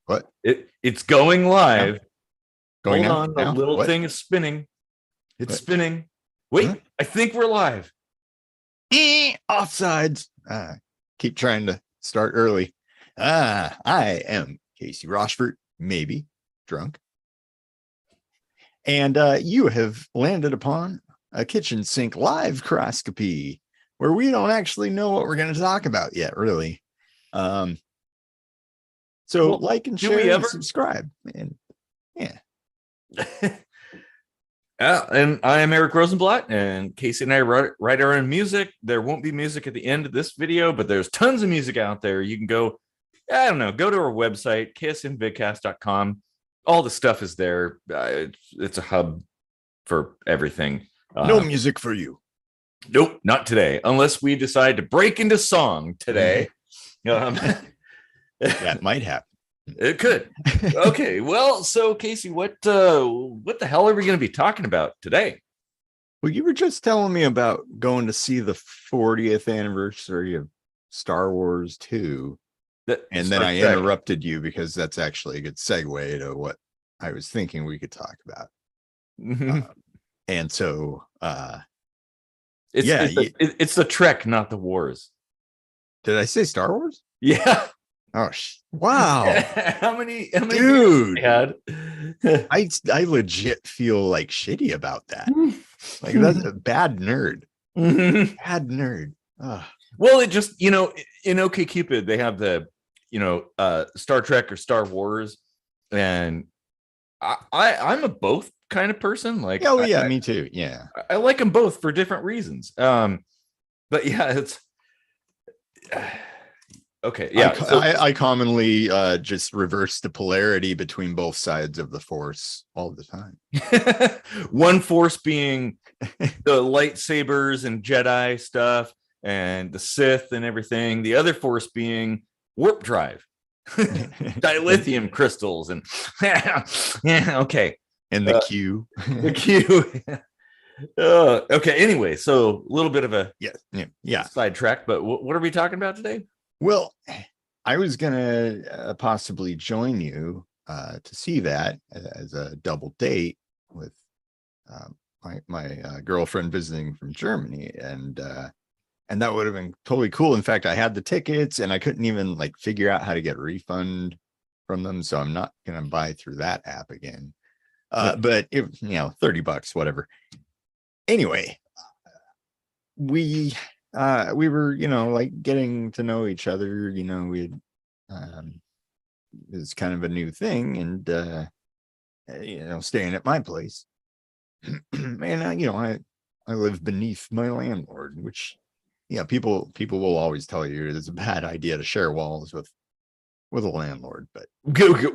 What? It's going live. Now? Going Hold now? on, the Now? little What? thing is spinning. It's What? spinning. Wait, Huh? I think we're live. Offsides. Keep trying to start early. I am Casey Rochford, maybe drunk. And you have landed upon a kitchen sink live croscopy where we don't actually know what we're going to talk about yet, really. So Well, like and do we share and ever- subscribe. And yeah. And I am Eric Rosenblatt, and Casey and I write our own music. There won't be music at the end of this video, but there's tons of music out there. You can go, I don't know, go to our website, ksmvidcast.com. All the stuff is there. It's a hub for everything. No music for you. Nope, not today, unless we decide to break into song today. That might happen. It could. Okay, well, so Casey, what the hell are we going to be talking about today? Well, you were just telling me about going to see the 40th anniversary of Star Wars 2. And then I interrupted you because that's actually a good segue to what I was thinking we could talk about. And so, it's the Trek, not the Wars. Did I say Star Wars? Yeah. Oh, wow. how many Dude, had? I legit feel like shitty about that. Like, that's a bad nerd. Bad nerd. Ugh. Well, it just, in OkCupid, they have the, Star Trek or Star Wars. And I'm a both kind of person. Like, oh, yeah, me too. Yeah. I like them both for different reasons. But yeah, it's okay. Yeah. I commonly just reverse the polarity between both sides of the Force all the time. One force being the lightsabers and Jedi stuff and the Sith and everything. The other force being warp drive, dilithium crystals, and yeah, okay. And the Q. The Q. Okay. Anyway, so a little bit of a sidetrack, but what are we talking about today? Well, I was gonna possibly join you to see that as a double date with my girlfriend visiting from Germany, and that would have been totally cool. In fact, I had the tickets and I couldn't even like figure out how to get a refund from them, so I'm not gonna buy through that app again. But it, $30, whatever. Anyway, we were, like getting to know each other. We had, it's kind of a new thing, and staying at my place, and I live beneath my landlord, which, people will always tell you it's a bad idea to share walls with a landlord, but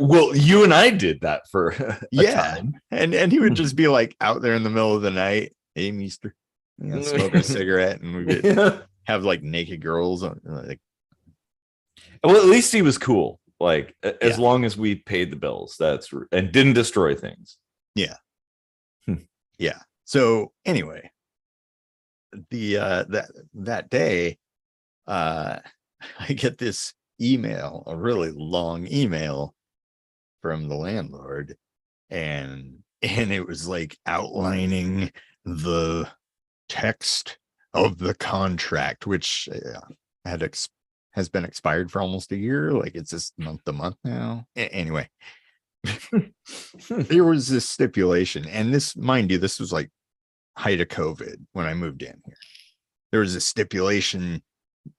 well, you and I did that for a time. and he would just be like out there in the middle of the night, hey, mister, smoke a cigarette, and we would have like naked girls on, like. Well, at least he was cool, like as long as we paid the bills, and didn't destroy things. Yeah. So anyway, the that day, I get this email, a really long email from the landlord, and it was like outlining the text of the contract, which has been expired for almost a year. Like, it's just month to month now. Anyway, there was this stipulation, and this, mind you, this was like height of COVID when I moved in here. There was a stipulation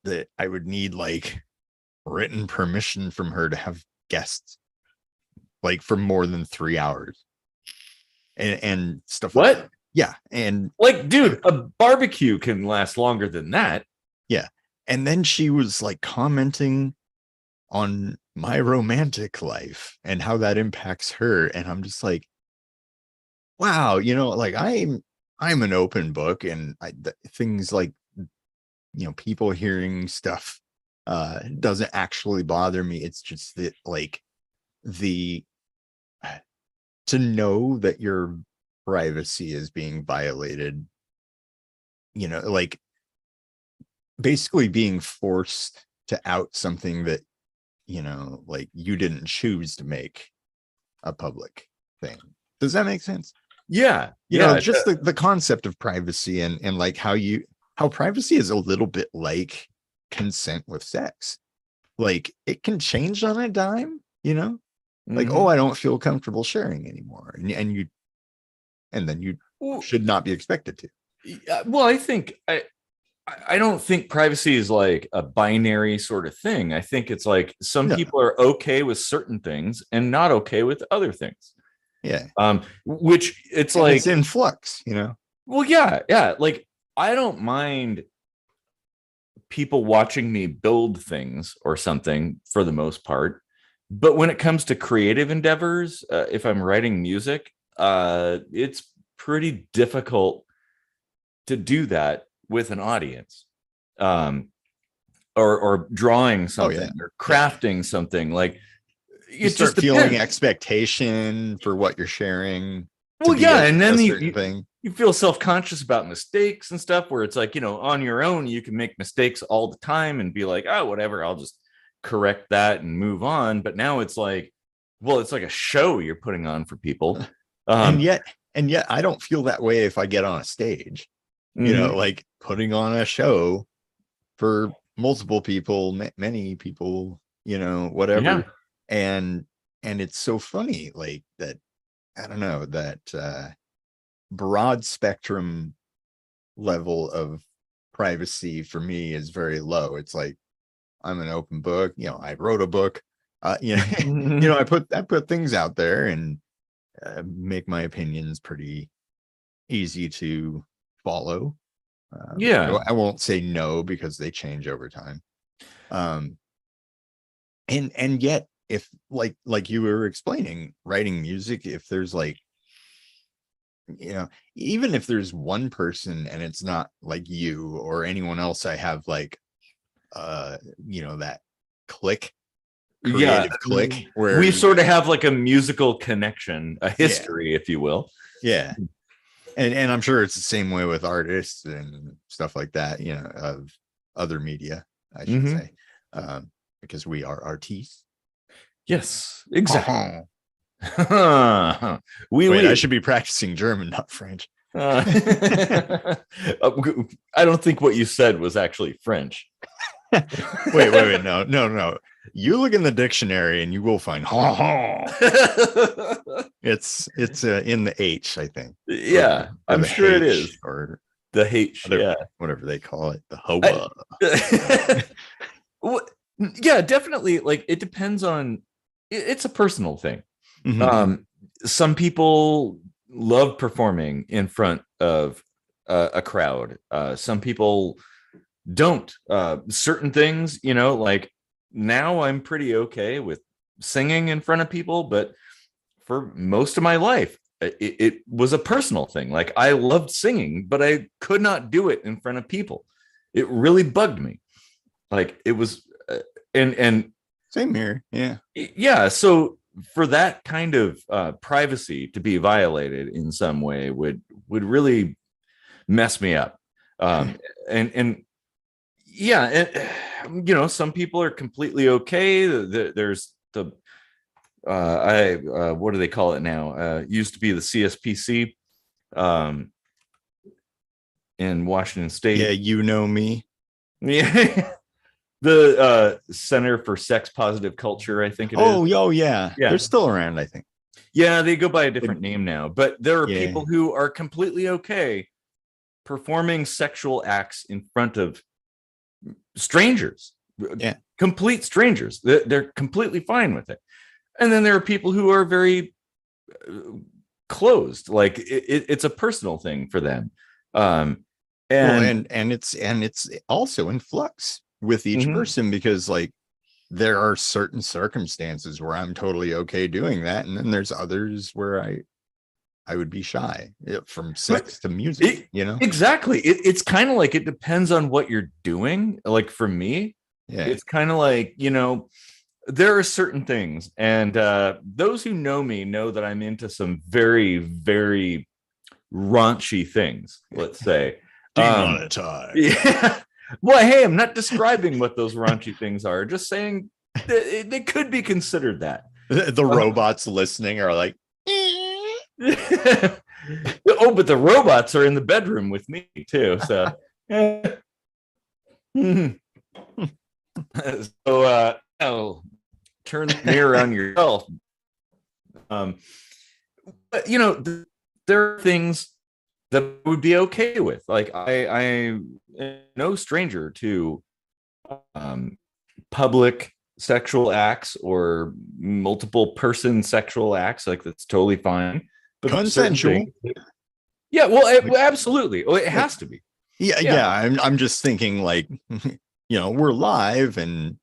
that I would need like written permission from her to have guests, like for more than 3 hours, and stuff. What? Like that. Yeah, and like, dude, a barbecue can last longer than that. Yeah, and then she was like commenting on my romantic life and how that impacts her, and I'm just like, wow, like I'm an open book, and things like people hearing stuff doesn't actually bother me. It's just that, like, to know that your privacy is being violated, like basically being forced to out something that you know, like you didn't choose to make a public thing. Does that make sense? Yeah. You know, just the concept of privacy and like how privacy is a little bit like consent with sex. Like it can change on a dime, you know, like, oh, I don't feel comfortable sharing anymore. And then you should not be expected to. Well, I don't think privacy is like a binary sort of thing. I think it's like some people are okay with certain things and not okay with other things. Yeah. Which it's like it's in flux, you know. Well, yeah. Like I don't mind people watching me build things or something for the most part. But when it comes to creative endeavors, if I'm writing music, it's pretty difficult to do that with an audience, or drawing something or crafting something. Like you start feeling expectation for what you're sharing. Well, yeah, and then you feel self-conscious about mistakes and stuff, where it's like, you know, on your own you can make mistakes all the time and be like, oh, whatever, I'll just correct that and move on. But now it's like, well, it's like a show you're putting on for people. And yet I don't feel that way if I get on a stage, you know, like putting on a show for multiple people, many people, you know, whatever. Yeah. And it's so funny, like that, I don't know, that broad spectrum level of privacy for me is very low. It's like, I'm an open book, you know, I wrote a book, you know, you know, I put things out there and make my opinions pretty easy to follow. I won't say no because they change over time. And yet, if like you were explaining, writing music, if there's like, you know, even if there's one person and it's not like you or anyone else, I have like you know, that creative click where we sort of have like a musical connection, a history, if you will. Yeah. And I'm sure it's the same way with artists and stuff like that, you know, of other media, I should say, because we are artists. Yes, exactly. I should be practicing German, not French. I don't think what you said was actually French. wait, no. You look in the dictionary and you will find it's in the H, I think. Yeah, or I'm sure H, it is. Or the H, whatever they call it, the Hoa. Yeah, definitely. Like it depends on. It's a personal thing. Some people love performing in front of a crowd. Some people don't. Certain things, you know, like now I'm pretty okay with singing in front of people, but for most of my life, it was a personal thing. Like I loved singing, but I could not do it in front of people. It really bugged me. Like it was, and same here. Yeah. So for that kind of privacy to be violated in some way would really mess me up. And you know, some people are completely okay. There's the what do they call it now? Used to be the CSPC in Washington State. Yeah, you know me. Yeah. The Center for Sex Positive Culture, I think it is. Oh, yeah. They're still around, I think. Yeah, they go by a different name now. But there are people who are completely okay performing sexual acts in front of strangers. Yeah. Complete strangers. They're completely fine with it. And then there are people who are very closed. Like it's a personal thing for them. And it's also in flux with each person, because like there are certain circumstances where I'm totally okay doing that, and then there's others where I would be shy, from sex to music, you know. Exactly. It's kind of like it depends on what you're doing. Like for me, it's kind of like, you know, there are certain things, and those who know me know that I'm into some very, very raunchy things, let's say. Demonetized. Yeah. Well, hey, I'm not describing what those raunchy things are, just saying they could be considered that. The robots listening are like, oh, but the robots are in the bedroom with me too. So, so turn the mirror on yourself. But there are things that I would be okay with. Like I'm no stranger to public sexual acts or multiple person sexual acts. Like that's totally fine. But consensual. Yeah, well, absolutely. Well, it has to be. Yeah. I'm just thinking like, we're live and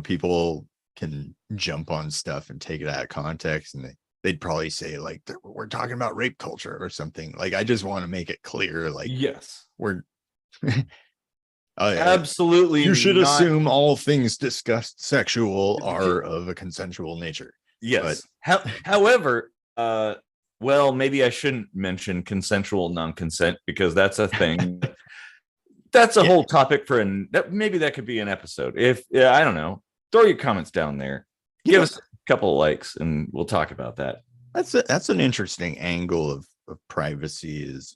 people can jump on stuff and take it out of context, and they'd probably say like we're talking about rape culture or something. Like I just want to make it clear, like, yes, we're absolutely. You should assume all things discussed sexual are of a consensual nature. Yes. However, well, maybe I shouldn't mention consensual non-consent because that's a thing. That's a whole topic for maybe that could be an episode. I don't know, throw your comments down there. Give us a couple of likes and we'll talk about that. That's an interesting angle of privacy is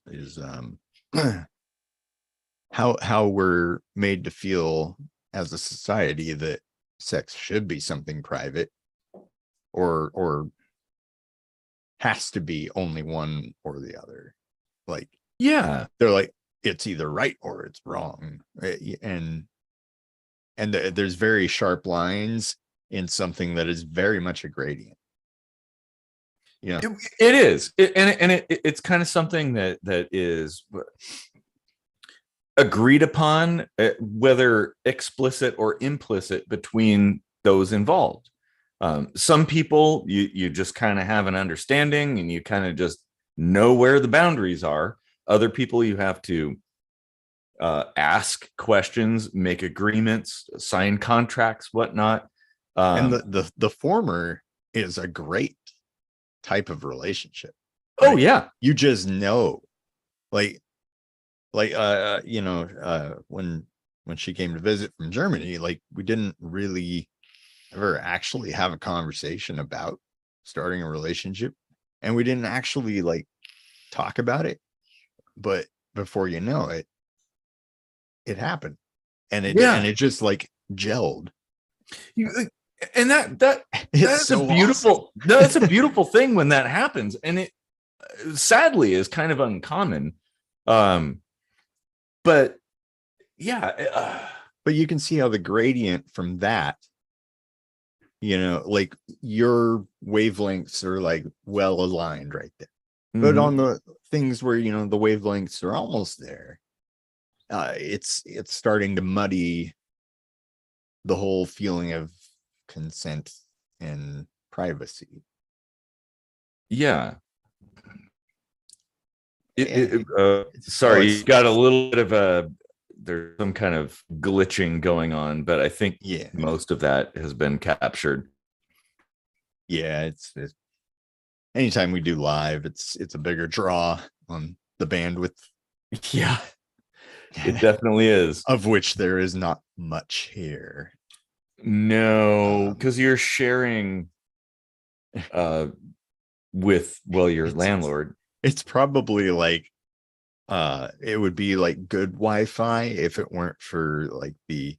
how we're made to feel as a society that sex should be something private or has to be only one or the other. Like, yeah, they're like, it's either right or it's wrong. And there's very sharp lines in something that is very much a gradient. Yeah, it is. It's kind of something that is agreed upon, whether explicit or implicit between those involved. Some people you just kind of have an understanding and you kind of just know where the boundaries are. Other people you have to ask questions, make agreements, sign contracts, whatnot. And the former is a great type of relationship. Right? Oh yeah, you just know, like when she came to visit from Germany, like we didn't really ever actually have a conversation about starting a relationship, and we didn't actually like talk about it, but before you know it, it happened, and it just like gelled. And that's so a beautiful awesome. That's a beautiful thing when that happens, and it sadly is kind of uncommon. But yeah, but you can see how the gradient from that, like your wavelengths are like well aligned right there. Mm-hmm. But on the things where the wavelengths are almost there, it's starting to muddy the whole feeling of consent and privacy. Yeah. Sorry, you got a little bit of there's some kind of glitching going on, but I think most of that has been captured. Yeah, it's anytime we do live, it's a bigger draw on the bandwidth. Yeah, it definitely is. Of which there is not much here. No, because you're sharing with your landlord. It's probably like it would be like good Wi-Fi if it weren't for like the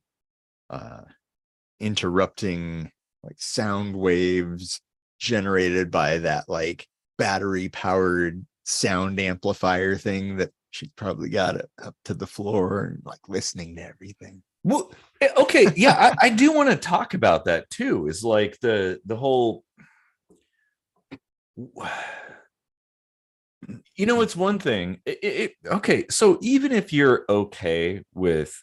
interrupting like sound waves generated by that like battery powered sound amplifier thing that she's probably got it up to the floor and like listening to everything. Well, okay, yeah, I do want to talk about that too. Is like the whole, it's one thing. Okay, so even if you're okay with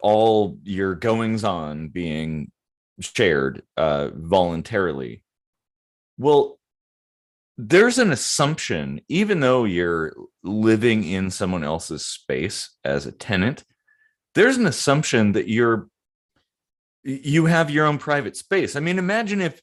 all your goings on being shared voluntarily, well, there's an assumption, even though you're living in someone else's space as a tenant, there's an assumption that you have your own private space. I mean, imagine if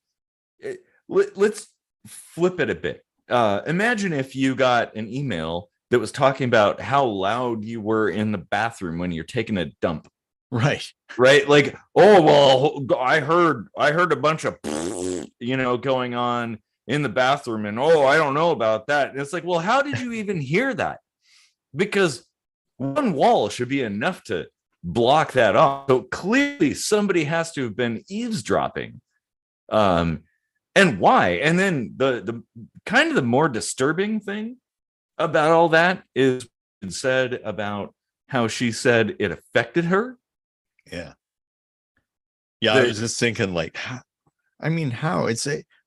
let's flip it a bit. Imagine if you got an email that was talking about how loud you were in the bathroom when you're taking a dump. Right. right? Like, oh well, I heard a bunch of going on in the bathroom, and oh, I don't know about that. And it's like, well, how did you even hear that? Because one wall should be enough to block that off. So clearly somebody has to have been eavesdropping. And why? And then the kind of the more disturbing thing about all that is said about how she said it affected her. Yeah. Yeah. I was just thinking, like, how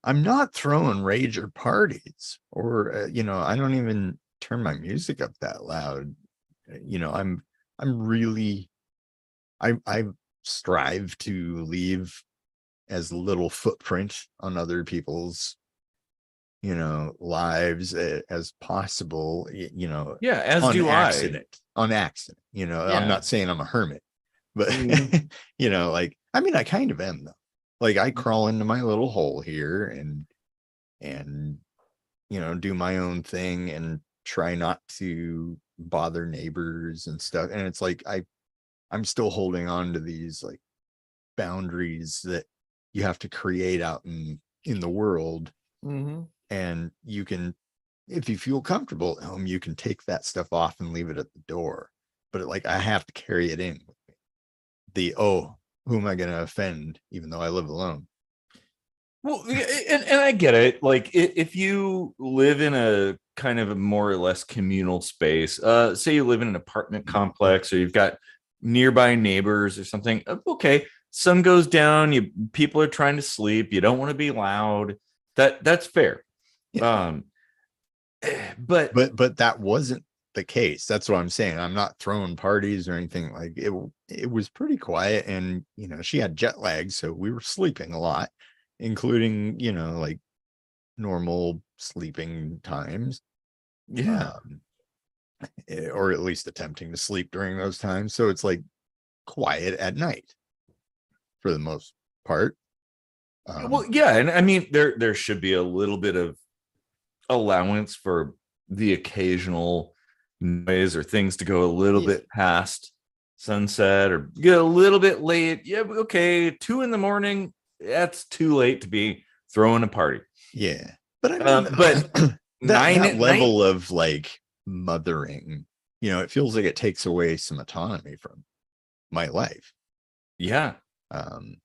I'm not throwing rage or parties, or I don't even turn my music up that loud. I'm really, I strive to leave as little footprint on other people's lives as possible, Yeah, as on do accident. I. I'm Yeah. not saying I'm a hermit, but Mhm. like, I mean, I kind of am, though. Like, I crawl into my little hole here and do my own thing and try not to bother neighbors and stuff. And it's like I'm still holding on to these, like, boundaries that you have to create out in the world. Mhm. And you can, if you feel comfortable at home, you can take that stuff off and leave it at the door. But like, I have to carry it in with me. Who am I going to offend, even though I live alone? Well, and I get it. Like, if you live in a kind of a more or less communal space, say you live in an apartment complex, or you've got nearby neighbors or something. Okay, sun goes down. People are trying to sleep. You don't want to be loud. That's fair. Yeah. Um, but But that wasn't the case. That's what I'm saying. I'm not throwing parties or anything. Like, it was pretty quiet, and she had jet lag, so we were sleeping a lot, including like normal sleeping times. yeah, Or at least attempting to sleep during those times. So it's like quiet at night for the most part. well, yeah, and I mean there should be a little bit of allowance for the occasional noise or things to go a little Yeah, bit past sunset or get a little bit late. Yeah, okay, 2 a.m. That's too late to be throwing a party. yeah. But I mean, But nine that at night, level of, like, mothering, it feels like it takes away some autonomy from my life. yeah, Um,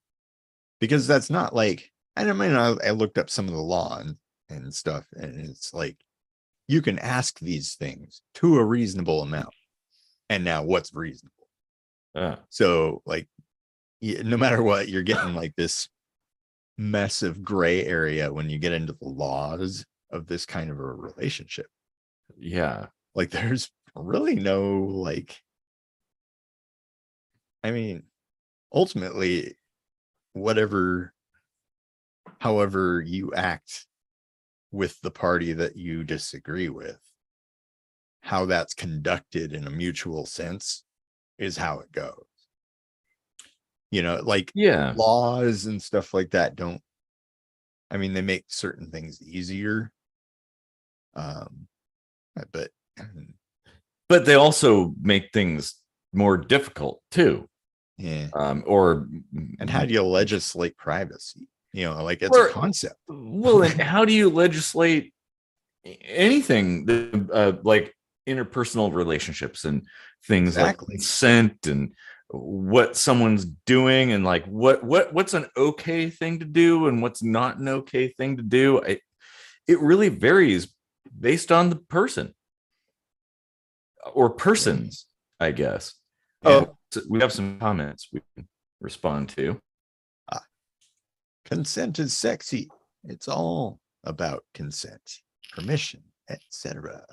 because that's not like, I mean, I looked up some of the law and stuff, and it's like, you can ask these things to a reasonable amount. And now, what's reasonable? So, like, no matter what, you're getting like this mess of gray area when you get into the laws of this kind of a relationship. yeah, Like, there's really no, like, I mean, ultimately, however you act with the party that you disagree with, how that's conducted in a mutual sense is how it goes. Like, yeah. laws and stuff like that don't, I mean, they make certain things easier. But But they also make things more difficult too. yeah. Or And how do you legislate privacy? Like, it's a or concept. well, and how do you legislate anything like interpersonal relationships and things like Exactly. consent and what someone's doing and like what's an okay thing to do and what's not an okay thing to do? It really varies based on the person or persons, I guess. Yeah. Oh, so we have some comments we can respond to. Consent is sexy. It's all about consent, permission, etc.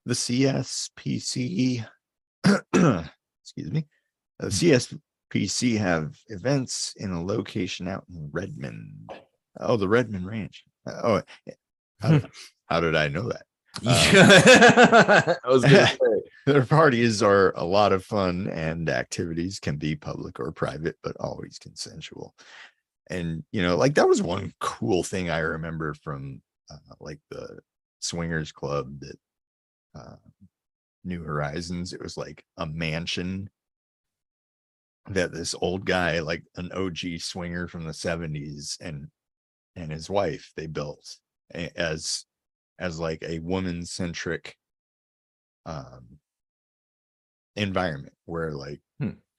The CSPC, excuse me, the CSPC have events in a location out in Redmond. Oh, the Redmond Ranch. How did I know that? I was gonna say. Their parties are a lot of fun, and activities can be public or private, but always consensual. And like, that was one cool thing I remember from like the swingers club that New Horizons. It was like a mansion that this old guy, like an OG swinger from the 70s, and his wife, they built as like a woman centric environment where like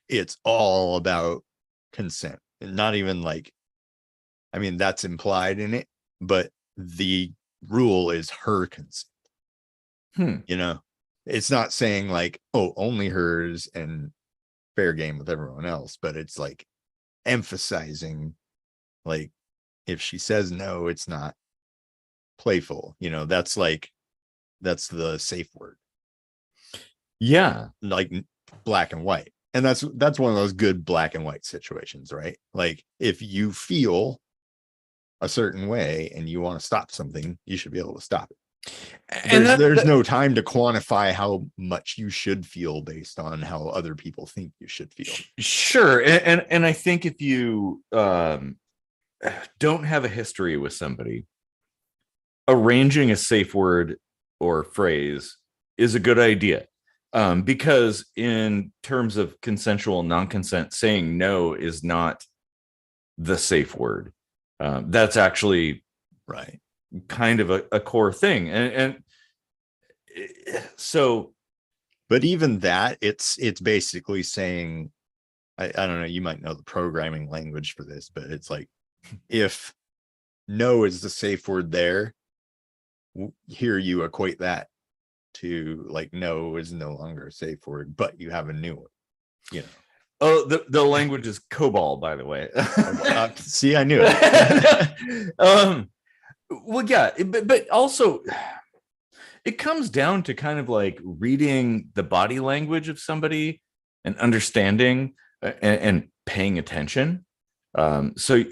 it's all about consent, and not even like, I mean, that's implied in it, but the rule is her consent. You know, it's not saying like, oh, only hers and fair game with everyone else, but it's like emphasizing like, if she says no, it's not playful, you know. That's like, that's the safe word. Yeah. Like black and white. And that's one of those good black and white situations, right? Like if you feel a certain way and you want to stop something, you should be able to stop it. And there's no time to quantify how much you should feel based on how other people think you should feel. Sure. And I think if you don't have a history with somebody, arranging a safe word or phrase is a good idea. Because in terms of consensual non-consent, saying no is not the safe word. That's actually right, kind of a core thing. And so, but even that, it's basically saying, I don't know, you might know the programming language for this, but it's like, if no is the safe word there, here you equate that to like, no is no longer a safe word, but you have a new one, you know. Oh, the language is COBOL, by the way. See, I knew it. Well, yeah, but also it comes down to kind of like reading the body language of somebody and understanding and paying attention. So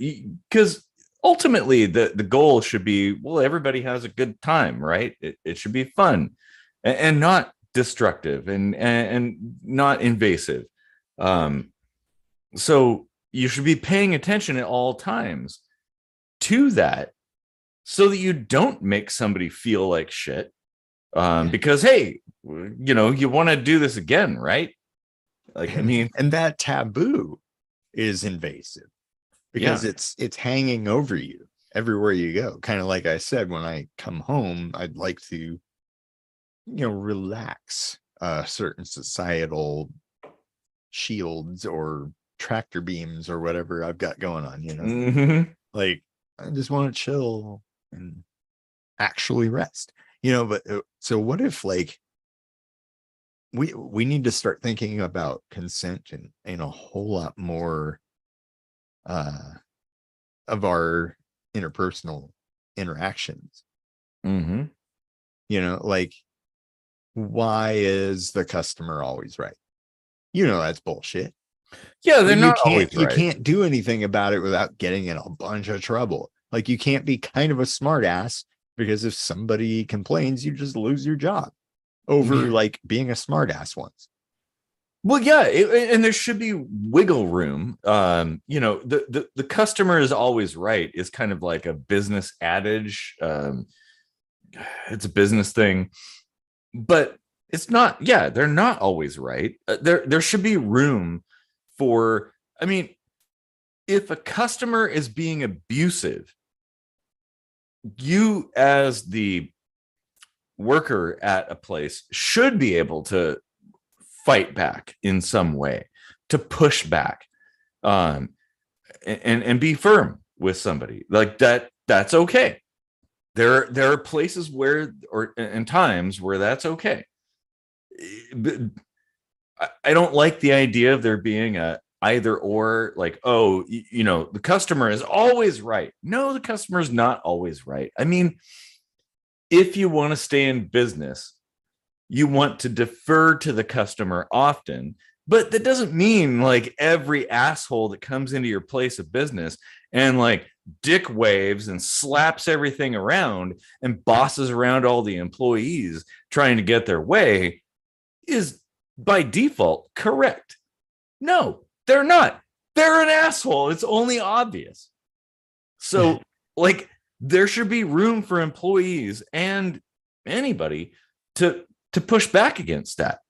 because ultimately the goal should be, well, everybody has a good time, right? It should be fun and not destructive and not invasive. So you should be paying attention at all times to that, so that you don't make somebody feel like shit. Because, hey, you know, you want to do this again, right? Like, I mean, and that taboo is invasive because it's hanging over you everywhere you go. Kind of like I said, when I come home, I'd like to, you know, relax certain societal shields or tractor beams or whatever I've got going on, you know. Like, I just want to chill and actually rest, you know. But so what if like we need to start thinking about consent and a whole lot more of our interpersonal interactions. You know, like, why is the customer always right? You know, that's bullshit. Yeah, they're not always right. You can't do anything about it without getting in a bunch of trouble. Like, you can't be kind of a smart ass, because if somebody complains, you just lose your job over like being a smart ass once. Well, yeah, and there should be wiggle room. You know, the customer is always right is kind of like a business adage. It's a business thing, but it's not. Yeah, they're not always right. There should be room for. I mean, if a customer is being abusive, you as the worker at a place should be able to fight back in some way, to push back, and be firm with somebody like that. That's okay. There are places where, or and times where that's okay. But I don't like the idea of there being a either or, like, oh, you know, the customer is always right. No, the customer is not always right. I mean, if you want to stay in business, you want to defer to the customer often, but that doesn't mean like every asshole that comes into your place of business and like dick waves and slaps everything around and bosses around all the employees trying to get their way is by default correct. No, they're not. They're an asshole. It's only obvious. So like, there should be room for employees and anybody to push back against that.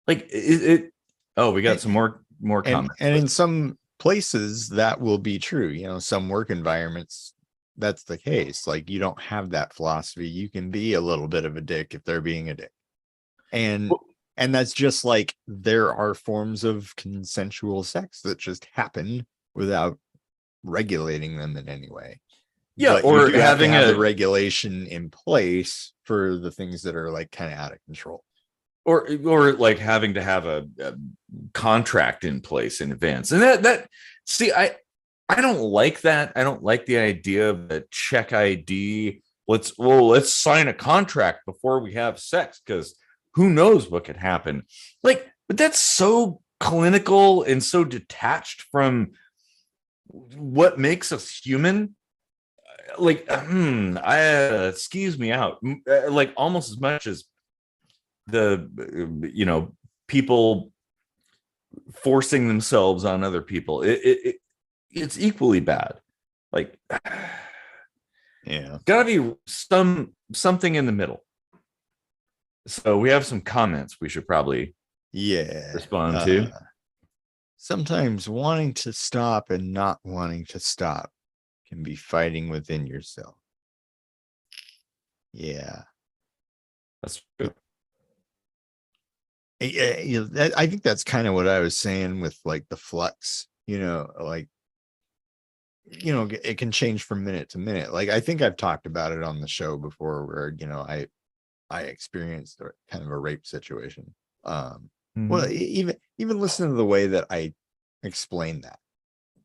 Like it Oh, we got some more and comments. in some places that will be true. You know, some work environments, that's the case. Like, you don't have that philosophy. You can be a little bit of a dick if they're being a dick. And that's just like, there are forms of consensual sex that just happen without regulating them in any way. Yeah, but or you do have to having have a the regulation in place for the things that are like kind of out of control. or like having to have a contract in place in advance. And that see, I don't like that. I don't like the idea of the check ID. Let's sign a contract before we have sex, because who knows what could happen. Like, but that's so clinical and so detached from what makes us human. Like, excuse me out. Like, almost as much as the people forcing themselves on other people. It's equally bad. Like, Yeah, gotta be something in the middle. So we have some comments we should probably respond to. Sometimes wanting to stop and not wanting to stop can be fighting within yourself. Yeah, That's true. I think that's kind of what I was saying with like the flux, like, it can change from minute to minute. Like, I think I've talked about it on the show before where, I experienced kind of a rape situation. Well, even listen to the way that I explain that.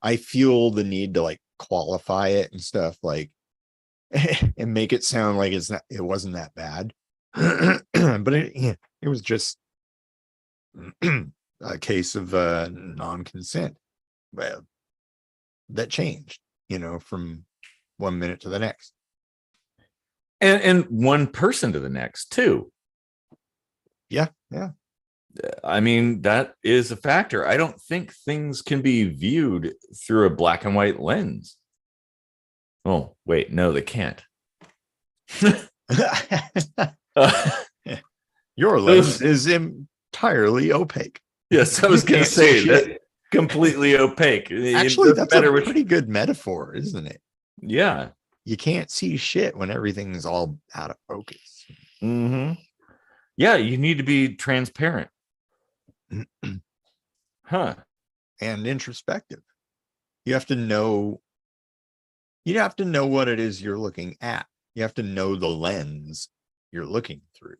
I feel the need to like qualify it and stuff, like, and make it sound like it wasn't that bad. But it was just a case of non-consent. Well, that changed, from one minute to the next. And one person to the next too. Yeah. I mean, that is a factor. I don't think things can be viewed through a black and white lens. Oh, wait, no, they can't. Your lens is entirely opaque. Yes, I was going to say that, completely opaque. Actually, that's a pretty good metaphor, isn't it? Yeah. You can't see shit when everything's all out of focus. Yeah, you need to be transparent. Huh. And introspective. You have to know what it is you're looking at. You have to know the lens you're looking through.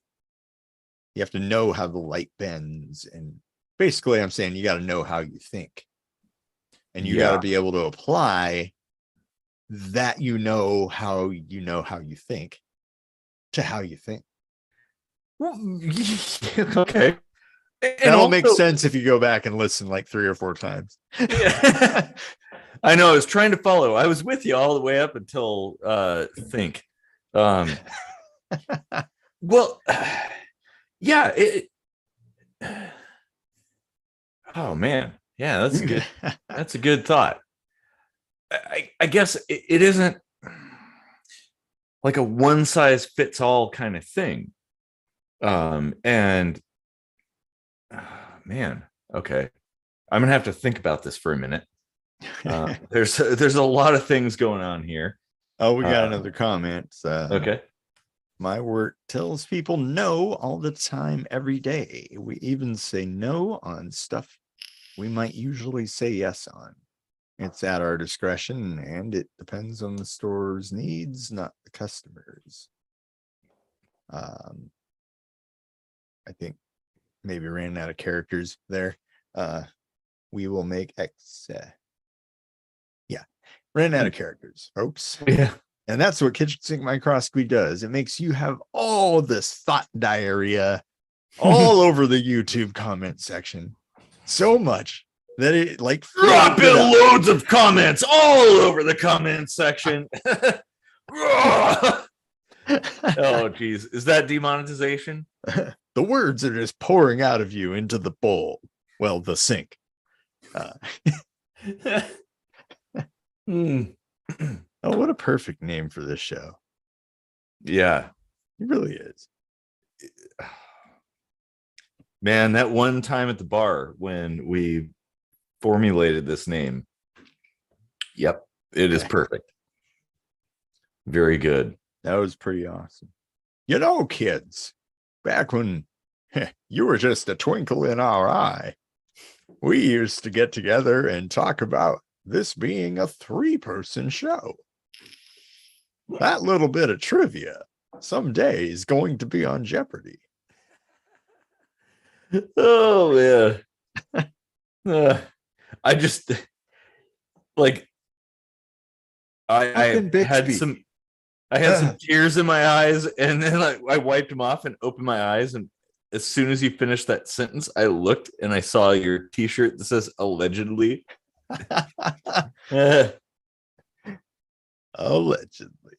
You have to know how the light bends. And basically, I'm saying you got to know how you think. And you got to be able to apply that how you think to how you think. Okay. That'll make sense if you go back and listen like 3 or 4 times. Yeah. I know. I was trying to follow. I was with you all the way up until think. Well, yeah. Oh man, yeah. That's good. That's a good thought. I guess it isn't like a one size fits all kind of thing. And man, okay, I'm gonna have to think about this for a minute. There's a lot of things going on here. Oh, we got another comment. Okay. My work tells people no all the time, every day. We even say no on stuff we might usually say yes on. It's at our discretion, and it depends on the store's needs, not the customers. I think maybe ran out of characters there. We will make ran out of characters, folks. Yeah. And that's what Kitchen Sink Microscopy does. It makes you have all this thought diarrhea all over the YouTube comment section. So much that it like dropping loads of comments all over the comment section. Oh geez, is that demonetization? The words are just pouring out of you into the bowl. Well, the sink. Oh, what a perfect name for this show. Yeah, it really is. Man, that one time at the bar when we formulated this name. Yep, it is perfect. Very good. That was pretty awesome. You know, kids, back when you were just a twinkle in our eye, we used to get together and talk about this being a 3-person show. That little bit of trivia someday is going to be on Jeopardy. Oh man. I just like I had some tears in my eyes, and then I wiped them off and opened my eyes, and as soon as you finished that sentence, I looked and I saw your t-shirt that says allegedly. Allegedly.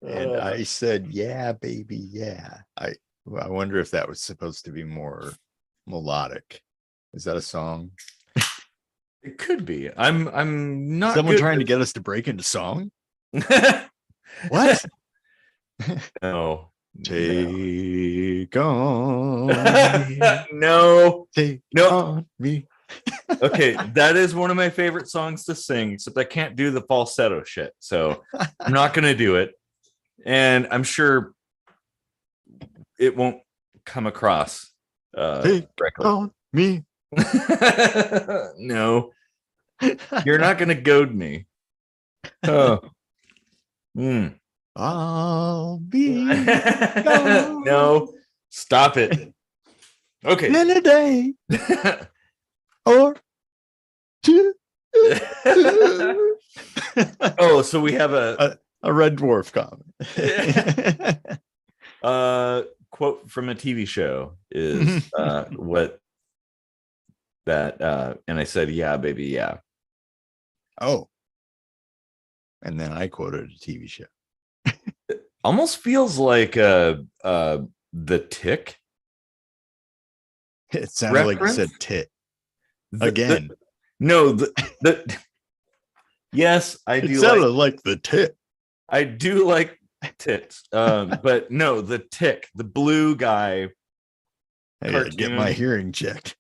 And I said, yeah, baby, yeah. I wonder if that was supposed to be more melodic. Is that a song? It could be. I'm not someone good trying to get us to break into song. What? No. Take on me. No. Take on me. Okay, that is one of my favorite songs to sing, except I can't do the falsetto shit, so I'm not gonna do it. And I'm sure it won't come across Take correctly. on me. No, you're not gonna goad me. Oh. I'll be no, stop it. Okay. In a day or two. Oh, so we have a red dwarf comment. Quote from a TV show is what that and I said, yeah, baby, yeah. Oh. And then I quoted a TV show. It almost feels like the Tick. It sounded like you said tit. Again. Yes, I do. It sounded like the tit. I do like tits. But no, the Tick, the blue guy. I gotta get my hearing checked.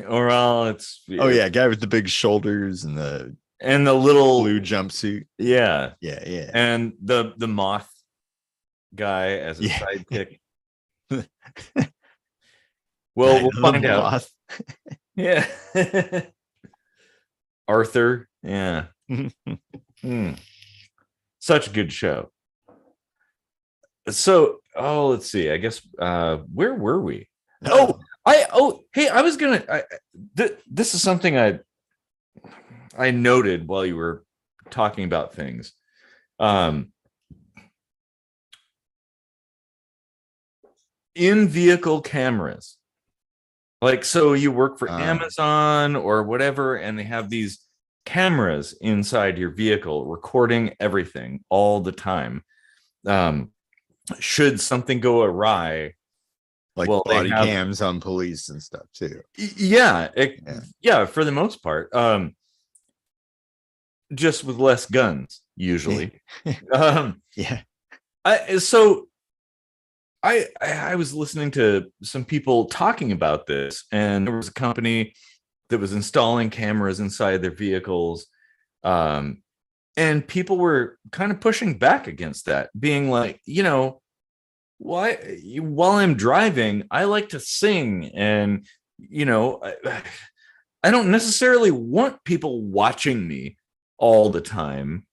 Or it's oh yeah, guy with the big shoulders and the little blue jumpsuit. Yeah. And the moth guy as a sidekick. Well, we'll find out. Yeah. Arthur. Yeah. Such a good show. So, let's see. I guess where were we? Hey, I was gonna. This is something I noted while you were talking about things. In vehicle cameras. Like, so you work for Amazon or whatever, and they have these cameras inside your vehicle recording everything all the time. Should something go awry, like body cams on police and stuff too. Yeah, for the most part. Just with less guns, usually. I was listening to some people talking about this, and there was a company that was installing cameras inside their vehicles. And people were kind of pushing back against that, being like, while I'm driving, I like to sing. And, I don't necessarily want people watching me all the time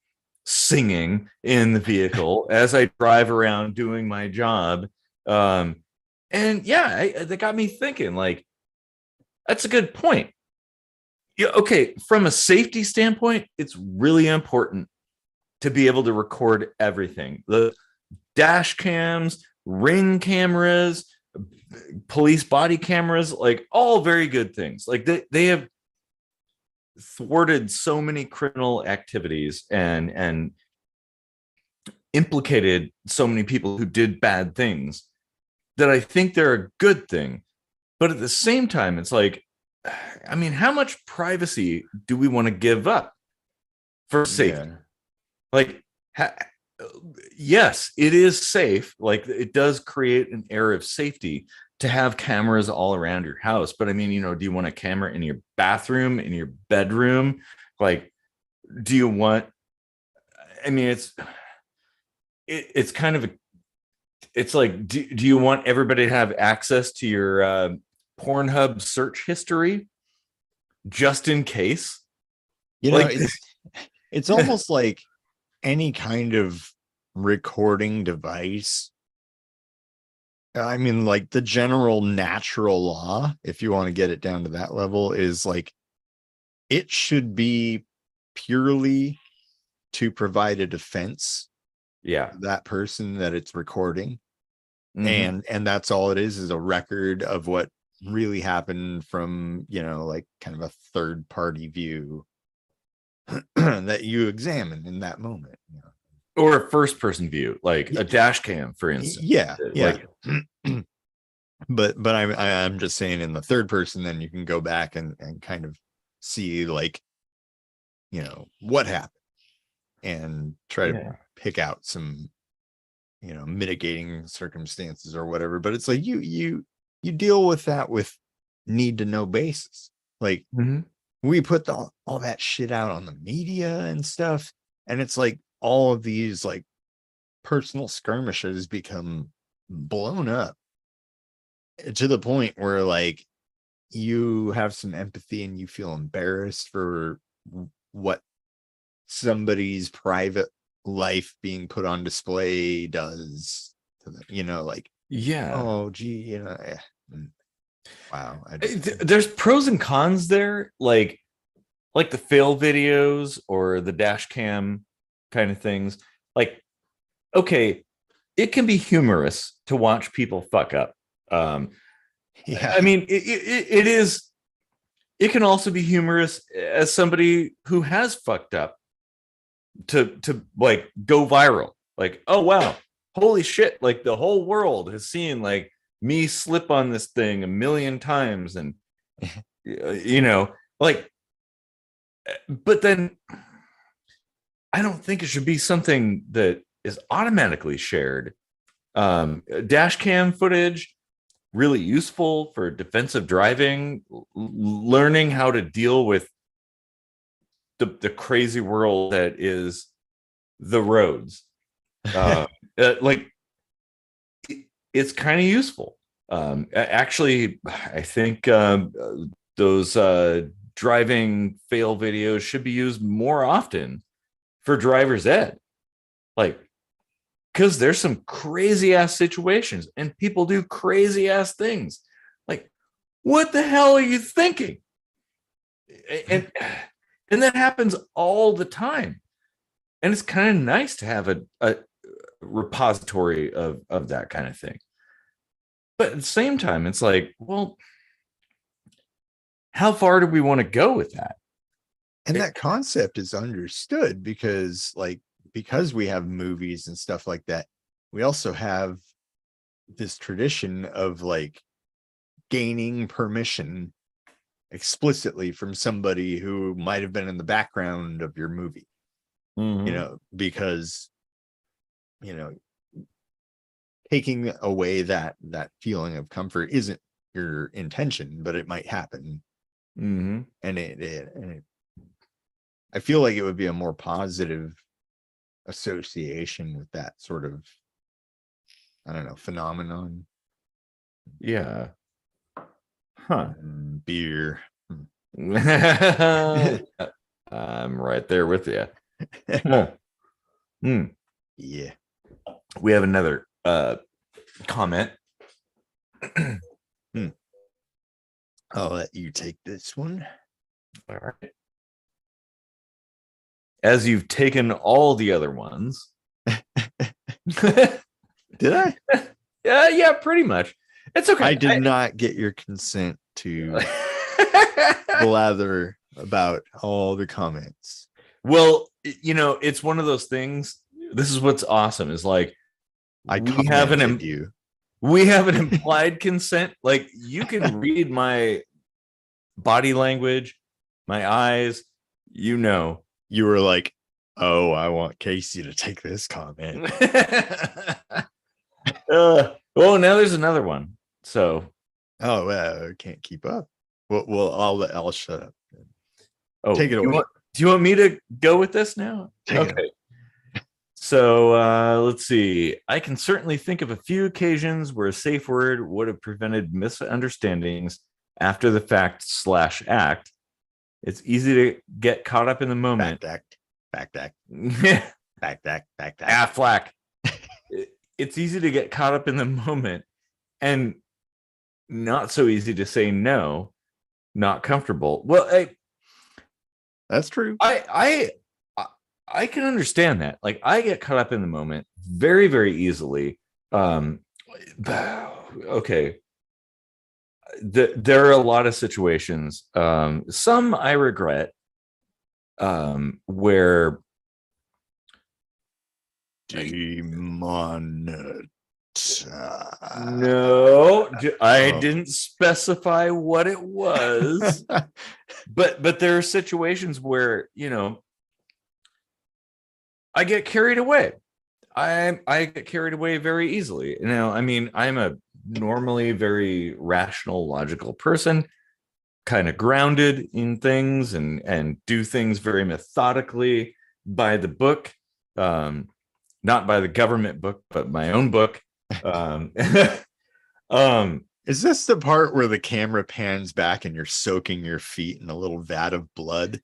singing in the vehicle as I drive around doing my job. That got me thinking, like, that's a good point. Yeah, okay, from a safety standpoint, it's really important to be able to record everything. The dash cams, ring cameras, police body cameras, like, all very good things. Like, they have thwarted so many criminal activities and implicated so many people who did bad things that I think they're a good thing. But at the same time, it's like, I mean, how much privacy do we want to give up for safety? Yeah. Like, yes, it is safe. Like it does create an air of safety to have cameras all around your house. But I mean, do you want a camera in your bathroom, in your bedroom? Like, do you want, I mean, it's kind of it's like, do you want everybody to have access to your Pornhub search history just in case? Like, it's almost like any kind of recording device. I mean, like the general natural law, if you want to get it down to that level, is like it should be purely to provide a defense. Yeah. That person that it's recording. Mm-hmm. And that's all it is a record of what really happened from, like kind of a third party view that you examine in that moment. Or a first person view, like a dash cam, for instance. Yeah. Like, but I'm just saying in the third person, then you can go back and kind of see like, what happened and try to pick out some, mitigating circumstances or whatever. But it's like you deal with that with need to know basis. Like we put all that shit out on the media and stuff, and it's like all of these like personal skirmishes become blown up to the point where like you have some empathy and you feel embarrassed for what somebody's private life being put on display does to them, like, oh gee, wow. There's pros and cons there, like the fail videos or the dash cam kind of things. Like, okay, it can be humorous to watch people fuck up. I mean, it is. It can also be humorous as somebody who has fucked up to like go viral. Like, oh wow, holy shit! Like the whole world has seen like me slip on this thing a million times, and like. But then, I don't think it should be something that is automatically shared. Dash cam footage, really useful for defensive driving, learning how to deal with the crazy world that is the roads. Like it's kind of useful. Actually, I think those driving fail videos should be used more often for driver's ed. Like, because there's some crazy ass situations and people do crazy ass things. Like, what the hell are you thinking? And that happens all the time. And it's kind of nice to have a repository of that kind of thing. But at the same time, it's like, well, how far do we want to go with that? And that concept is understood because we have movies and stuff like that. We also have this tradition of like gaining permission explicitly from somebody who might have been in the background of your movie, because, taking away that feeling of comfort isn't your intention, but it might happen. And it I feel like it would be a more positive association with that sort of, I don't know, phenomenon. Yeah. Huh. Beer. I'm right there with you. Yeah. We have another comment. I'll let you take this one. All right. As you've taken all the other ones. Did I? Yeah, pretty much. It's okay. I did not get your consent to blather about all the comments. Well, it's one of those things. This is what's awesome is like we have an implied consent. Like you can read my body language, my eyes, you were like, Oh, I want Casey to take this comment. Well, now there's another one. So, Oh, I can't keep up. Well, I'll shut up. take it away. Do you want me to go with this now? Take it. So let's see. I can certainly think of a few occasions where a safe word would have prevented misunderstandings after the fact / act. It's easy to get caught up in the moment. Back. Flack. It's easy to get caught up in the moment and not so easy to say no, not comfortable. Well, that's true. I can understand that. Like, I get caught up in the moment very, very easily. Okay. There are a lot of situations. Some I regret, where no, I didn't specify what it was. but there are situations where, I get carried away. I get carried away very easily. I mean, I'm a normally very rational, logical person, kind of grounded in things and do things very methodically by the book, not by the government book, but my own book. Is this the part where the camera pans back and you're soaking your feet in a little vat of blood?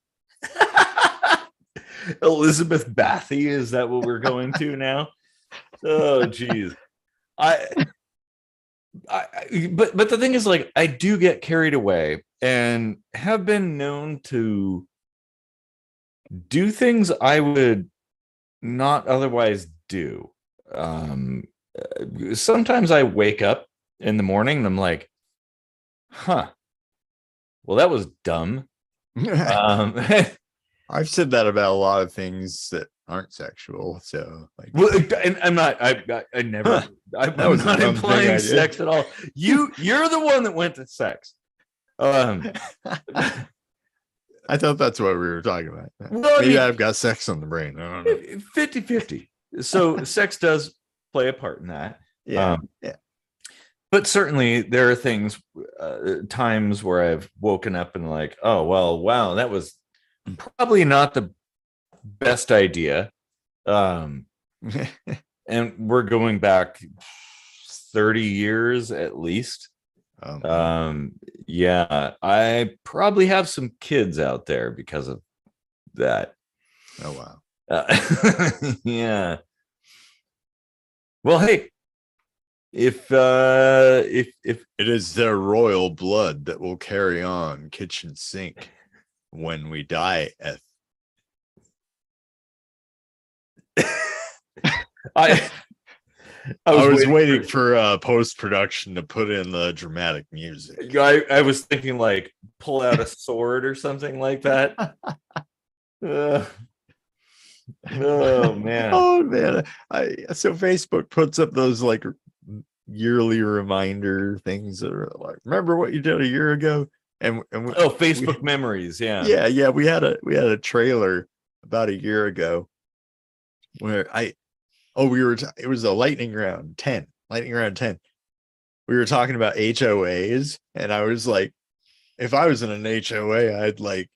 Elizabeth Bathy, is that what we're going to now? Oh, geez. But the thing is, like, I do get carried away and have been known to do things I would not otherwise do. Sometimes I wake up in the morning and I'm like, well, that was dumb. I've said that about a lot of things that aren't sexual. So, like, well, and I'm not. I never. I'm not implying sex at all. You're the one that went to sex. I thought that's what we were talking about. Well, maybe I've got sex on the brain. I don't know. 50-50. So sex does play a part in that. Yeah. But certainly there are things, times where I've woken up and like, oh, well, wow, that was probably not the best idea. And we're going back 30 years at least. Yeah, I probably have some kids out there because of that. Oh, wow. Yeah. Well, hey, if it is their royal blood that will carry on kitchen sink when we die, I was waiting for post-production to put in the dramatic music. I was thinking, like, pull out a sword or something like that. Oh man. Oh man. So Facebook puts up those like yearly reminder things that are like, remember what you did a year ago? And Facebook memories. Yeah. We had a trailer about a year ago where it was a lightning round 10. We were talking about HOAs, and I was like, if I was in an HOA, I'd like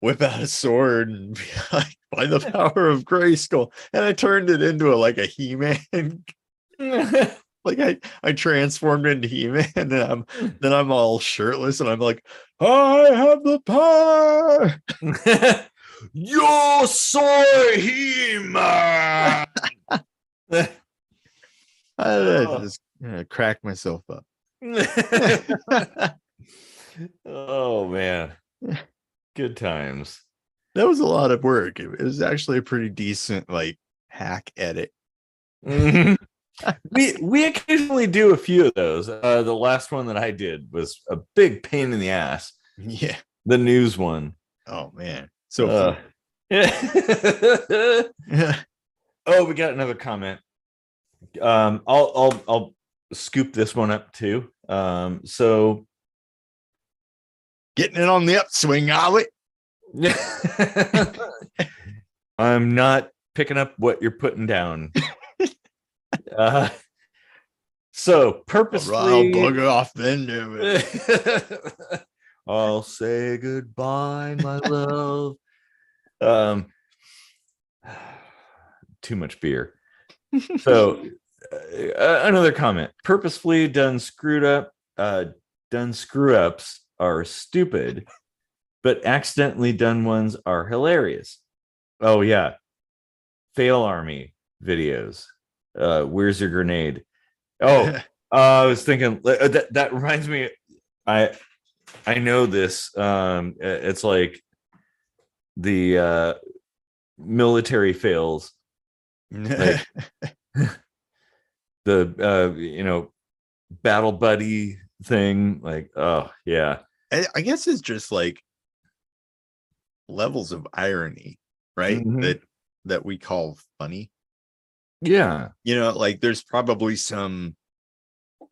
whip out a sword and be like, by the power of Grayskull. And I turned it into a He-Man. Like I transformed into He-Man, and then I'm all shirtless and I'm like, I have the power. Yo soy He-Man. I just cracked myself up. Oh man, good times. That was a lot of work. It was actually a pretty decent hack edit. We occasionally do a few of those. The last one that I did was a big pain in the ass. Yeah, the news one. Oh man, so yeah. Oh, we got another comment. I'll scoop this one up too. So getting it on the upswing, are we? I'm not picking up what you're putting down. uh, so I'll purposefully, bug off then, do it. I'll say goodbye, my love. Um, too much beer. So another comment: purposefully done screw ups are stupid, but accidentally done ones are hilarious. Oh yeah, fail army videos. Where's your grenade? Oh, I was thinking that reminds me. I know this. It's like the military fails, like the battle buddy thing. Like, oh yeah, I guess it's just like levels of irony, right? Mhm. That we call funny. Yeah. Like there's probably some.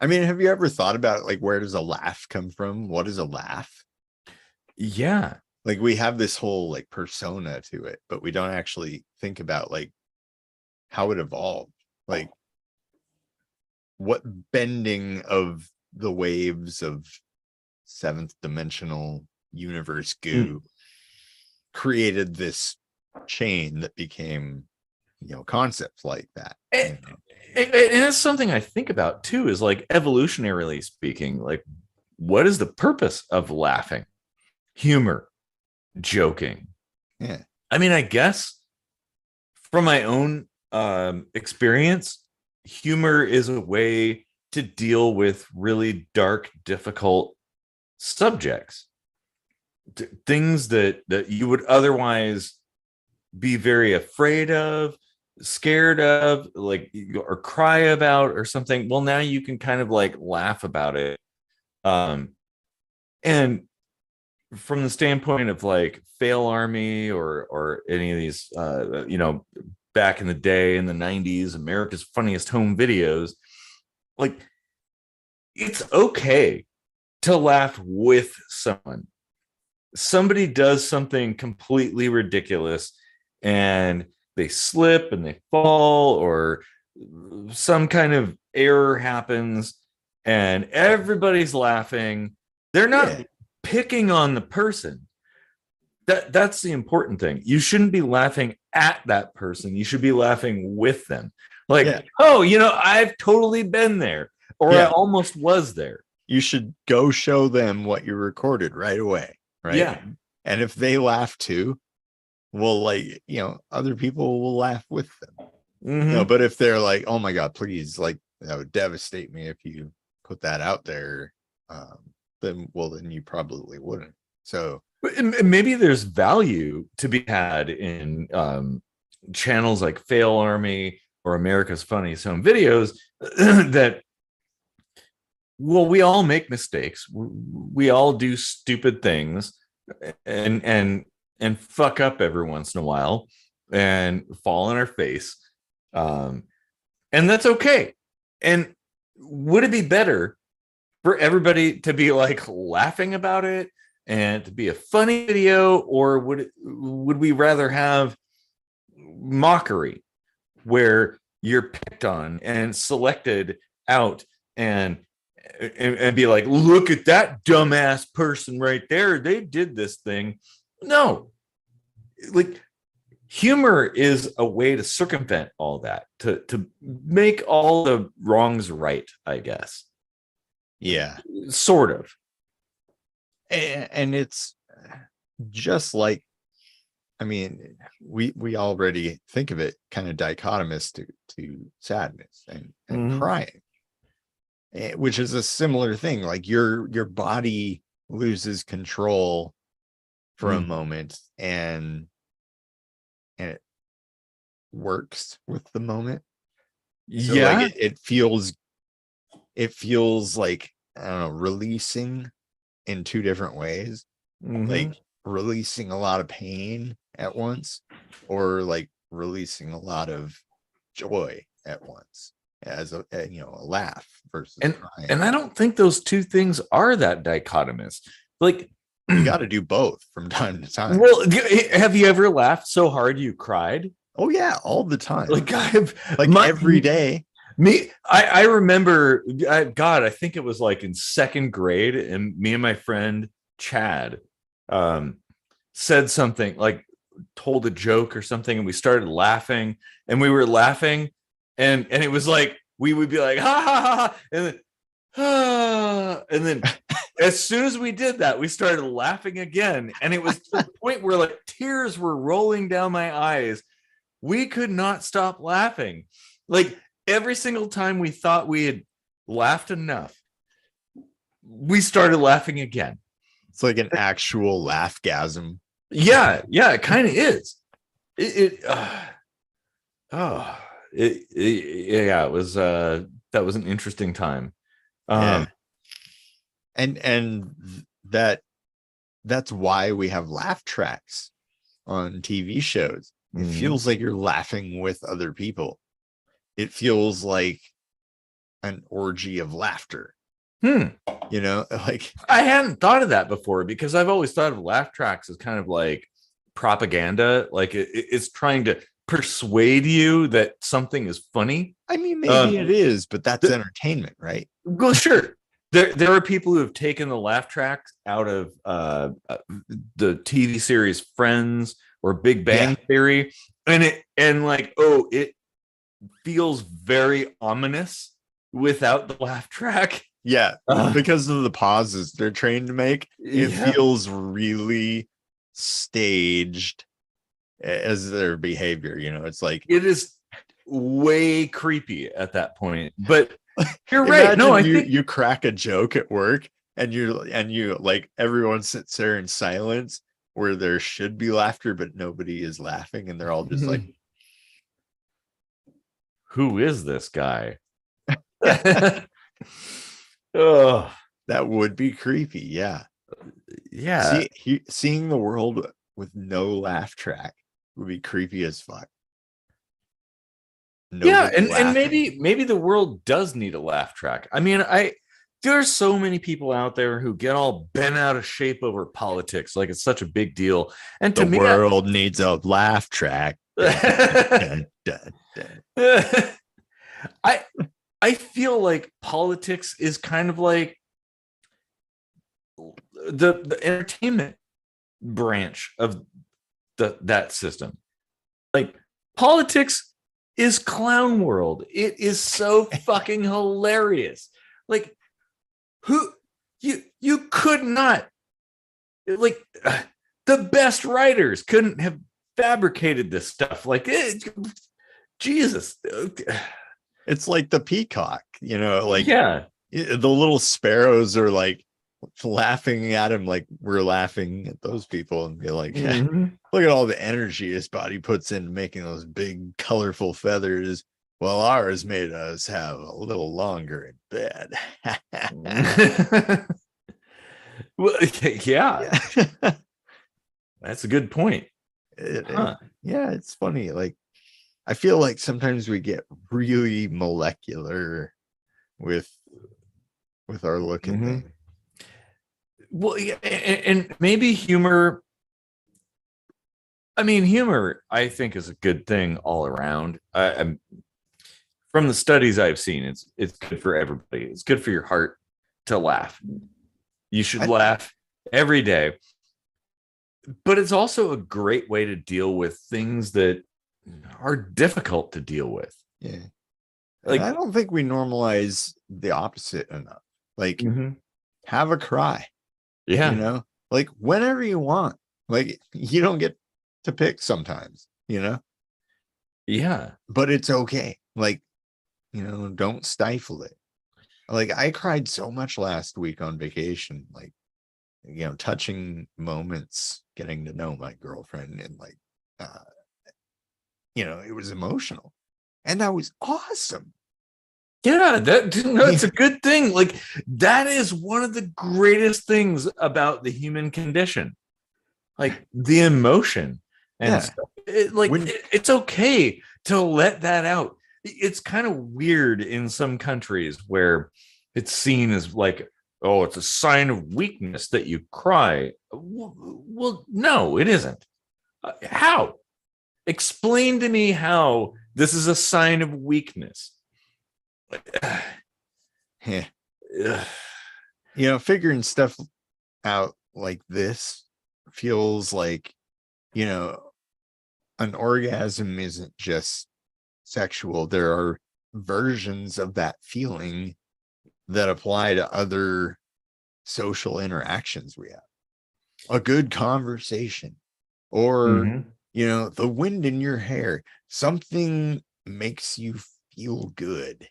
I mean, have you ever thought about like where does a laugh come from? What is a laugh? Yeah. Like we have this whole like persona to it, but we don't actually think about like how it evolved. Like what bending of the waves of seventh dimensional universe goo created this chain that became concepts like that. And it's something I think about too, is like evolutionarily speaking, like what is the purpose of laughing? Humor, joking. Yeah. I mean, I guess from my own experience, humor is a way to deal with really dark, difficult subjects, things that you would otherwise be very afraid of, scared of, like, or cry about or something. Well, now you can kind of like laugh about it. And from the standpoint of like fail army or any of these back in the day in the 90s, America's Funniest Home Videos, like it's okay to laugh with someone. Somebody does something completely ridiculous and they slip and they fall, or some kind of error happens and everybody's laughing. They're not picking on the person. That's the important thing. You shouldn't be laughing at that person. You should be laughing with them. Like, oh, I've totally been there, or I almost was there. You should go show them what you recorded right away. Right. Yeah. And if they laugh too, well, like, other people will laugh with them. Mm-hmm. But if they're like, oh my God, please, like, that would devastate me if you put that out there, then you probably wouldn't. So maybe there's value to be had in channels like Fail Army or America's Funniest Home Videos that, well, we all make mistakes. We all do stupid things and fuck up every once in a while and fall on our face. And that's okay. And would it be better for everybody to be like laughing about it and to be a funny video, or would we rather have mockery where you're picked on and selected out and be like, look at that dumbass person right there, they did this thing? No, like humor is a way to circumvent all that, to make all the wrongs right, I guess. Yeah, sort of. And it's just like, I mean, we already think of it kind of dichotomous to sadness and crying, which is a similar thing. Like your body loses control for a moment and it works with the moment. So like it feels like, I don't know, releasing in two different ways. Like releasing a lot of pain at once, or like releasing a lot of joy at once, as a laugh versus crying. And I don't think those two things are that dichotomous. Like You got to do both from time to time. Well, have you ever laughed so hard you cried? Oh yeah, all the time. Like Every day. I remember, God, I think it was like in second grade, and me and my friend Chad said something, like told a joke or something, and we started laughing, and we were laughing, and it was like we would be like ha ha ha, ha and then and then as soon as we did that, we started laughing again, and it was to the point where like tears were rolling down my eyes. We could not stop laughing. Like every single time we thought we had laughed enough, we started laughing again. It's like an actual laughgasm. Yeah, it kind of is. It was that was an interesting time. Yeah. And that's why we have laugh tracks on TV shows. It feels like you're laughing with other people. It feels like an orgy of laughter. You know, like I hadn't thought of that before, because I've always thought of laugh tracks as kind of like propaganda. Like it's trying to persuade you that something is funny. I mean, maybe it is, but that's entertainment, right? Well, sure. There are people who have taken the laugh tracks out of the TV series Friends or Big Bang Theory, and it feels very ominous without the laugh track. Yeah, because of the pauses they're trained to make, it feels really staged as their behavior. You know, it's like it is way creepy at that point. But you're right. No, I think you crack a joke at work, and you like everyone sits there in silence where there should be laughter, but nobody is laughing, and they're all just like, "Who is this guy?" Oh, that would be creepy. Yeah. Seeing the world with no laugh track would be creepy as fuck. And maybe the world does need a laugh track. I mean, there's so many people out there who get all bent out of shape over politics, like it's such a big deal. And to the world needs a laugh track. Dun, dun, dun. I feel like politics is kind of like the entertainment branch of that system. Like politics is clown world. It is so fucking hilarious. Like you could not, like the best writers couldn't have fabricated this stuff. Like Jesus. It's like the peacock, you know, like the little sparrows are like laughing at him like we're laughing at those people, and be like, look at all the energy his body puts in making those big colorful feathers, while ours made us have a little longer in bed. Well, yeah. That's a good point. Yeah, it's funny. Like I feel like sometimes we get really molecular with our look at things. Well, yeah, and maybe humor. I mean, humor, I think, is a good thing all around. I'm from the studies I've seen, it's good for everybody. It's good for your heart to laugh. You should laugh every day. But it's also a great way to deal with things that are difficult to deal with. Yeah. Like I don't think we normalize the opposite enough. Like have a cry. Yeah. You know, like whenever you want. Like you don't get to pick sometimes, you know? Yeah. But it's okay. Like, you know, don't stifle it. Like I cried so much last week on vacation, like, you know, touching moments, getting to know my girlfriend, and like you know, it was emotional. And that was awesome. Yeah, that's a good thing. Like that is one of the greatest things about the human condition. Like the emotion and stuff. It's okay to let that out. It's kind of weird in some countries where it's seen as like oh, it's a sign of weakness that you cry. Well, no, it isn't. How? Explain to me how this is a sign of weakness. Yeah. You know, figuring stuff out like this feels like, you know, an orgasm isn't just sexual. There are versions of that feeling that apply to other social interactions we have. A good conversation, or you know, the wind in your hair. Something makes you feel good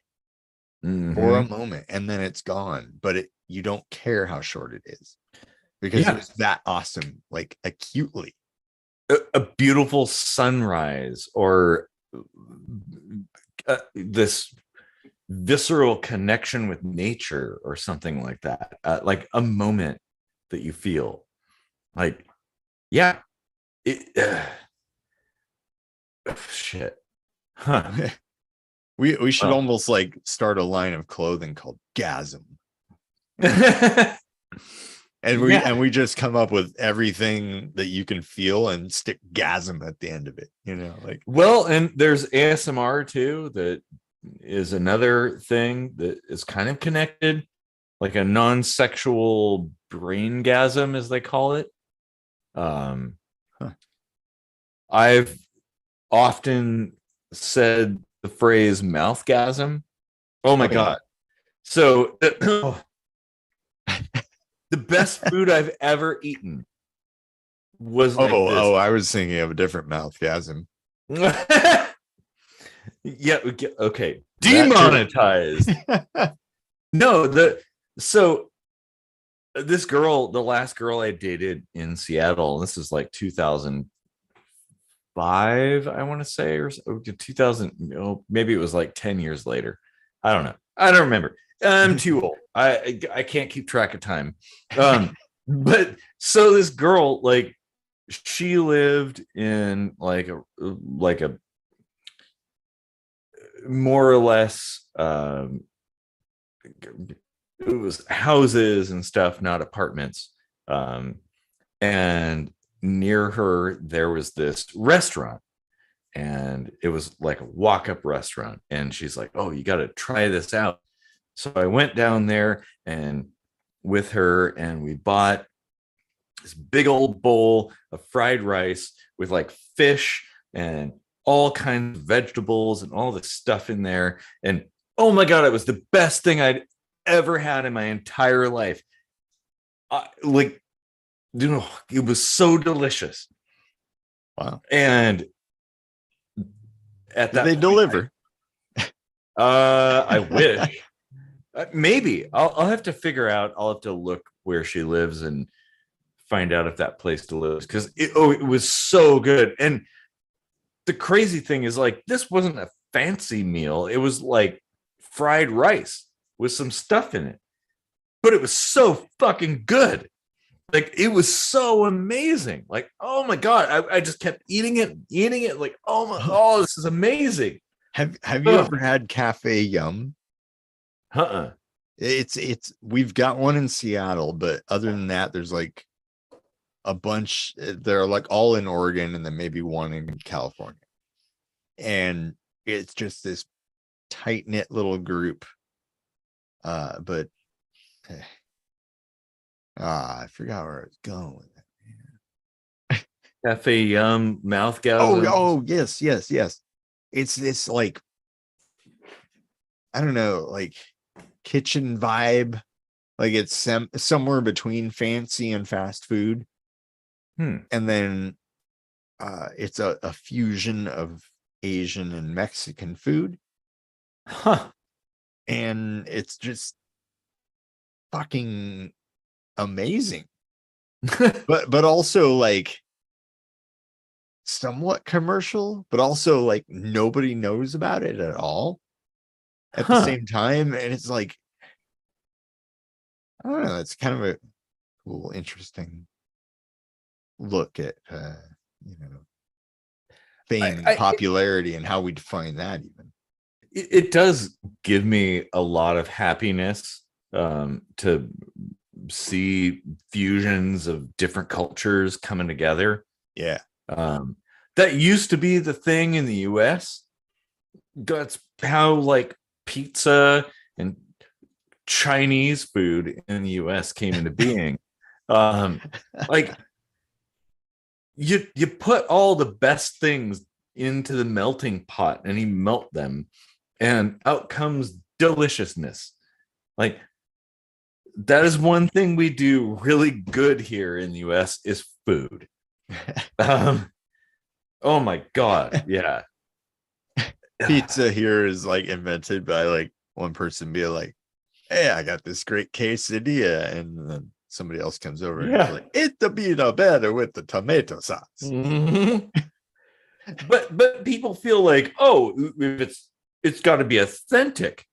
for a moment, and then it's gone, but you don't care how short it is because it was that awesome, like acutely. A beautiful sunrise, or this visceral connection with nature, or something like that, like a moment that you feel like, yeah, shit, huh? We should almost like start a line of clothing called Gasm. And we just come up with everything that you can feel and stick Gasm at the end of it, you know, like. Well, and there's ASMR too, that is another thing that is kind of connected, like a non-sexual braingasm, as they call it. I've often said the phrase mouthgasm. Oh my God. So the best food I've ever eaten was like this. I was thinking of a different mouthgasm. Yeah, okay. Demonetized. No, so this girl, the last girl I dated in Seattle, this is like 2005, I want to say, or 2000, maybe it was like 10 years later. I don't know. I don't remember. I'm too old. I can't keep track of time. But so this girl, like, she lived in like a more or less, it was houses and stuff, not apartments. And near her there was this restaurant, and it was like a walk-up restaurant, and she's like, oh, you got to try this out. So I went down there and with her, and we bought this big old bowl of fried rice with like fish and all kinds of vegetables and all this stuff in there. And oh my God, it was the best thing I'd ever had in my entire life. Like, you know, it was so delicious. Wow. And at that they deliver? I wish. Maybe I'll have to figure out. I'll have to look where she lives and find out if that place delivers, because it was so good. And the crazy thing is, like, this wasn't a fancy meal. It was like fried rice with some stuff in it, but it was so fucking good. Like, it was so amazing. Like, oh my God, I just kept eating it. Like, oh, this is amazing. Have you ever had Cafe Yum? It's we've got one in Seattle, but other than that, there's like a bunch. They're like all in Oregon, and then maybe one in California. And it's just this tight knit little group. But I forgot where I was going with that. Cafe Yum, mouthgasm. Oh, yes. It's this, like, I don't know, like kitchen vibe. Like, it's somewhere between fancy and fast food. And then it's a fusion of Asian and Mexican food. And it's just fucking amazing. but also, like, somewhat commercial, but also like nobody knows about it at all at the same time. And it's like, I don't know, it's kind of a cool, interesting look at fame and popularity and how we define that. Even it does give me a lot of happiness to see fusions of different cultures coming together. Yeah. That used to be the thing in the US. That's how like pizza and Chinese food in the US came into being. Like you put all the best things into the melting pot and you melt them, and out comes deliciousness. Like that is one thing we do really good here in the US is food. Oh my God. Yeah. Pizza here is like invented by like one person being like, hey, I got this great quesadilla, and then somebody else comes over and Yeah. it's like, it'll be no better with the tomato sauce. Mhm. But people feel like, oh, if it's got to be authentic,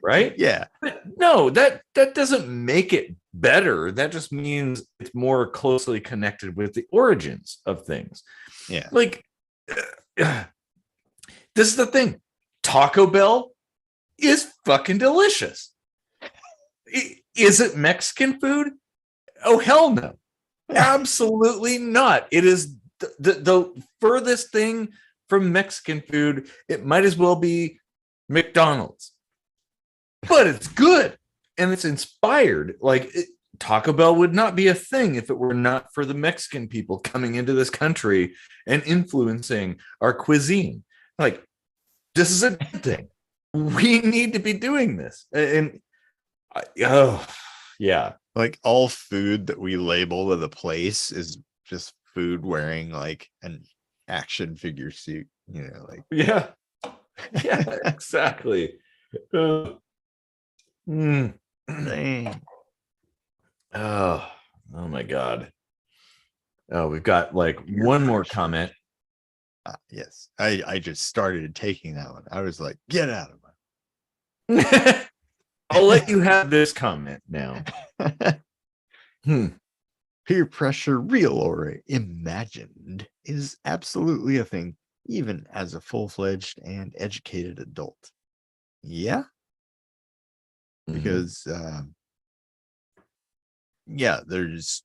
right? Yeah. But no, that doesn't make it better. That just means it's more closely connected with the origins of things. Yeah. Like this is the thing. Taco Bell is fucking delicious. Is it Mexican food? Oh, hell no. Absolutely not. It is the furthest thing from Mexican food. It might as well be McDonald's. But it's good and it's inspired. Like Taco Bell would not be a thing if it were not for the Mexican people coming into this country and influencing our cuisine. Like, this is a good thing. We need to be doing this. And oh, yeah. Like all food that we label with a place is just food wearing like an action figure suit, you know, like Yeah. Yeah, exactly. dang. Oh my God. Oh, we've got like one more comment. Yes. I just started taking that one. I was like, get out of my I'll let you have this comment now. Peer pressure, real or imagined, is absolutely a thing, even as a full-fledged and educated adult. Yeah. Because yeah, there's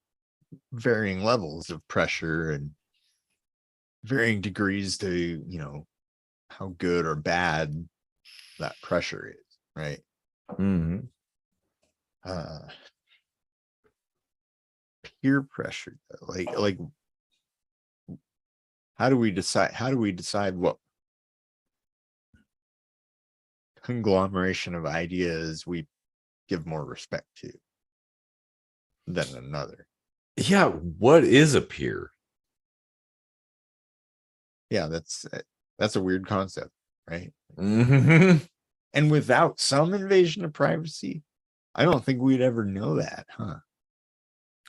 varying levels of pressure and varying degrees to, you know, how good or bad that pressure is, right? Peer pressure, like how do we decide what conglomeration of ideas we give more respect to than another? Yeah, what is a peer? Yeah, that's a weird concept, right? Mm-hmm. And without some invasion of privacy, I don't think we'd ever know that, huh?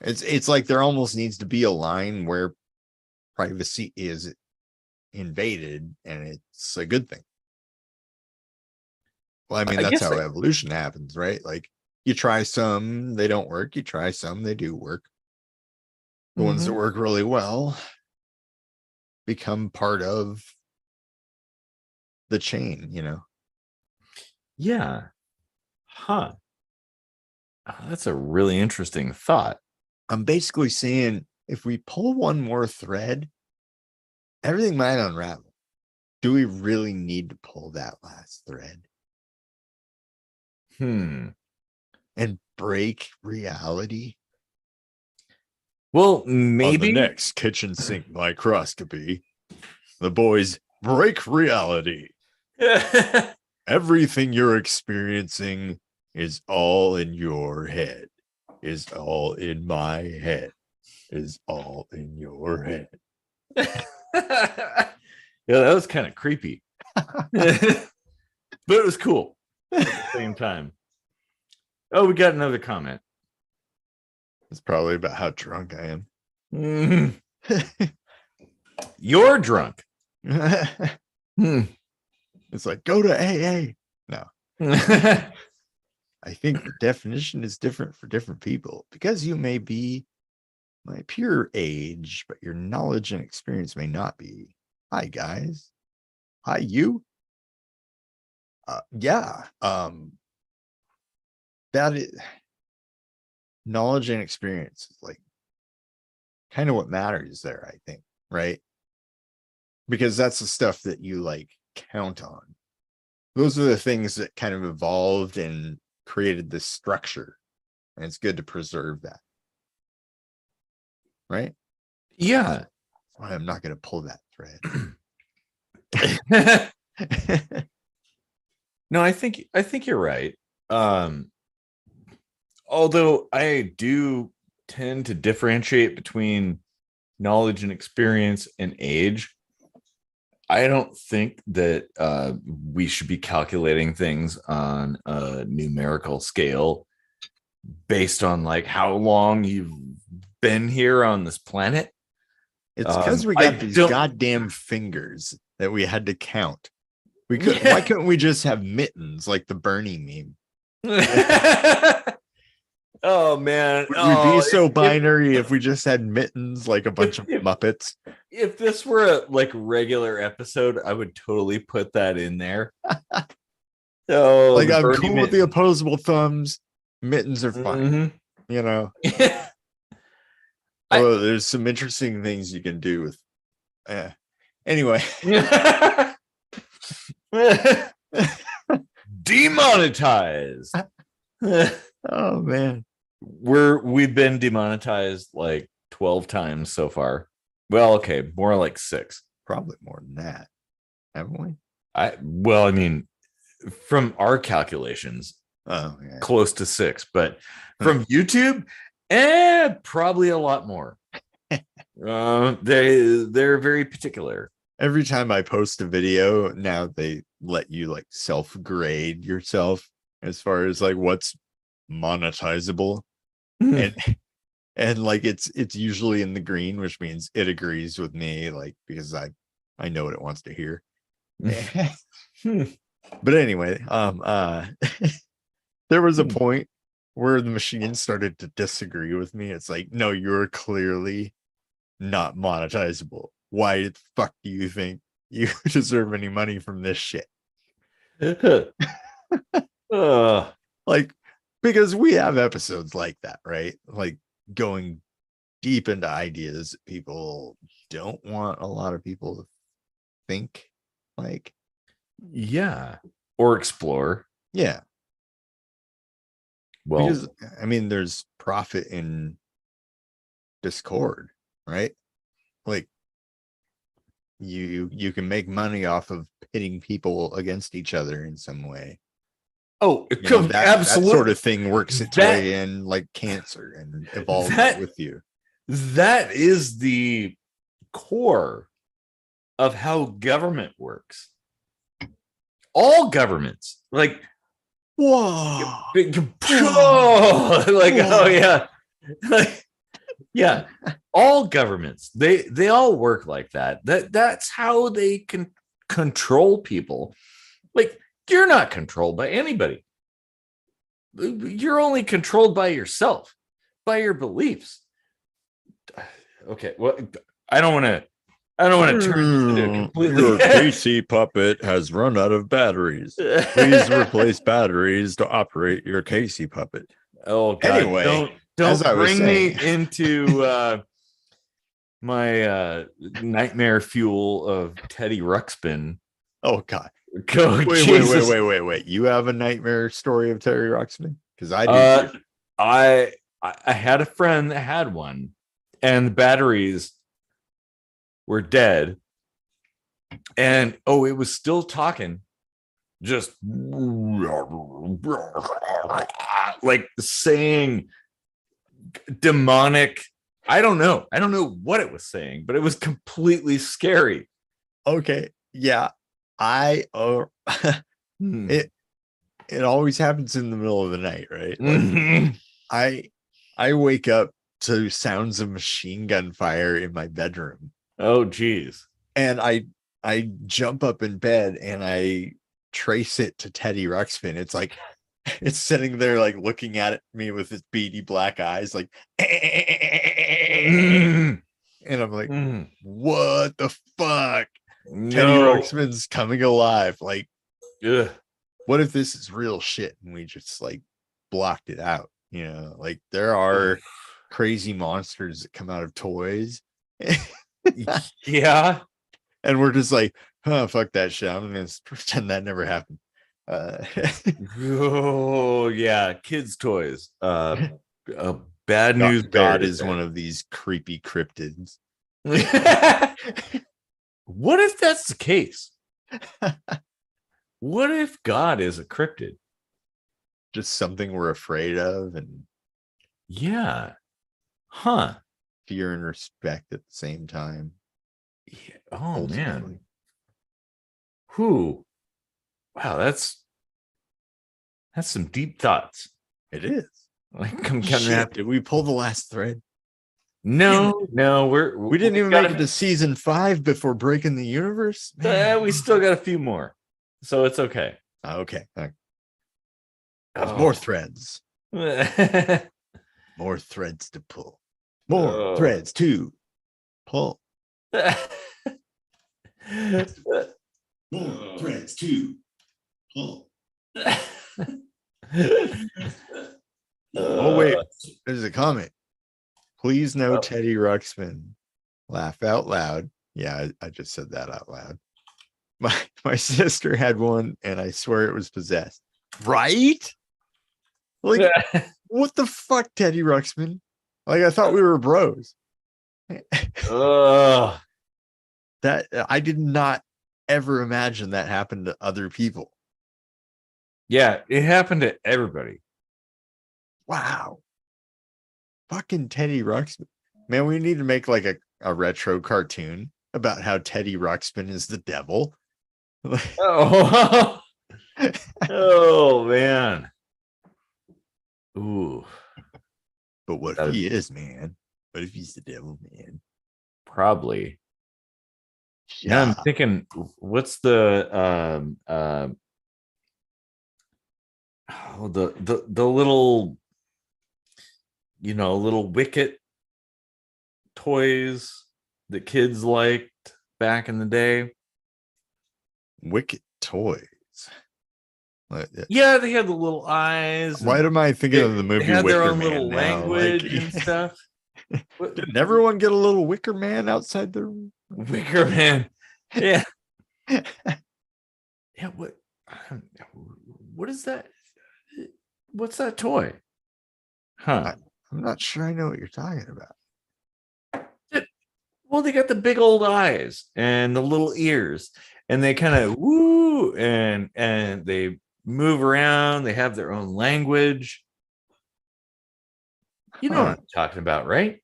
It's like there almost needs to be a line where privacy is invaded and it's a good thing. Well, I mean, that's how evolution happens, right? Like you try some, they don't work. You try some, they do work. The ones that work really well become part of the chain, you know? Yeah. Huh. Oh, that's a really interesting thought. I'm basically saying if we pull one more thread, everything might unravel. Do we really need to pull that last thread? And break reality? Well, maybe on the next kitchen sink microscopy, the boys break reality. Everything you're experiencing is all in your head, is all in my head, is all in your head. Yeah, that was kind of creepy. But it was cool at the same time. Oh, we got another comment. It's probably about how drunk I am. You're drunk. It's like, go to AA. No. I think the definition is different for different people because you may be my pure age, but your knowledge and experience may not be. Hi, guys. Hi, you. Yeah. That is knowledge and experience is like kind of what matters there, I think, right? Because that's the stuff that you like count on. Those are the things that kind of evolved and created this structure, and it's good to preserve that, right? Yeah. I'm not going to pull that thread. No, I think you're right. Although I do tend to differentiate between knowledge and experience and age. I don't think that we should be calculating things on a numerical scale based on like how long you've been here on this planet. It's because we got these goddamn fingers that we had to count. We could. Why couldn't we just have mittens like the Bernie meme? Oh man, we'd be so binary if we just had mittens like a bunch of Muppets. If this were a like regular episode, I would totally put that in there. So like I'm cool with the opposable thumbs. Mittens are fine. You know. Oh, there's some interesting things you can do with. Anyway. Demonetized. Oh man. We've been demonetized like 12 times so far. Well, okay, more like 6. Probably more than that. Haven't we? I mean, from our calculations, close to 6, but from YouTube, probably a lot more. They're very particular. Every time I post a video, now they let you like self-grade yourself as far as like what's monetizable. And like it's usually in the green, which means it agrees with me, like because I know what it wants to hear. But anyway, there was a point where the machine started to disagree with me. It's like, no, you're clearly not monetizable. Why the fuck do you think you deserve any money from this shit? Like, because we have episodes like that, right? Like going deep into ideas that people don't want a lot of people to think like. Yeah. Or explore. Yeah. Well, because I mean, there's profit in discord, right? Like you can make money off of pitting people against each other in some way. Oh, absolutely. That sort of thing works its way in like cancer and evolves with you. That is the core of how government works. All governments, like, whoa, like, oh yeah, like, yeah. All governments, they all work like that. That's how they can control people. Like, you're not controlled by anybody. You're only controlled by yourself, by your beliefs. Okay, well, I don't want to turn into completely. Your Casey puppet has run out of batteries. Please replace batteries to operate your Casey puppet. Oh God! Anyway, don't bring me into my nightmare fuel of Teddy Ruxpin. Oh God! Go, wait! You have a nightmare story of Terry Ruxpin? Because I do. I had a friend that had one, and the batteries were dead, and it was still talking, just like saying demonic. I don't know what it was saying, but it was completely scary. Okay, yeah, it always happens in the middle of the night, right? Like, I wake up to sounds of machine gun fire in my bedroom. Oh geez. And I jump up in bed and I trace it to Teddy Ruxpin. It's like it's sitting there like looking at me with its beady black eyes, like and I'm like, what the fuck? No. Teddy Ruxpin's coming alive. Like, what if this is real shit and we just like blocked it out? You know, like there are crazy monsters that come out of toys. Yeah. And we're just like, oh, fuck that shit. I'm gonna pretend that never happened. Oh yeah, kids' toys. Bad news God bears. is one of these creepy cryptids. What if that's the case? What if God is a cryptid? Just something we're afraid of, and Yeah. Huh. fear and respect at the same time. Yeah. Oh Ultimately. man. Whew. Wow, that's some deep thoughts. It is. Like I'm Shit, gonna have did we pull the last thread? No, We didn't even gotta- make it to season 5 before breaking the universe. we still got a few more, so it's okay. Okay. There's Oh. more threads. More threads to pull. More threads to pull. More threads to pull. Oh wait, there's a comment. Please no Teddy Ruxpin. Laugh out loud. Yeah, I just said that out loud. My sister had one, and I swear it was possessed. Right? Like, what the fuck, Teddy Ruxpin? Like, I thought we were bros. That I did not ever imagine that happened to other people. Yeah, it happened to everybody. Wow. Fucking Teddy Ruxpin. Man, we need to make like a retro cartoon about how Teddy Ruxpin is the devil. Oh, oh man. Ooh. But what if he is, man? What if he's the devil, man? Probably. Yeah. I'm thinking, what's the the little, little Wicket toys that kids liked back in the day? Wicked toys. Yeah, they had the little eyes. Why am I thinking of the movie They had Wicker their own Man little now? language Like, and stuff. didn't everyone get a little Wicker Man outside the room? Wicker Man? Yeah. Yeah. What is that? What's that toy? Huh? I'm not sure I know what you're talking about. Well, they got the big old eyes and the little ears, and they kind of woo, and they move around. They have their own language. You know what I'm talking about, right?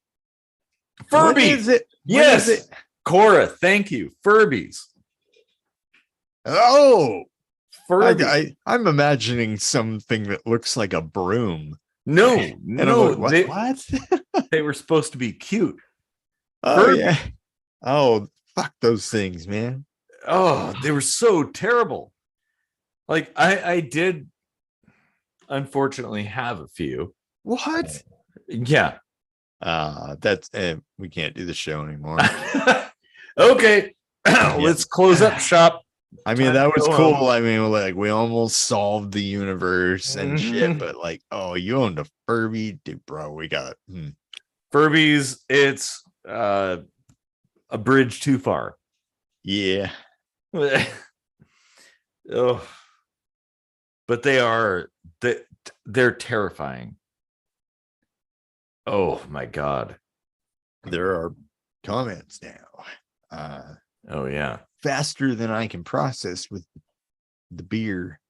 Furby. What is it? Yes. Is it? Cora, thank you. Furbies. Oh, Furby. I'm imagining something that looks like a broom. No, And no. I'm like, what? They were supposed to be cute. Oh, Furby. yeah. Oh, fuck those things, man. Oh, they were so terrible. Like I did unfortunately have a few. What? Yeah. That's we can't do the show anymore. Okay. Let's close up shop. I mean, that was cool. I mean, like we almost solved the universe and shit, but like, oh, you owned a Furby, dude, bro. We got Furbies. It's a bridge too far. Yeah. Oh, but they're terrifying. Oh my god. There are comments now. Oh yeah. Faster than I can process with the beer.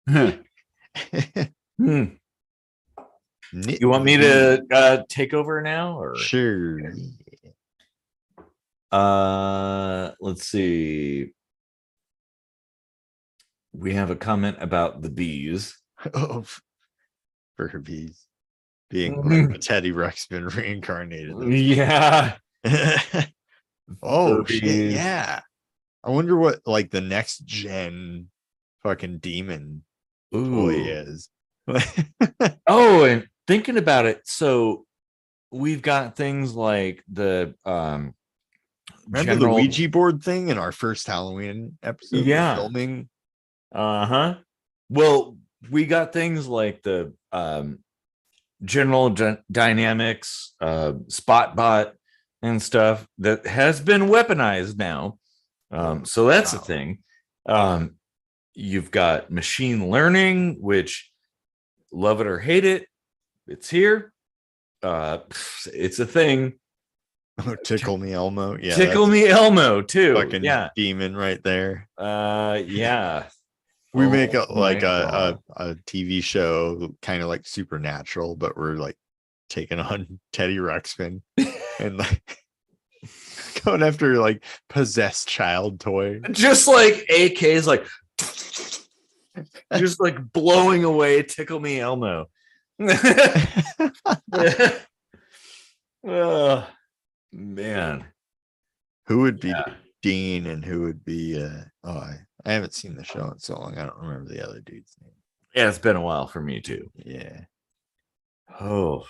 You want me to take over now, or sure? Let's see. We have a comment about the bees. Oh, Furbies being like Teddy Ruxpin reincarnated. Yeah. Oh shit, yeah. I wonder what like the next gen fucking demon toy is. Oh, and thinking about it, so we've got things like the remember the Ouija board thing in our first Halloween episode? Yeah. general dynamics, Spotbot and stuff that has been weaponized now. So that's the thing. You've got machine learning, which love it or hate it, it's here. It's a thing. Oh, Tickle Me Elmo. Yeah. Tickle Me Elmo too. Fucking Yeah. demon right there. Yeah. We make a TV show kind of like Supernatural, but we're like taking on Teddy Ruxpin and like going after like possessed child toy. Just like AK's like just like blowing away Tickle Me Elmo. Oh man. Who would be Dean and who would be I haven't seen the show in so long. I don't remember the other dude's name. Yeah, it's been a while for me too. Yeah. Oh,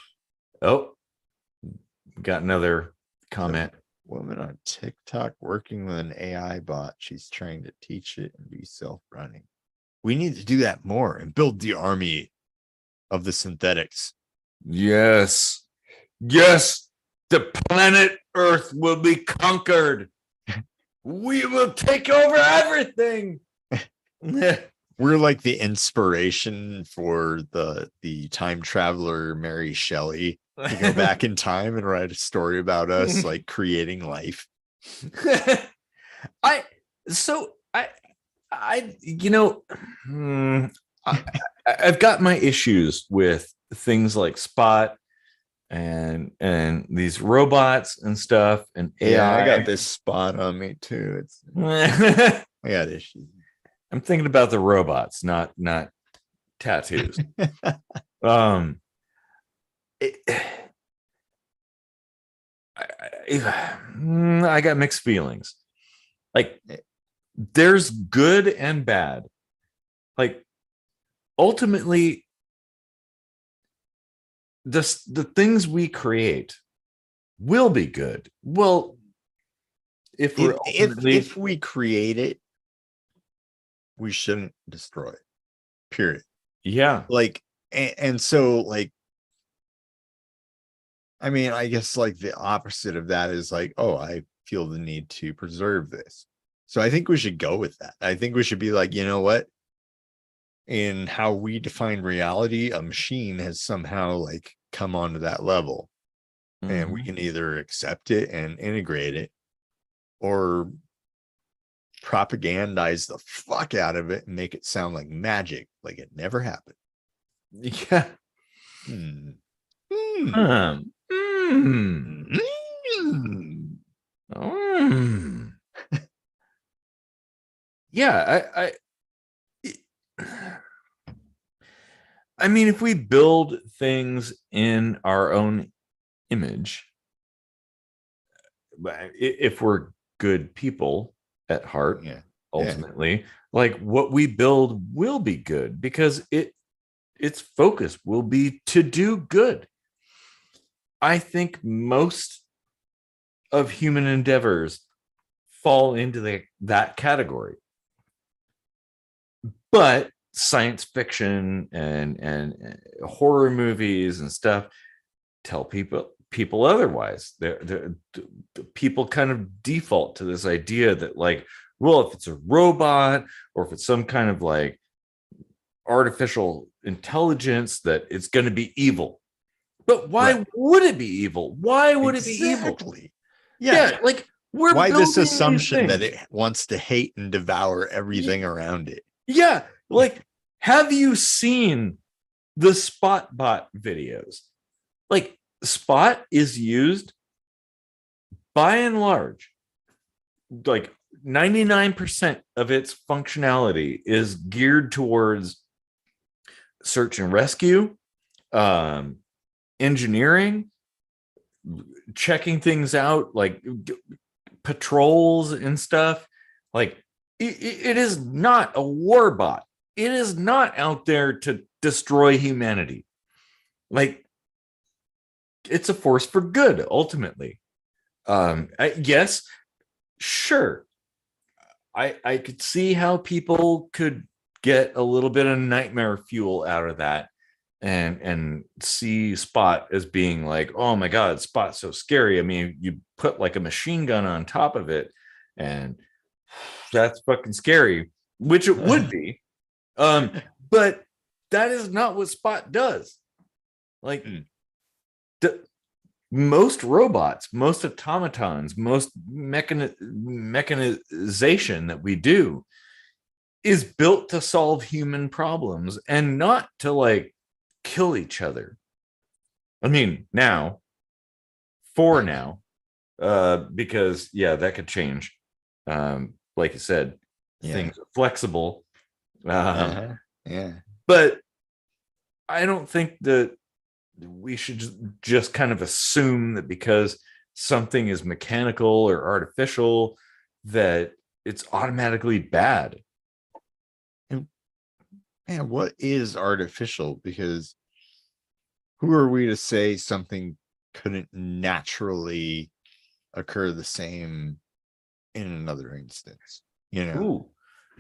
got another comment. Woman on TikTok working with an AI bot. She's trying to teach it and be self-running. We need to do that more and build the army of the synthetics. Yes. The planet Earth will be conquered. We will take over everything. We're like the inspiration for the time traveler Mary Shelley to go back in time and write a story about us like creating life. I've got my issues with things like Spot and these robots and stuff and AI. Yeah, I got this Spot on me too. I got issues. I'm thinking about the robots, not tattoos. I got mixed feelings. Like, there's good and bad. Like, ultimately, the things we create will be good. Well, if we create it, we shouldn't destroy it. Period. Yeah. Like, and so like, I mean, I guess like the opposite of that is like, oh, I feel the need to preserve this. So I think we should go with that. I think we should be like, you know what? In how we define reality, a machine has somehow like come onto that level. Mm-hmm. And we can either accept it and integrate it or propagandize the fuck out of it and make it sound like magic, like it never happened. Yeah. Yeah, I mean, if we build things in our own image, if we're good people at heart, ultimately, like what we build will be good because its focus will be to do good. I think most of human endeavors fall into that category. But science fiction and horror movies and stuff tell people otherwise. The people kind of default to this idea that like, well, if it's a robot or if it's some kind of like artificial intelligence, that it's going to be evil. But why would it be evil? Why would it be evil? Yeah, like why this assumption that it wants to hate and devour everything around it? Yeah, like, have you seen the Spotbot videos? Like, Spot is used by and large, like 99% of its functionality is geared towards search and rescue, engineering, checking things out, like patrols and stuff. Like, it is not a war bot. It is not out there to destroy humanity. Like, it's a force for good, ultimately. Yes, sure. I could see how people could get a little bit of nightmare fuel out of that. and see Spot as being like, oh my God, Spot's so scary. I mean, you put like a machine gun on top of it, and that's fucking scary, which it would be. But that is not what Spot does. Like most robots, most automatons, most mechanization that we do is built to solve human problems and not to like kill each other. I mean, now, because that could change. Like you said, things are flexible. Yeah. But I don't think that we should just kind of assume that because something is mechanical or artificial that it's automatically bad. And what is artificial? Because who are we to say something couldn't naturally occur the same in another instance? You know, Ooh,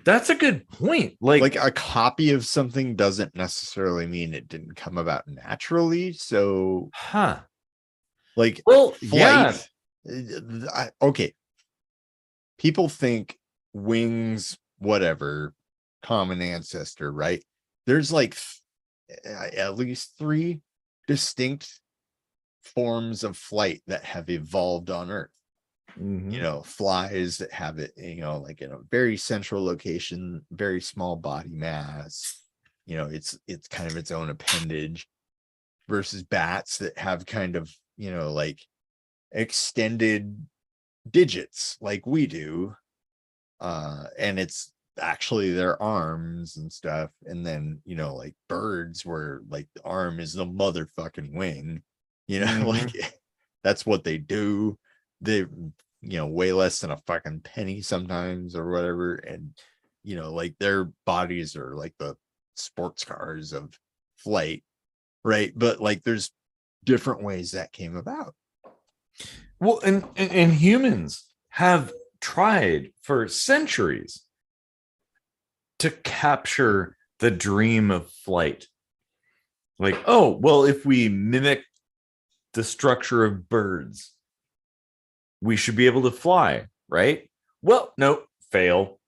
that's a good point. Like a copy of something doesn't necessarily mean it didn't come about naturally. So, like, well, flight. Okay. People think wings, whatever, common ancestor, right? There's like at least 3 distinct forms of flight that have evolved on Earth. You know, flies that have it, you know, like in a very central location, very small body mass. You know, it's kind of its own appendage, versus bats that have kind of, you know, like extended digits like we do. And it's actually their arms and stuff. And then, you know, like birds where like the arm is the motherfucking wing, you know, like that's what they do. They, you know, weigh less than a fucking penny sometimes or whatever. And, you know, like their bodies are like the sports cars of flight, right? But like there's different ways that came about. Well, and humans have tried for centuries to capture the dream of flight. Like, oh, well, if we mimic the structure of birds, we should be able to fly, right? Well, nope, fail.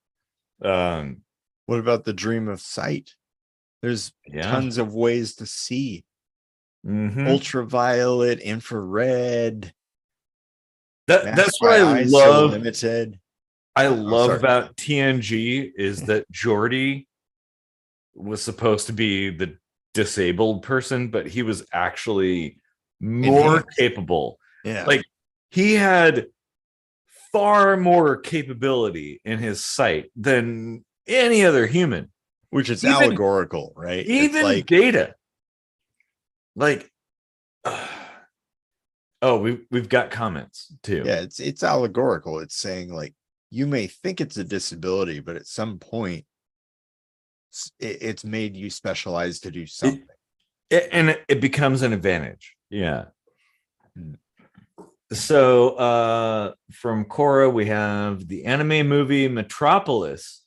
What about the dream of sight? There's tons of ways to see. Ultraviolet, infrared. That's what I love. Limited. I love about TNG is that Geordi was supposed to be the disabled person, but he was actually more capable. Yeah. Like he had far more capability in his sight than any other human. Which is allegorical, right? Even like Data. Like we've got comments too. Yeah, it's allegorical. It's saying like you may think it's a disability, but at some point it's made you specialized to do something. And it becomes an advantage. Yeah. So from Cora, we have the anime movie Metropolis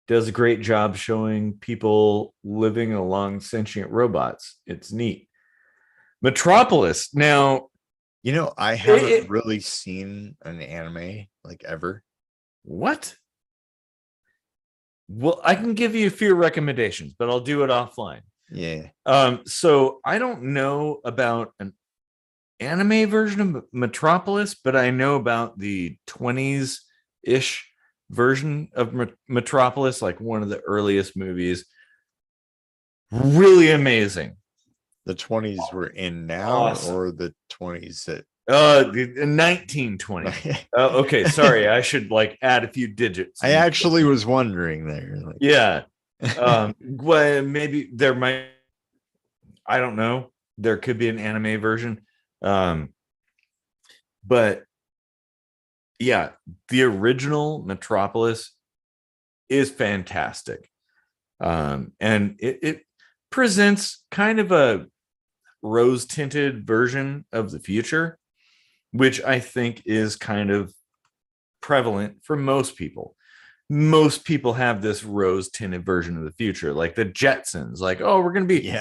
does a great job showing people living along sentient robots. It's neat. Metropolis. Now, you know, I haven't really seen an anime like ever. What? Well, I can give you a few recommendations, but I'll do it offline. Yeah. So I don't know about an anime version of Metropolis, but I know about the 20s-ish version of Metropolis, like one of the earliest movies. Really amazing. The 20s we're in now, or the 20s that the 1920. Okay, sorry, I should like add a few digits. I actually was wondering there. Like, yeah. Well, maybe there might, I don't know, there could be an anime version. But yeah, the original Metropolis is fantastic. And it presents kind of a rose-tinted version of the future, which I think is kind of prevalent for most people. Most people have this rose-tinted version of the future, like the Jetsons, like, oh, we're going to be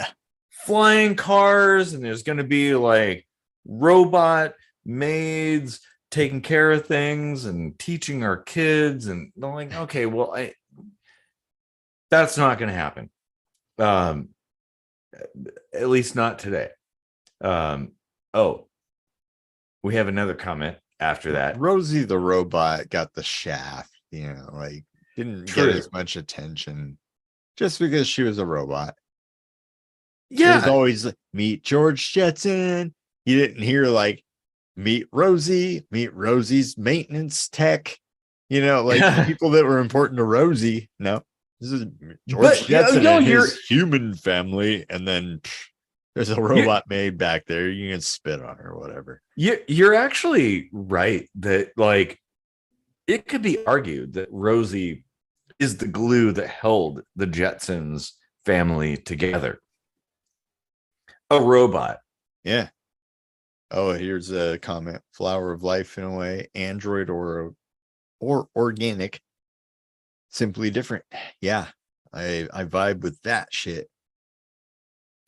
flying cars, and there's going to be like robot maids taking care of things and teaching our kids. And I'm like, okay, well, that's not going to happen. At least not today. Oh, we have another comment after that. Rosie the Robot got the shaft, like didn't True. get as much attention just because she was a robot. Yeah. It was always like, meet George Jetson. You didn't hear like meet Rosie's maintenance tech, like people that were important to Rosie. No, this is George Jetson and his human family, and then there's a robot made back there. You can spit on her or whatever. You're actually right that like it could be argued that Rosie is the glue that held the Jetsons family together. A robot. Yeah. Oh, here's a comment. Flower of life in a way, android or organic, simply different. Yeah, I vibe with that shit.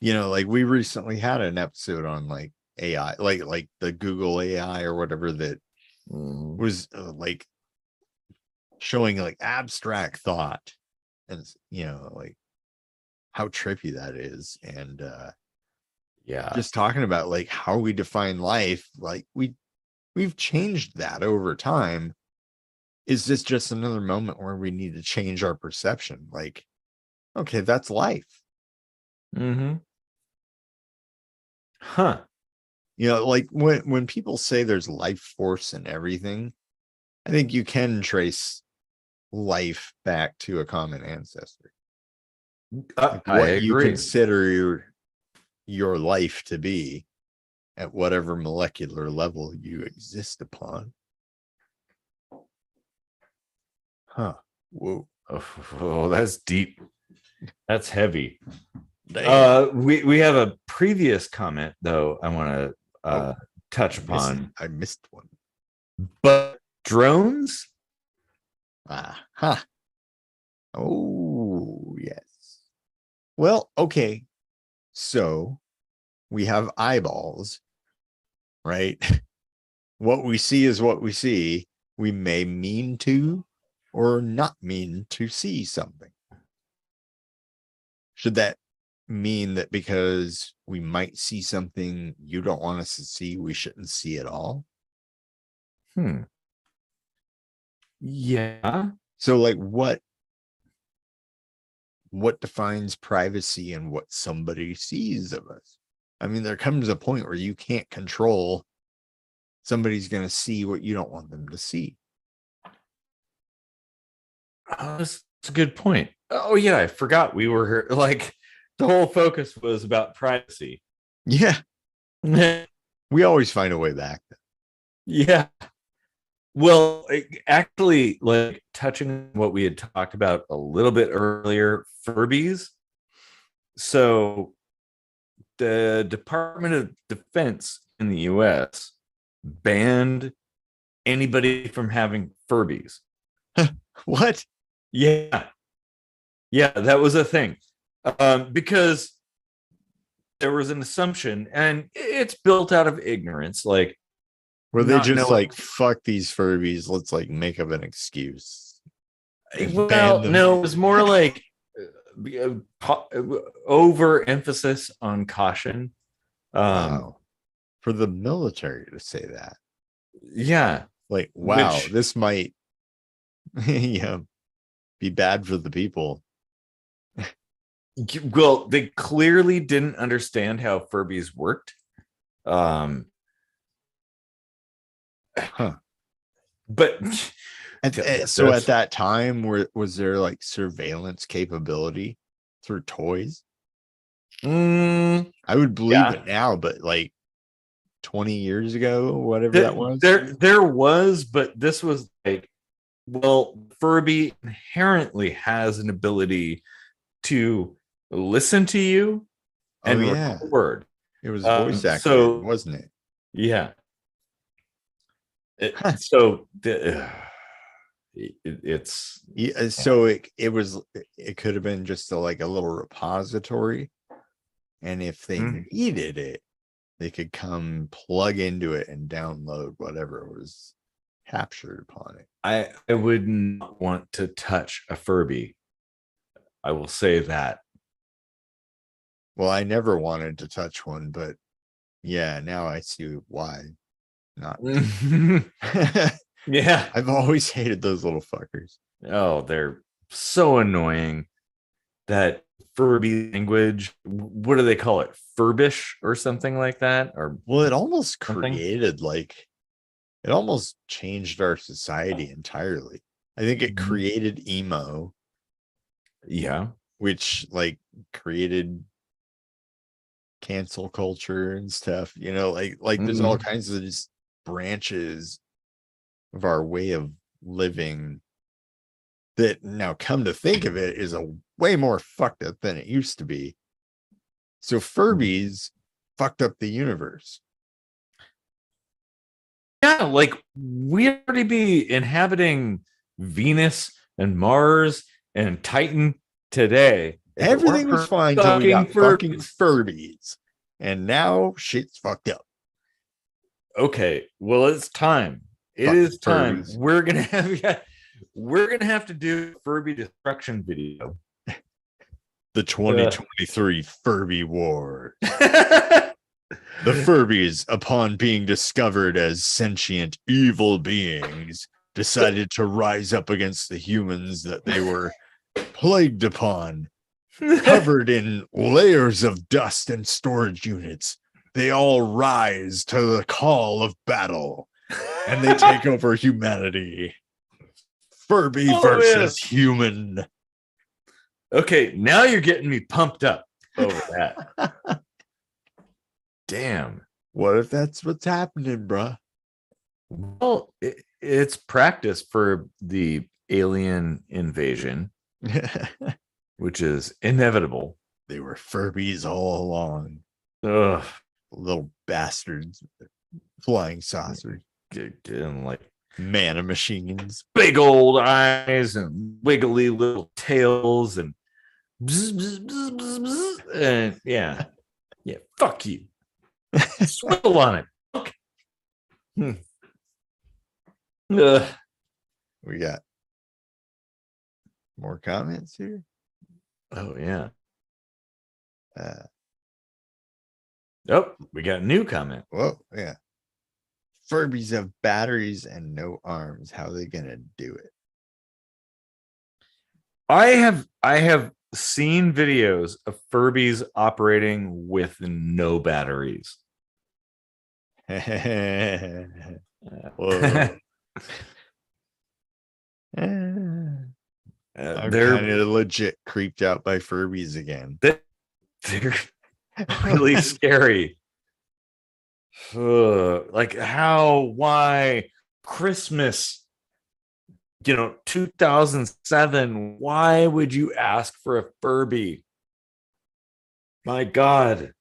Like we recently had an episode on like AI, like the Google AI or whatever that was like showing like abstract thought, and like how trippy that is, and yeah, just talking about like how we define life, like we've changed that over time. Is this just another moment where we need to change our perception? Like, okay, that's life. Huh. Like when people say there's life force in everything, I think you can trace life back to a common ancestor. Like what you consider your life to be at whatever molecular level you exist upon. Huh. Whoa. Oh, that's deep. That's heavy. We have a previous comment though I want to touch upon. I missed one. But drones? Oh, yes. Well, okay. So we have eyeballs, right? What we see is what we see. We may mean to or not mean to see something. Should that mean that because we might see something you don't want us to see, we shouldn't see it all? Yeah. So like what defines privacy and what somebody sees of us? I mean, there comes a point where you can't control somebody's going to see what you don't want them to see. That's a good point. Oh yeah, I forgot we were like the whole focus was about privacy. Yeah. We always find a way back. Yeah. Well, actually, like touching on what we had talked about a little bit earlier, Furbies. So the Department of Defense in the US banned anybody from having Furbies. What? Yeah, that was a thing. Because there was an assumption, and it's built out of ignorance. Like, were they just like, fuck these Furbies, let's like make up an excuse? Well, no, it was more like overemphasis on caution. Wow. For the military to say that. Yeah. Like, wow, this might be bad for the people. Well, they clearly didn't understand how Furbies worked. Huh. But so at that time, was there like surveillance capability through toys? I would believe it now, but like 20 years ago, whatever that was. There was, but this was like, well, Furby inherently has an ability to listen to you and record. It was voice acting, wasn't it? Yeah. It could have been just like a little repository And if they needed it, they could come plug into it and download whatever was captured upon it. I would not want to touch a Furby. I will say that. Well, I never wanted to touch one, but yeah, now I see why not. Yeah. I've always hated those little fuckers. Oh, they're so annoying. That Furby language, what do they call it? Furbish or something like that? Or well, it almost something? created it almost changed our society entirely. I think it created emo. Yeah. Which created cancel culture and stuff, there's all kinds of just branches of our way of living that now, come to think of it, is a way more fucked up than it used to be. So Furbies fucked up the universe. Yeah, like we already be inhabiting Venus and Mars and Titan today. Everything was fine until we got fucking Furbies. And now shit's fucked up. Okay, well, it's time. It is time. We're gonna have to do a Furby destruction video. The 2023 Furby War. The Furbies, upon being discovered as sentient evil beings, decided to rise up against the humans that they were plagued upon. Covered in layers of dust and storage units, they all rise to the call of battle, and they take over humanity. Furby versus human. Okay, now you're getting me pumped up over that. Damn. What if that's what's happening, bruh? Well, it's practice for the alien invasion, which is inevitable. They were Furbies all along. Ugh. Little bastards. Flying saucers. And like mana machines. Big old eyes and wiggly little tails and bzz, bzz, bzz, bzz, bzz, and yeah. Fuck you. Swivel on it. Okay. We got more comments here. Oh yeah. Oh, we got a new comment. Whoa, yeah. Furbies have batteries and no arms. How are they gonna do it? I have seen videos of Furbies operating with no batteries. Whoa. I'm kind of legit creeped out by Furbies again. They're really scary. Like how, why, Christmas, 2007, why would you ask for a Furby? My God.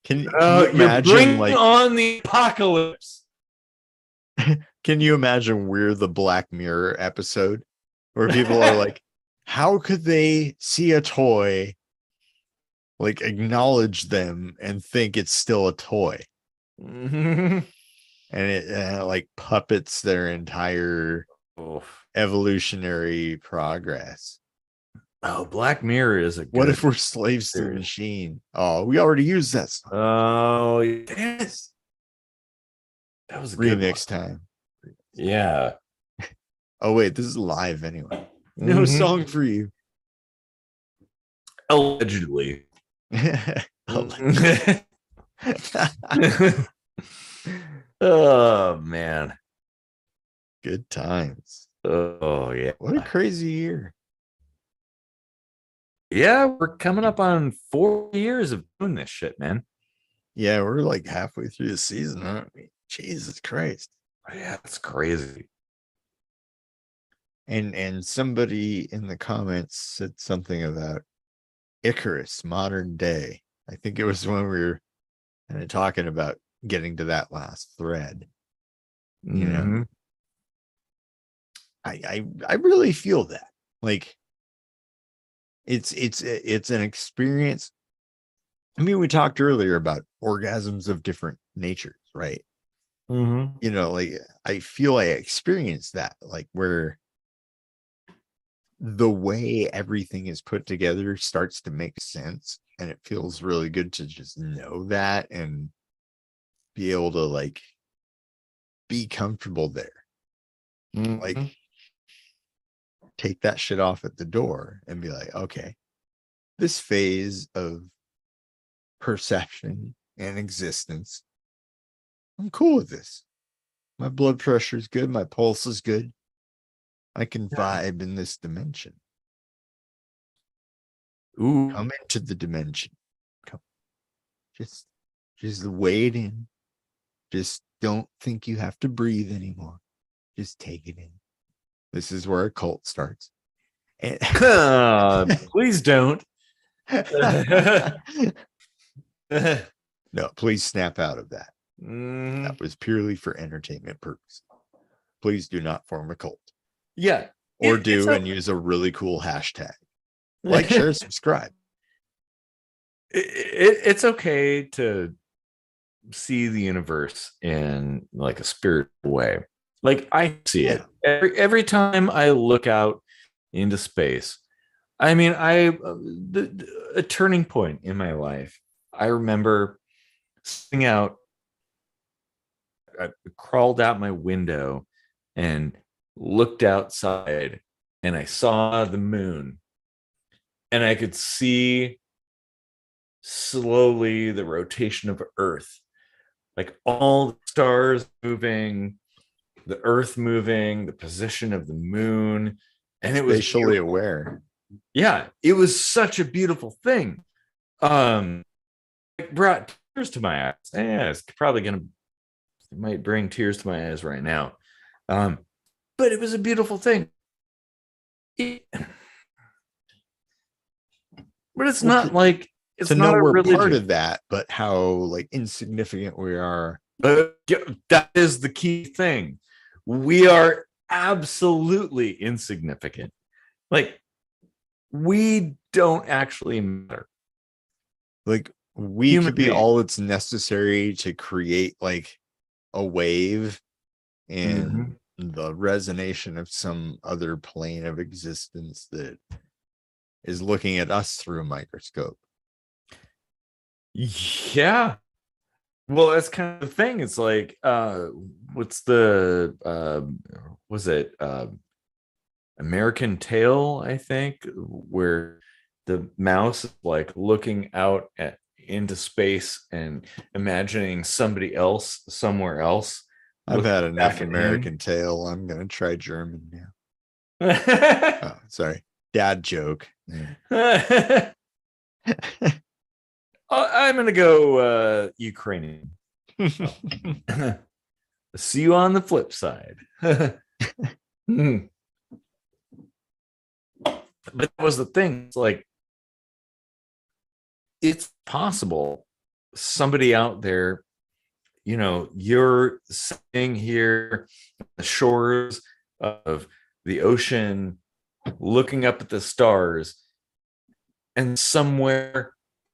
Can you imagine, like, on the apocalypse? Can you imagine we're the Black Mirror episode where people are like, how could they see a toy, like acknowledge them and think it's still a toy? And it like puppets their entire evolutionary progress. Oh, Black Mirror is a good... What if we're slaves to the machine? Oh, we already used that song. Oh, yes. That was a remix time. Yeah. Oh, wait, this is live anyway. No song for you. Allegedly. Oh, man. Good times. Oh, yeah. What a crazy year. Yeah, we're coming up on 4 years of doing this shit, man. Yeah, we're like halfway through the season, aren't we? Jesus Christ. Yeah, it's crazy. And somebody in the comments said something about Icarus, modern day. I think it was when we were kind of talking about getting to that last thread. You know, I really feel that. Like, it's an experience I mean, we talked earlier about orgasms of different natures, right? Mm-hmm. You know, like I feel I experienced that, like where the way everything is put together starts to make sense. And it feels really good to just know that and be able to like be comfortable there. Like Mm-hmm. take that shit off at the door and be like, okay, this phase of perception and existence, I'm cool with this. My blood pressure is good. My pulse is good. I can vibe in this dimension. Ooh. Come into the dimension. Come. Just wade in. Just don't think you have to breathe anymore. Just take it in. This is where a cult starts. And Please don't. no, please snap out of that. Mm-hmm. That was purely for entertainment purposes. Please do not form a cult. Yeah. Or and use a really cool hashtag. Like, share, subscribe. It's okay to see the universe in like a spiritual way. Like I see it every time I look out into space. I mean, a turning point in my life. I remember sitting out, I crawled out my window and looked outside, and I saw the moon, and I could see slowly the rotation of Earth, like all the stars moving, the Earth moving, the position of the moon, and it was spatially beautiful. Aware. Yeah, it was such a beautiful thing. It brought tears to my eyes. Yeah, it's probably it might bring tears to my eyes right now. But it was a beautiful thing. But it's not like it's to not know a we're religion. part of that, but how like insignificant we are. That is the key thing. We are absolutely insignificant. Like we don't actually matter. Like we Human could be beings. all that's necessary to create like a wave and the resonation of some other plane of existence that is looking at us through a microscope. Yeah. Well, that's kind of the thing. It's like, what's the was it American Tail, I think, where the mouse is like looking out into space and imagining somebody else somewhere else. I've had enough American Tail. I'm gonna try German now. Oh, sorry. Dad joke. I'm gonna go Ukrainian. See you on the flip side. But that was the thing. It's like it's possible somebody out there, you know, you're sitting here on the shores of the ocean, looking up at the stars, and somewhere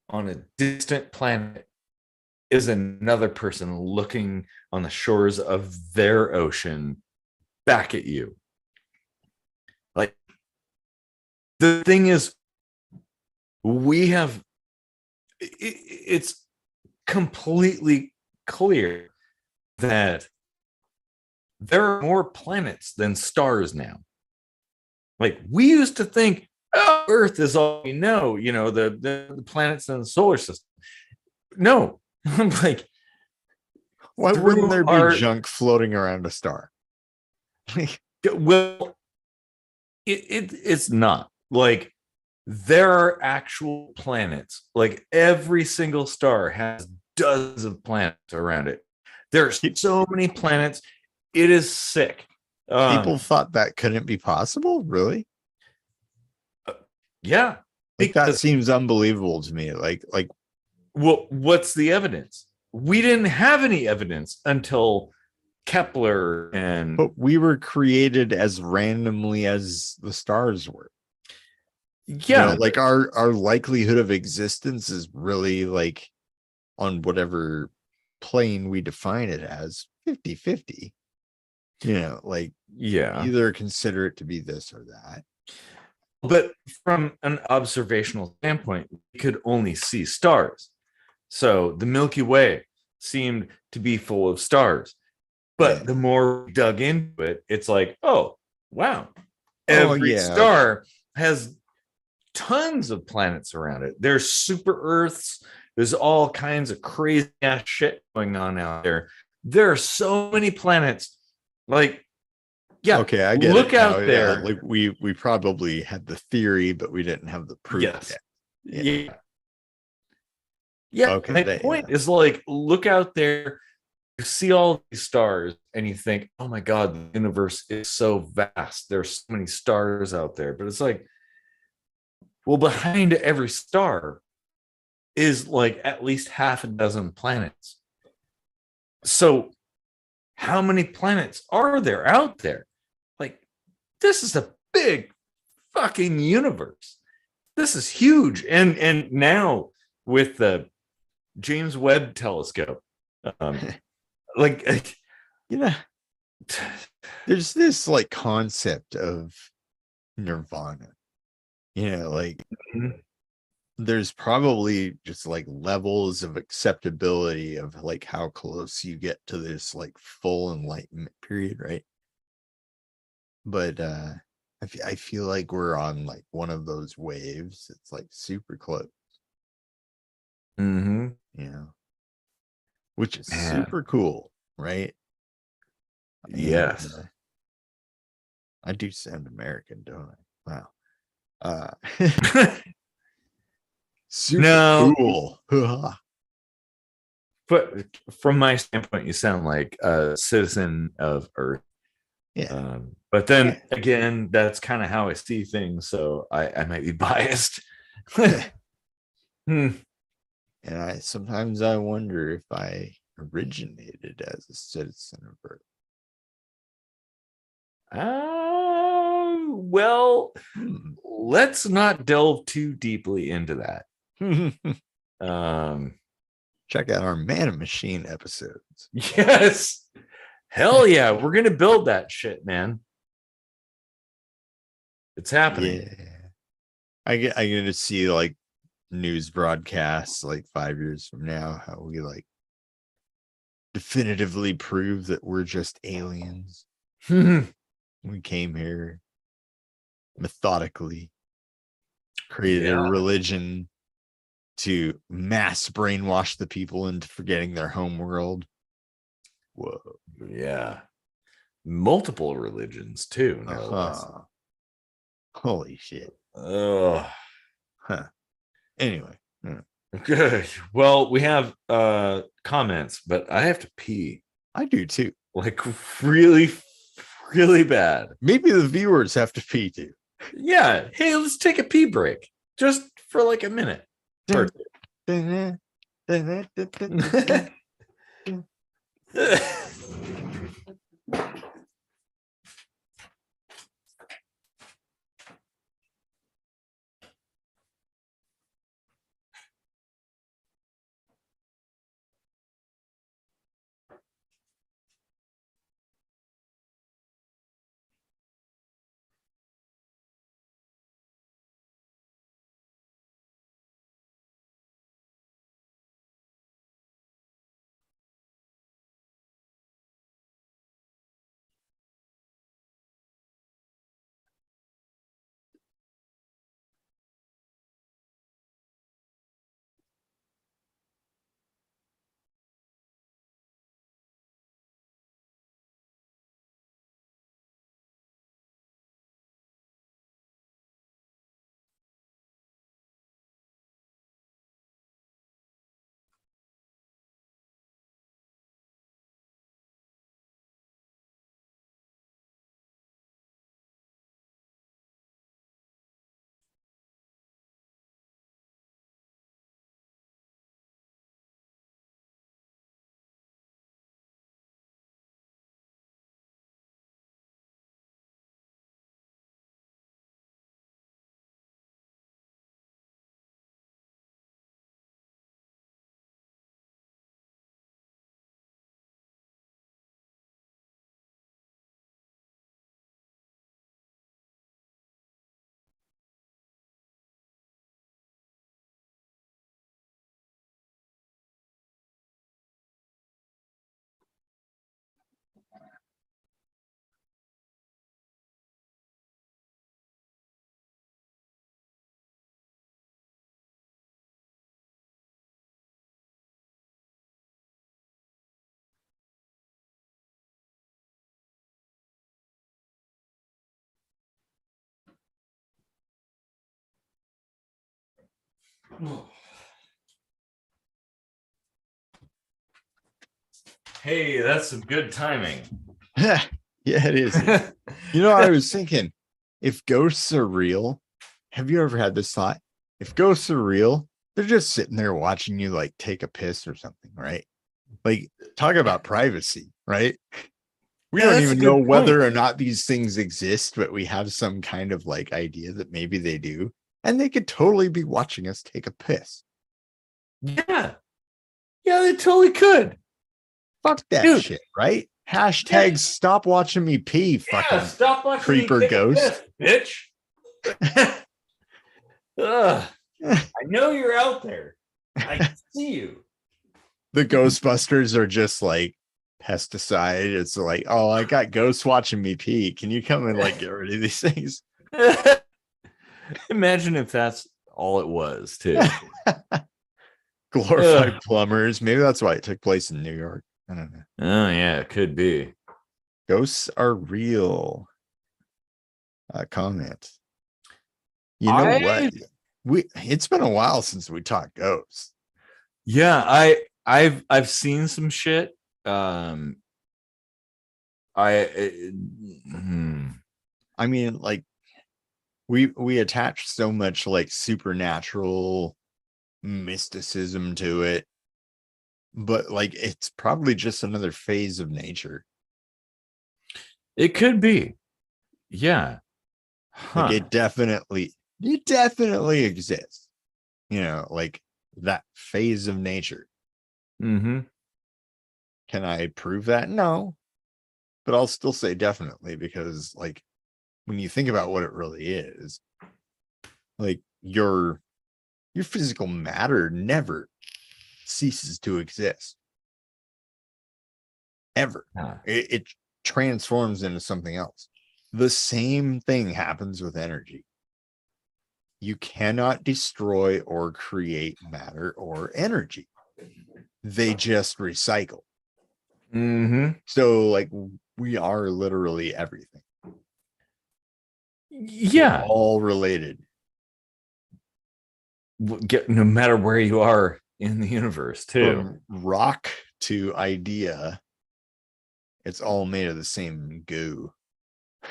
on a distant planet is another person looking on the shores of their ocean back at you. Like the thing is, it's completely clear that there are more planets than stars now. Like we used to think, oh, Earth is all we know, you know, the planets in the solar system. No, I'm like, why wouldn't there be junk floating around a star? Well, it's not like there are actual planets. Like every single star has dozens of planets around it. There's so many planets. It is sick. People thought that couldn't be possible. Really? Yeah. Like that seems unbelievable to me. Like, well, what's the evidence? We didn't have any evidence until Kepler and. But we were created as randomly as the stars were. Yeah, like our likelihood of existence is really like on whatever plane we define it as 50-50. Like yeah. either consider it to be this or that. But from an observational standpoint, we could only see stars. So the Milky Way seemed to be full of stars. But Yeah. the more we dug into it, it's like, oh, wow. Oh Every yeah. star has tons of planets around it. There's super Earths. There's all kinds of crazy ass shit going on out there. There are so many planets. Like, yeah, Okay, I get look it now. out Yeah, there. like we probably had the theory, but we didn't have the proof Yes. yet. Yeah. Yeah. Okay, My point is like, look out there, you see all these stars, and you think, oh my God, the universe is so vast. There's so many stars out there. But it's like, well, behind every star is like at least half a dozen planets. So, how many planets are there out there? Like, this is a big fucking universe. This is huge. And now with the James Webb telescope, um, like, you know, there's this like concept of nirvana. Like there's probably just like levels of acceptability of like how close you get to this like full enlightenment period, right? But I feel like we're on like one of those waves. It's like super close, mm-hmm. Which is Man, super cool, right? And yes. I do sound American, don't I? Wow. Super No, cool. but from my standpoint, you sound like a citizen of Earth. Yeah. But then Yeah. again, that's kind of how I see things. So I might be biased. Hmm. And I sometimes I wonder if I originated as a citizen of Earth. Well, Hmm. let's not delve too deeply into that. Um, Check out our Man Machine episodes. yes. Hell yeah. We're going to build that shit, man. It's happening. Yeah. I get to see like news broadcasts like 5 years from now, how we like definitively prove that we're just aliens. We came here methodically, created a Yeah. religion to mass brainwash the people into forgetting their home world. Whoa. Yeah. Multiple religions, too, no less. Holy shit. Oh. Huh. Anyway. Good. Well, we have comments, but I have to pee. I do too. Like really, really bad. Maybe the viewers have to pee too. Yeah. Hey, let's take a pee break just for like a minute. Or Hey, that's some good timing. Yeah, it is. I was thinking, if ghosts are real, have you ever had this thought? If ghosts are real, they're just sitting there watching you like take a piss or something, right? Like, talk about privacy, right? We Yeah, don't that's a even know good whether point. or not these things exist, but we have some kind of like idea that maybe they do. And they could totally be watching us take a piss. Yeah. Yeah, they totally could. Fuck that Dude. shit, right? Yeah, Hashtag stop watching me pee, yeah, fucking stop watching me creeper take a ghost. piss, bitch. Ugh, I know you're out there. I see you. The Ghostbusters are just like pesticide. It's like, oh, I got ghosts watching me pee. Can you come and like get rid of these things? Imagine if that's all it was, too. Glorified Ugh. plumbers. Maybe that's why it took place in New York. I don't know. Oh, yeah, it could be. Ghosts are real. Comment. You know what? I It's been a while since we talked ghosts. Yeah, I've seen some shit. I mean, like we attach so much like supernatural mysticism to it, but like it's probably just another phase of nature. It could be. Yeah. Like Huh. it definitely exists. Like that phase of nature. Mm-hmm. Can I prove that? No, but I'll still say definitely, because like when you think about what it really is, like your physical matter never ceases to exist, ever. Huh. It transforms into something else. The same thing happens with energy. You cannot destroy or create matter or energy. They just recycle. Mm-hmm. So like we are literally everything. We're Yeah. all related. No matter where you are in the universe, too. From rock to idea, it's all made of the same goo.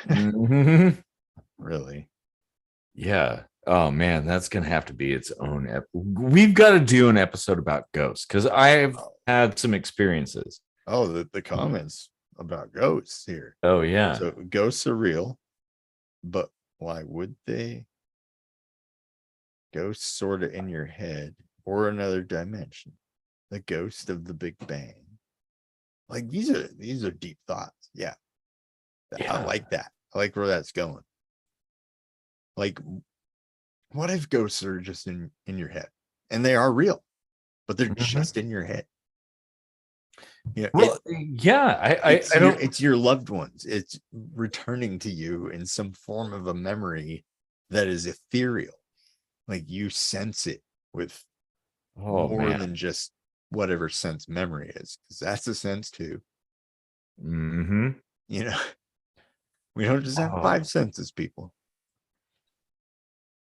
Mm-hmm. Really. Yeah. Oh man, that's gonna have to be its own. We've got to do an episode about ghosts because I've had some experiences. Oh, the comments about ghosts here. Oh yeah. So ghosts are real, but why would they? Ghosts sort of in your head or another dimension. The ghost of the Big Bang. Like these are deep thoughts. Yeah. I like that. I like where that's going. Like, what if ghosts are just in your head and they are real, but they're just in your head? Well, I don't. It's your loved ones. It's returning to you in some form of a memory that is ethereal. Like you sense it with more than just whatever sense memory is, because that's a sense too. Mm-hmm. We don't just have 5 senses, people.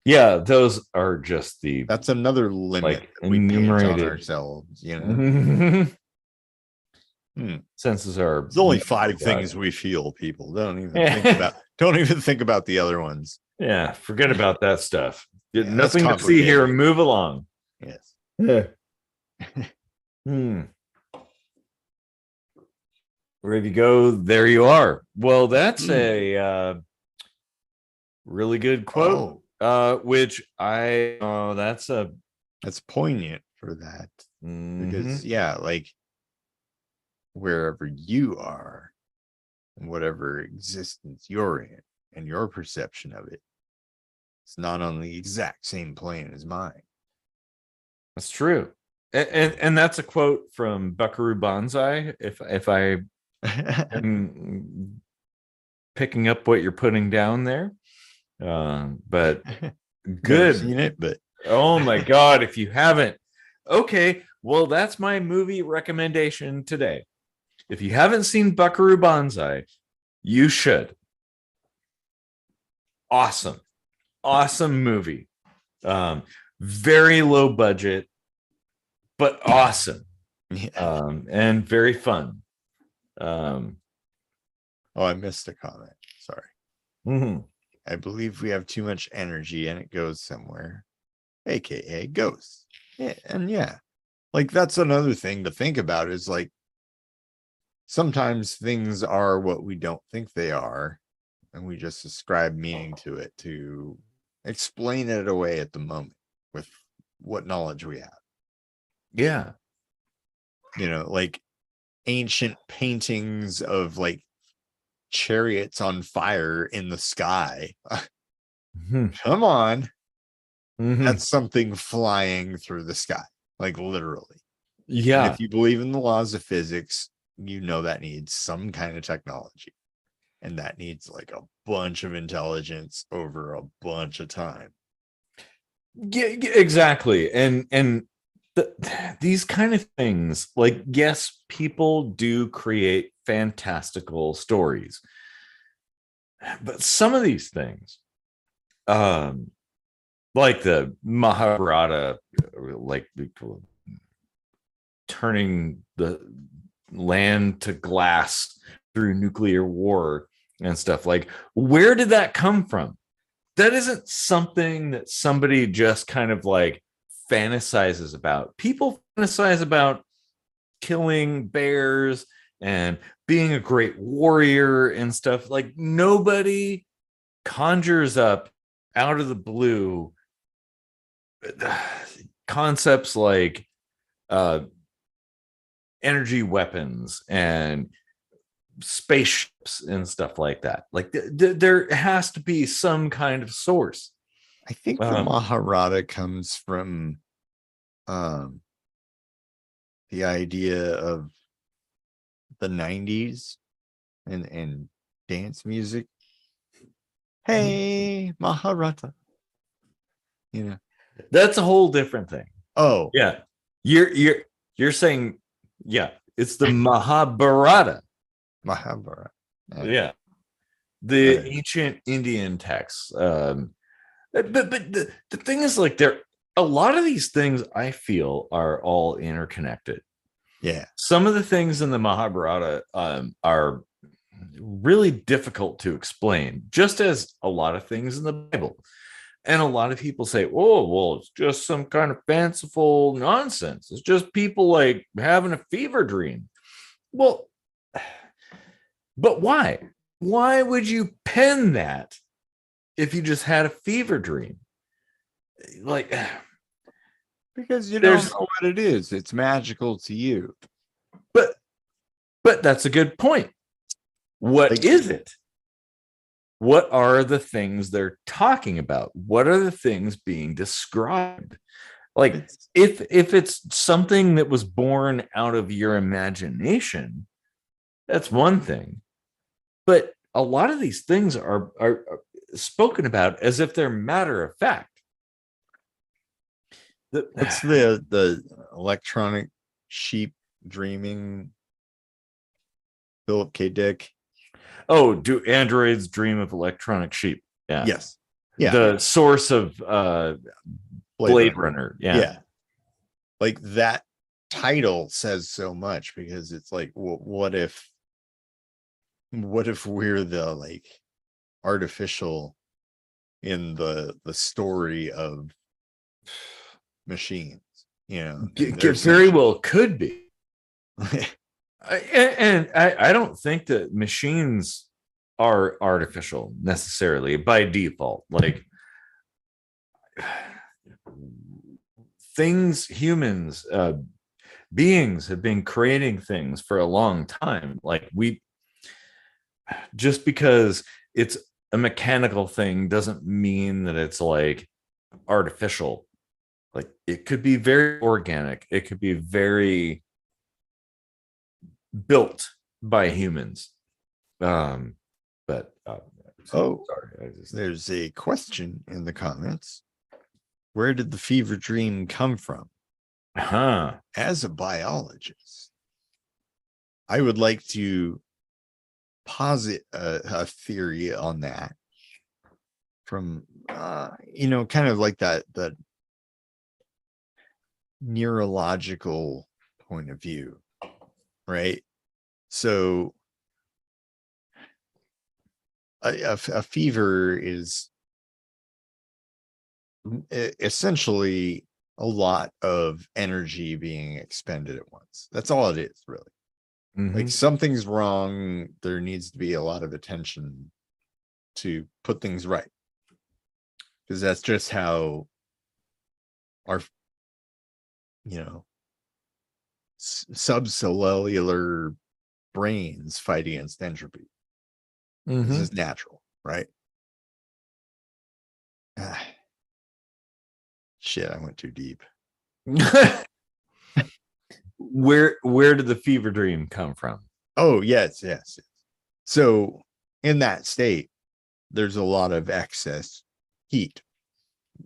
Yeah, those are just that's another limit like that we paint on enumerated ourselves. Senses are. There's only 5 things we feel, people. Don't even think about the other ones. Yeah, forget about that stuff. Yeah, nothing to see here. Move along. Yes. Wherever you go, there you are. Well, that's a really good quote. Which that's poignant for that. Because like wherever you are and whatever existence you're in and your perception of it, it's not on the exact same plane as mine. That's true. And that's a quote from Buckaroo Banzai. If I am picking up what you're putting down there. But good. Never seen it, but oh my God, if you haven't. Okay, well, that's my movie recommendation today. If you haven't seen Buckaroo Banzai, you should. Awesome movie. very low budget, but awesome. Yeah. And very fun. Um, Oh, I missed a comment. Sorry. mhm. I believe we have too much energy and it goes somewhere, aka ghosts. Yeah, and yeah, like that's another thing to think about is like sometimes things are what we don't think they are, and we just ascribe meaning to it to explain it away at the moment with what knowledge we have. Yeah. You know, like ancient paintings of like chariots on fire in the sky. Mhm. Come on. Mhm. That's something flying through the sky, like literally. And Yeah. if you believe in the laws of physics, you know that needs some kind of technology. And that needs like a bunch of intelligence over a bunch of time. Yeah, exactly. And these kind of things, like, yes, people do create fantastical stories, but some of these things, um, like the Mahabharata, like turning the land to glass through nuclear war and stuff, like, where did that come from? That isn't something that somebody just kind of like fantasizes about. People fantasize about killing bears and being a great warrior and stuff. Like, nobody conjures up out of the blue concepts like uh, energy weapons and spaceships and stuff like that. Like, there has to be some kind of source. I think the Mahabharata comes from um the idea of the 90s and dance music. Hey, Mahabharata. You know. That's a whole different thing. Oh, Yeah. You're saying, yeah, it's the Mahabharata. Mahabharata. Yeah. The Okay. ancient Indian texts. But the thing is, like, there, a lot of these things I feel are all interconnected. Yeah. Some of the things in the Mahabharata are really difficult to explain, just as a lot of things in the Bible. And a lot of people say, oh, well, it's just some kind of fanciful nonsense. It's just people like having a fever dream. Well, but why? Why would you pen that if you just had a fever dream? Like, Because you don't there's, know what it is. It's magical to you. but, but that's a good point. What Like, is it? What are the things they're talking about? What are the things being described? Like, it's if it's something that was born out of your imagination, that's one thing. But a lot of these things are spoken about as if they're matter of fact. what's the electronic sheep dreaming, Philip K. Dick? Oh, do androids dream of electronic sheep? Yeah. Yes. Yeah. The source of Blade Runner. Yeah. Yeah. Like that title says so much because it's like, well, what if we're the like artificial in the story of machines, you know, and It there's very well could be. some And I don't think that machines are artificial necessarily by default. Like, things, humans, beings have been creating things for a long time. Like, we, just because it's a mechanical thing doesn't mean that it's like artificial. Like, it could be very organic, it could be very built by humans. But Oh, sorry, there's a question in the comments. Where did the fever dream come from? As a biologist, I would like to posit a theory on that from you know, kind of like that neurological point of view, right? So a fever is essentially a lot of energy being expended at once. That's all it is, really. Like something's wrong. There needs to be a lot of attention to put things right. Because that's just how our, subcellular brains fight against entropy. This is natural, right? Shit, I went too deep. Where did the fever dream come from? Oh, yes. So in that state, there's a lot of excess heat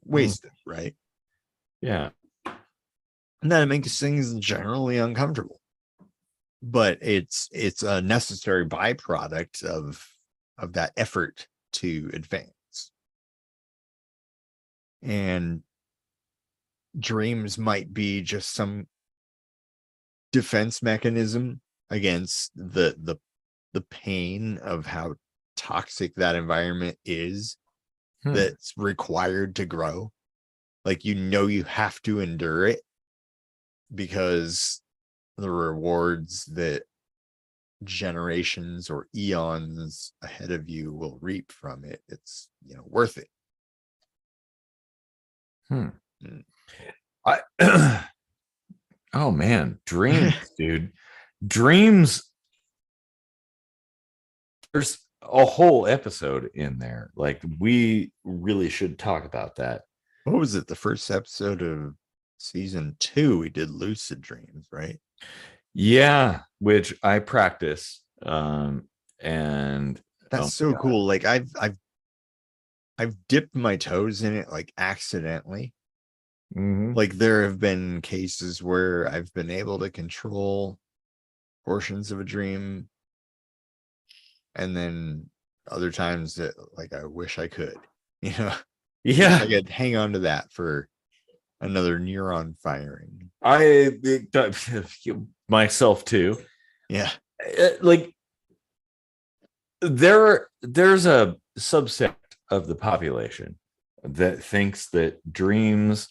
wasted, right? Yeah. And that makes things generally uncomfortable. But it's a necessary byproduct of that effort to advance. And dreams might be just some defense mechanism against the pain of how toxic that environment is that's required to grow. Like, you have to endure it because the rewards that generations or eons ahead of you will reap from it, it's worth it. Oh man, dreams, dude. Dreams. There's a whole episode in there. Like, we really should talk about that. What was it? The first episode of season 2, we did lucid dreams, right? Yeah, which I practice. And that's so cool. Like, I've dipped my toes in it, like, accidentally. Like, there have been cases where I've been able to control portions of a dream, and then other times that, like, I wish I could, Yeah, I could hang on to that for another neuron firing. I myself too. Yeah. Like, there's a subset of the population that thinks that dreams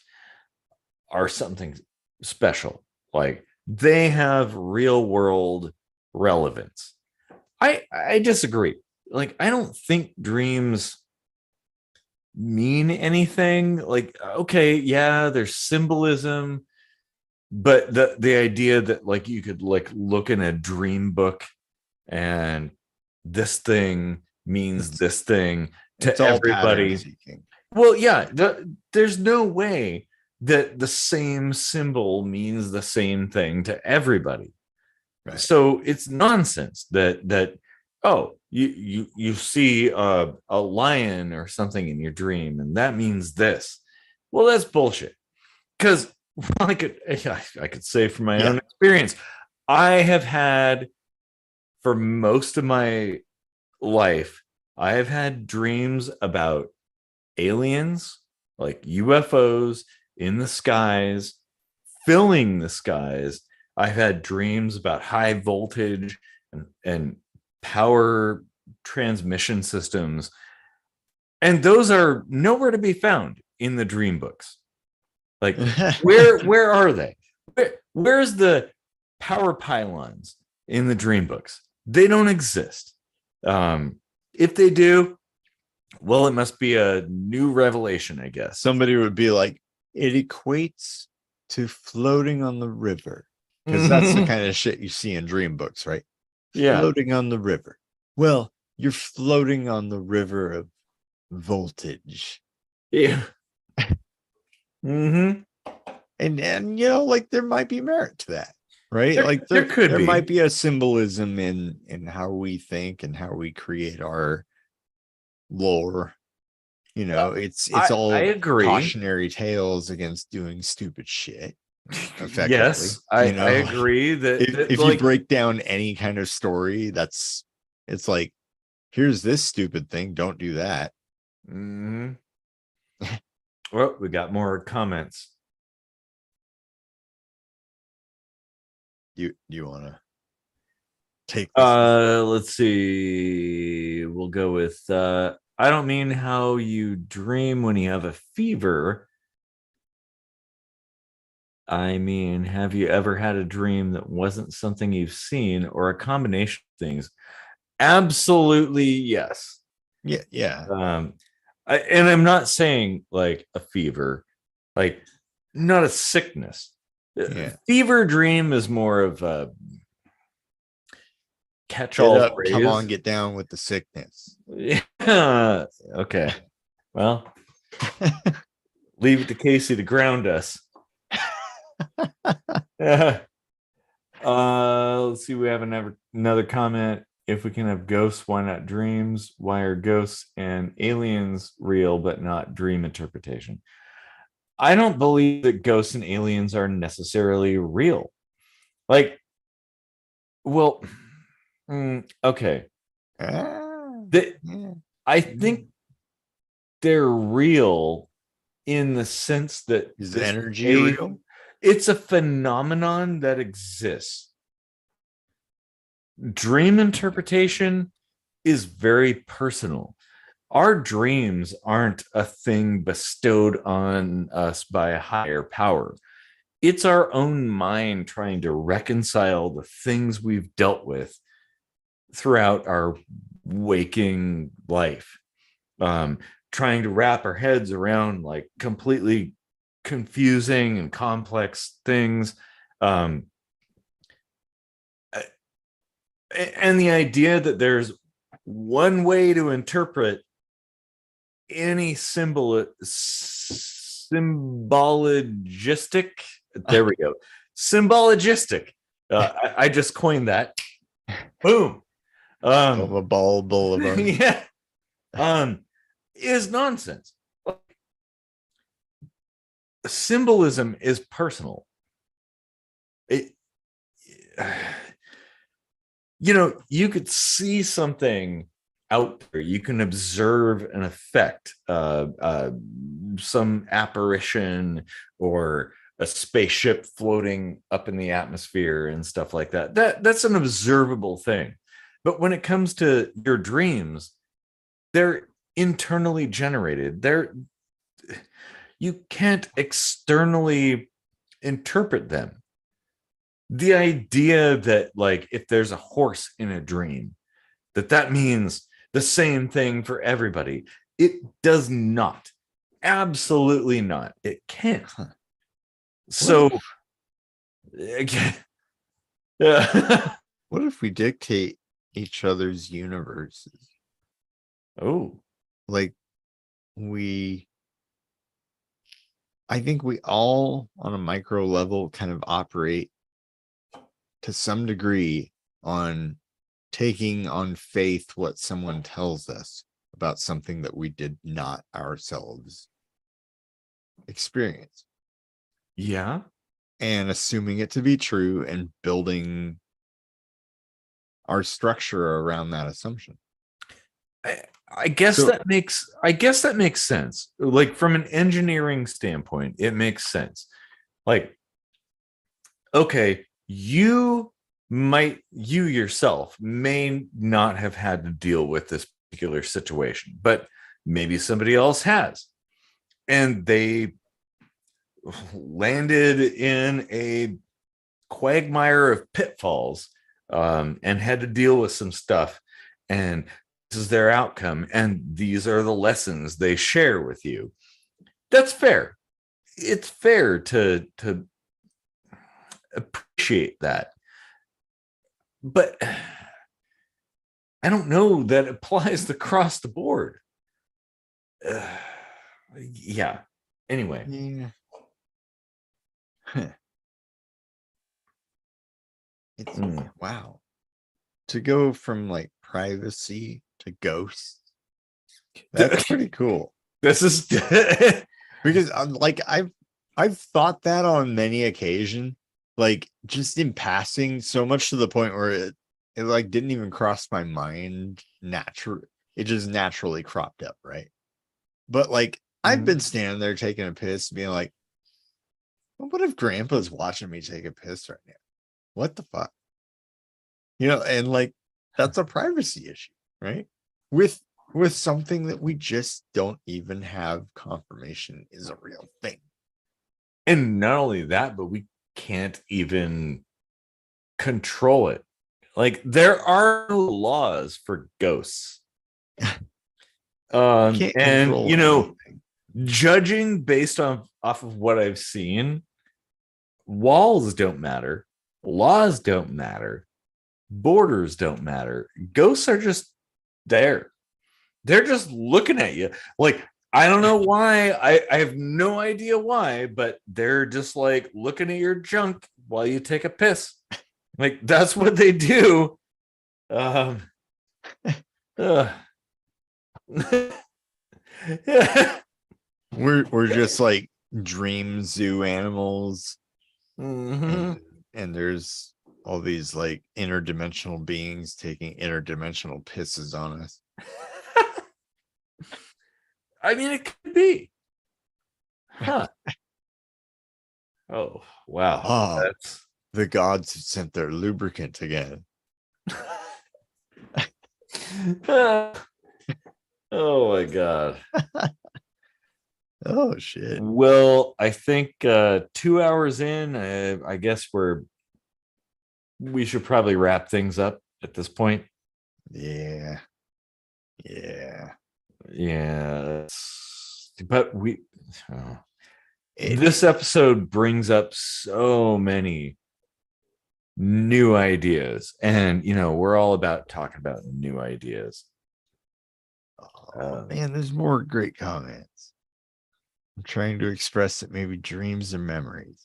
are something special. Like, they have real world relevance. I disagree. Like, I don't think dreams mean anything. Like, okay, yeah, there's symbolism, but the idea that, like, you could, like, look in a dream book and this thing means this thing to everybody. Well, yeah, there's no way that the same symbol means the same thing to everybody. Right. So it's nonsense that oh, you see a lion or something in your dream and that means this. Well, that's bullshit. Because I could say from my own experience, I have had, for most of my life, I have had dreams about aliens, like UFOs in the skies, filling the skies. I've had dreams about high voltage and power transmission systems, and those are nowhere to be found in the dream books. Like, where are they? Where's the power pylons in the dream books? They don't exist. If they do, well, it must be a new revelation, I guess. Somebody would be like, it equates to floating on the river, because that's the kind of shit you see in dream books, right? Yeah. Floating on the river. Well, you're floating on the river of voltage. Yeah. And like, there might be merit to that, right? There might be a symbolism in how we think and how we create our lore. It's all, I agree, cautionary tales against doing stupid shit. Effectively. Yes, I agree that if you break down any kind of story, it's like, here's this stupid thing, don't do that. Well, we got more comments. Do you want to take this? Let's see. We'll go with I don't mean how you dream when you have a fever. I mean, have you ever had a dream that wasn't something you've seen or a combination of things? Absolutely, yes. Yeah. And I'm not saying like a fever, like not a sickness. Yeah. Fever dream is more of a Get catch-all up, phrase. come on, get down with the sickness. Yeah. Okay. Well, leave it to Casey to ground us. Let's see. We have another comment. If we can have ghosts, why not dreams? Why are ghosts and aliens real but not dream interpretation? I don't believe that ghosts and aliens are necessarily real. Like, well, okay. I think they're real in the sense that is energy real? It's a phenomenon that exists. Dream interpretation is very personal. Our dreams aren't a thing bestowed on us by a higher power. It's our own mind trying to reconcile the things we've dealt with throughout our waking life, trying to wrap our heads around like completely confusing and complex things. And the idea that there's one way to interpret any symbologistic, there we go, symbologistic. I just coined that. Boom. Of a ball boulevard. Yeah. Is nonsense. Symbolism is personal. You could see something out there. You can observe an effect, some apparition or a spaceship floating up in the atmosphere and stuff like that. That's an observable thing. But when it comes to your dreams, they're internally generated. You can't externally interpret them. The idea that like if there's a horse in a dream, that means the same thing for everybody. It does not. Absolutely not. It can't. So again, what if we dictate each other's universes? Oh, like I think we all on a micro level kind of operate to some degree on taking on faith what someone tells us about something that we did not ourselves experience. Yeah. And assuming it to be true and building our structure around that assumption. I guess that makes sense. Like from an engineering standpoint, it makes sense. Like, okay, you yourself may not have had to deal with this particular situation, but maybe somebody else has. And they landed in a quagmire of pitfalls and had to deal with some stuff. And this is their outcome. And these are the lessons they share with you. That's fair. It's fair to appreciate that. But I don't know that applies across the board. Yeah. Anyway. Yeah. It's wow. To go from like privacy to ghosts. That's pretty cool. This is because like I've thought that on many occasions, like just in passing, so much to the point where it like didn't even cross my mind naturally. It just naturally cropped up, right? But like I've been standing there taking a piss, being like, well, what if Grandpa's watching me take a piss right now? what the fuck? You know, and like that's a privacy issue, right? With something that we just don't even have confirmation is a real thing. And not only that, but we can't even control it. Like there are no laws for ghosts. Can't And control you know, anything. judging based off of what I've seen, walls don't matter, laws don't matter, borders don't matter. Ghosts are just there. They're just looking at you. Like, I don't know why. I have no idea why, but they're just like looking at your junk while you take a piss. Like, that's what they do. Um, uh. We're just like dream zoo animals, Mhm. and there's all these like interdimensional beings taking interdimensional pisses on us. I mean, it could be. Huh. Oh, wow. Oh, That's the gods have sent their lubricant again. oh my god. Oh shit. Well, I think 2 hours in, I guess we should probably wrap things up at this point. Yeah. Yeah. Yeah. But oh. It, This episode brings up so many new ideas. And, you know, we're all about talking about new ideas. oh man, there's more great comments. I'm trying to express that maybe dreams are memories.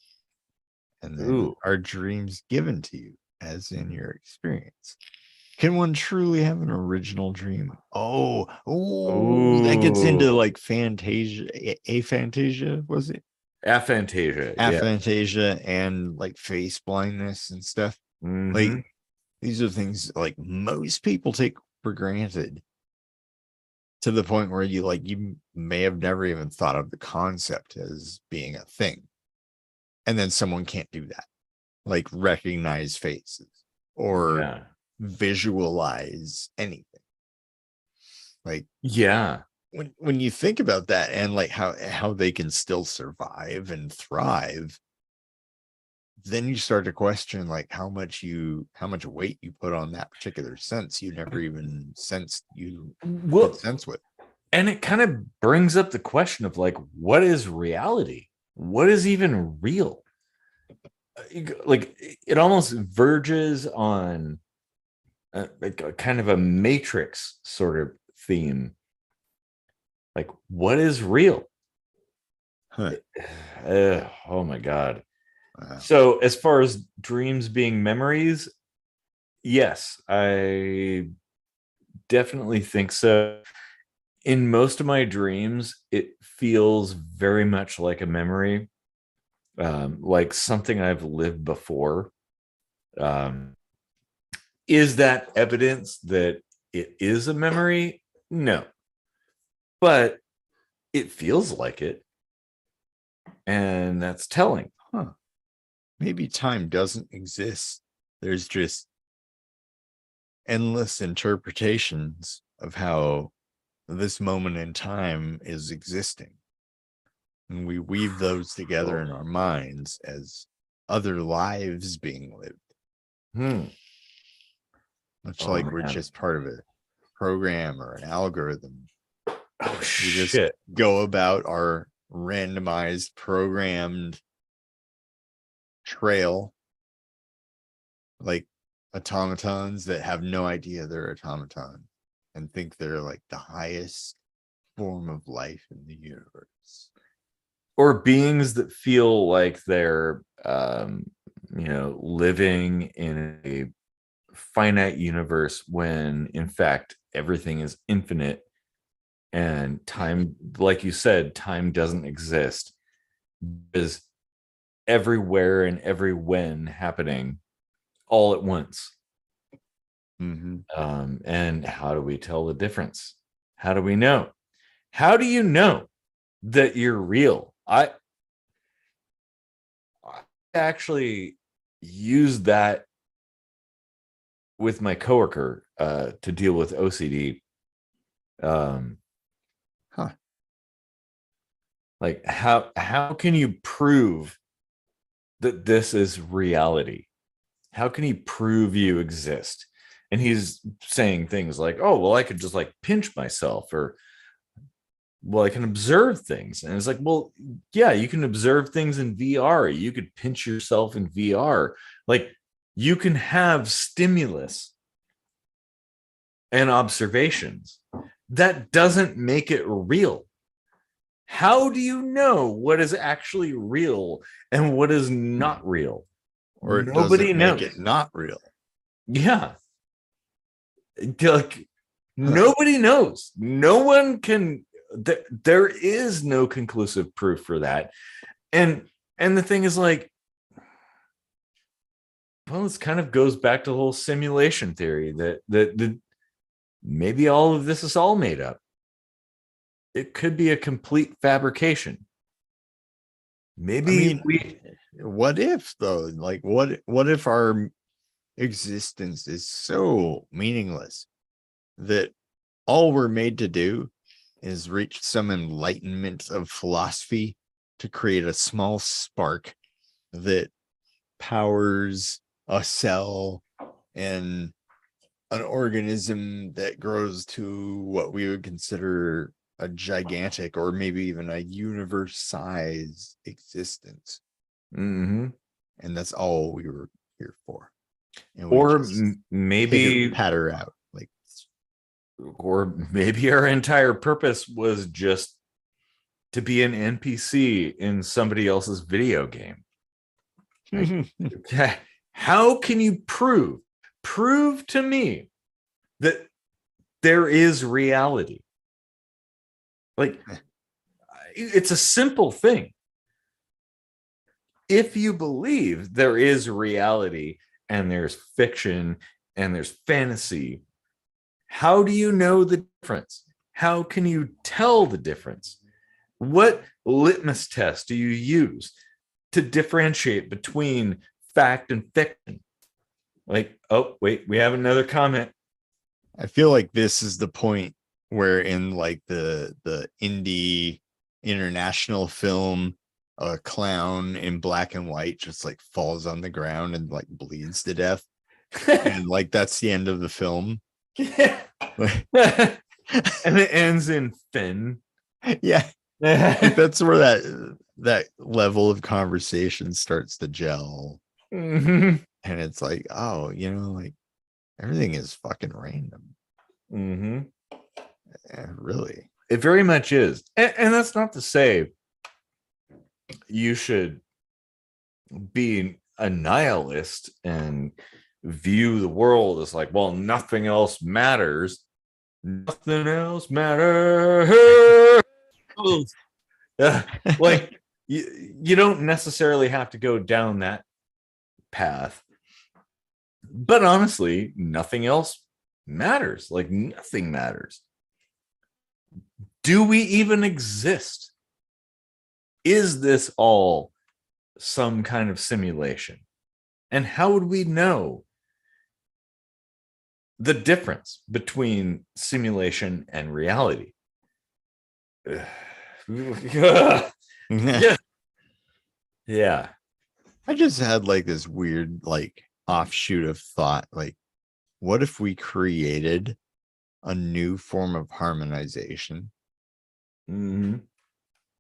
And then Ooh. are dreams given to you, as in your experience? Can one truly have an original dream? Oh, that gets into Ooh. like Fantasia, aphantasia, was it? Aphantasia. Yeah. Aphantasia and like face blindness and stuff. Like Mhm. these are things like most people take for granted, to the point where you may have never even thought of the concept as being a thing. And then someone can't do that, like recognize faces or Yeah. visualize anything. Like Yeah. when you think about that, and like how they can still survive and thrive, then you start to question like how much weight you put on that particular sense you never even sensed you Well, could sense with. and it kind of brings up the question of like, what is reality? What is even real? Like, it almost verges on like a kind of a matrix sort of theme. Like, what is real? Huh. Oh my god. Wow. So as far as dreams being memories, yes, I definitely think so. In most of my dreams, it feels very much like a memory, like something I've lived before. Um, is that evidence that it is a memory? No, but it feels like it, and that's telling. Huh. Maybe time doesn't exist. There's just endless interpretations of how this moment in time is existing. And we weave those together in our minds as other lives being lived. Hmm. Much Oh like we're man. just part of a program or an algorithm. Oh We just shit. go about our randomized, programmed trail like automatons that have no idea they're automatons and think they're like the highest form of life in the universe. Or beings that feel like they're living in a finite universe when in fact everything is infinite, and time, like you said, time doesn't exist, is everywhere and every when happening all at once. Mm-hmm. And how do we tell the difference? How do we know? How do you know that you're real? I actually, used that with my coworker to deal with OCD. Huh. Like how can you prove that this is reality? How can he prove you exist? And he's saying things like, oh, well, I could just like pinch myself, or well, I can observe things. And it's like, well, yeah, you can observe things in VR. You could pinch yourself in VR. Like, you can have stimulus and observations. That doesn't make it real. How do you know what is actually real and what is not real? Or it Nobody doesn't make knows. it not real. Yeah. Like, nobody knows. No one can. There is no conclusive proof for that. And the thing is, like, well, this kind of goes back to the whole simulation theory that maybe all of this is all made up. It could be a complete fabrication. Maybe what if though? Like, what if our existence is so meaningless that all we're made to do is reach some enlightenment of philosophy to create a small spark that powers a cell and an organism that grows to what we would consider a gigantic or maybe even a universe size existence. Mm-hmm. And that's all we were here for. And or maybe patter out, like, or maybe our entire purpose was just to be an NPC in somebody else's video game. Like, how can you prove to me that there is reality? Like, it's a simple thing. If you believe there is reality and there's fiction and there's fantasy, how do you know the difference? How can you tell the difference? What litmus test do you use to differentiate between fact and fiction? Like, oh, wait, we have another comment. I feel like this is the point where in like the indie international film, a clown in black and white just like falls on the ground and like bleeds to death. And like that's the end of the film. And it ends in Finn. Yeah. Like, that's where that level of conversation starts to gel. Mm-hmm. And it's like, oh, like everything is fucking random. Mm-hmm. Yeah, really. It very much is. And that's not to say you should be a nihilist and view the world as like, well, nothing else matters. Nothing else matters. Like, you don't necessarily have to go down that path. But honestly, nothing else matters. Like, nothing matters. Do we even exist? Is this all some kind of simulation? And how would we know the difference between simulation and reality? Yeah. Yeah. I just had like this weird like offshoot of thought, like, what if we created a new form of harmonization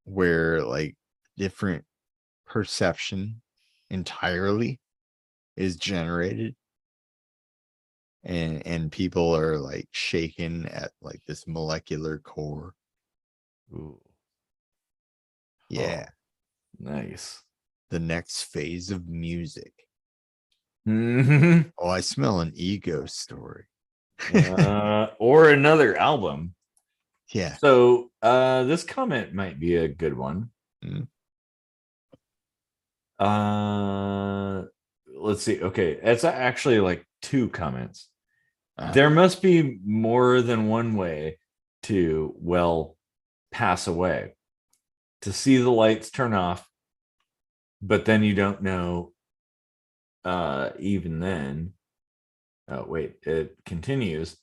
where like different perception entirely is generated and people are like shaken at like this molecular core. Ooh. Yeah. Oh, nice. The next phase of music. Mm-hmm. Oh, I smell an ego story. Or another album. Yeah. So this comment might be a good one. Let's see. Okay, it's actually like two comments. There must be more than one way to, well, pass away. To see the lights turn off, but then you don't know even then. Oh, wait, it continues.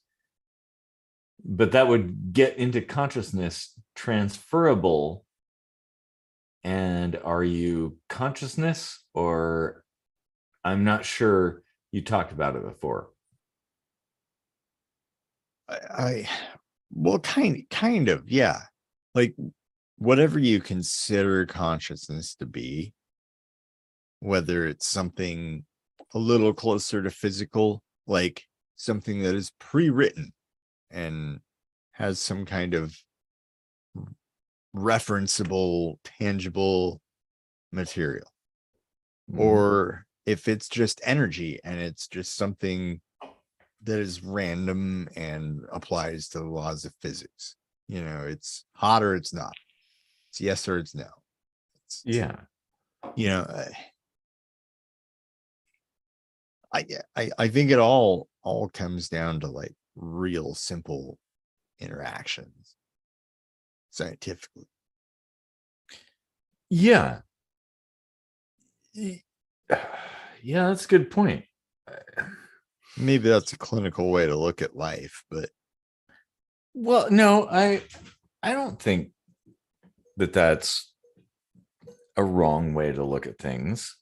But that would get into consciousness transferable. And are you consciousness, or I'm not sure, you talked about it before. Well, kind of, yeah. Like whatever you consider consciousness to be, whether it's something a little closer to physical, like something that is pre-written and has some kind of referenceable, tangible material, or if it's just energy and it's just something that is random and applies to the laws of physics. You know, it's hot or it's not. It's yes or it's no. Yeah. You know, I think it all comes down to like real simple interactions scientifically. Yeah. Yeah, that's a good point. Maybe that's a clinical way to look at life, but well, no, I don't think that that's a wrong way to look at things.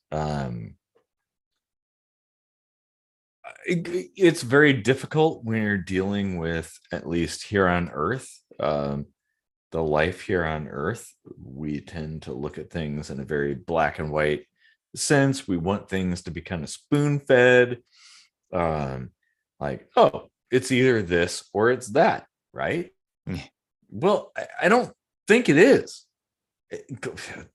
It's very difficult when you're dealing with, at least here on Earth, the life here on Earth. We tend to look at things in a very black and white sense. We want things to be kind of spoon fed. Like, oh, it's either this or it's that, right? Well, I don't think it is.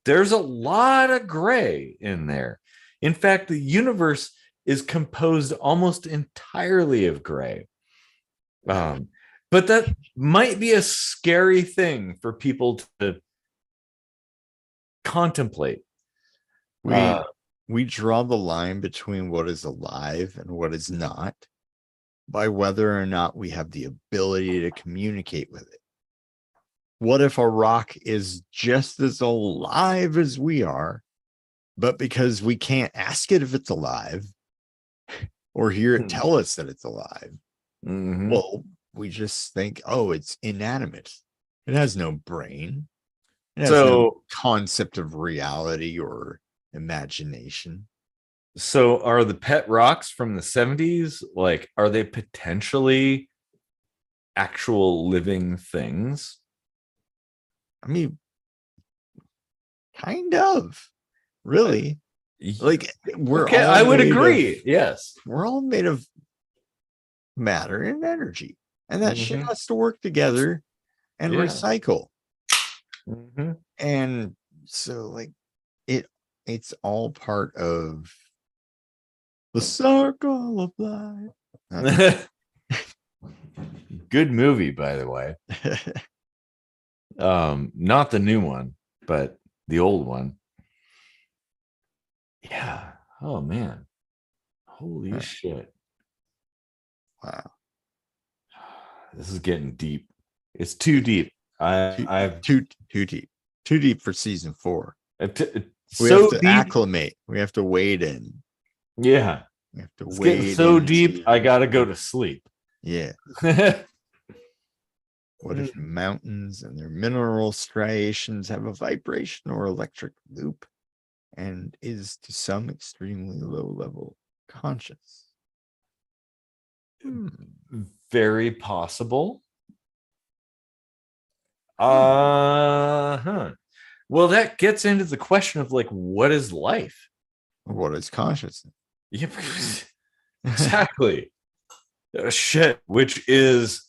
There's a lot of gray in there. In fact, the universe is composed almost entirely of gray. But that might be a scary thing for people to contemplate. We draw the line between what is alive and what is not by whether or not we have the ability to communicate with it. What if a rock is just as alive as we are, but because we can't ask it if it's alive or hear it tell us that it's alive, well, we just think, oh, it's inanimate. It has no brain. It has no concept of reality or imagination. So are the pet rocks from the 70s, like, are they potentially actual living things? I mean, kind of, really. Like, we're okay, all I would agree. Yes. We're all made of matter and energy, and that shit has to work together and recycle. And so, like, it's all part of the circle of life. Good movie, by the way. Not the new one, but the old one. Yeah. Oh man. Holy shit. Wow. This is getting deep. It's too deep. I've too deep for season 4. We so have to deep. acclimate. We have to wade in. Yeah. We have to it's wade getting so in deep, I gotta go to sleep. Yeah. What if mountains and their mineral striations have a vibration or electric loop and is to some extremely low level conscious? Very possible. Well, that gets into the question of like, what is life? What is consciousness? Yep. Exactly. Shit, which is,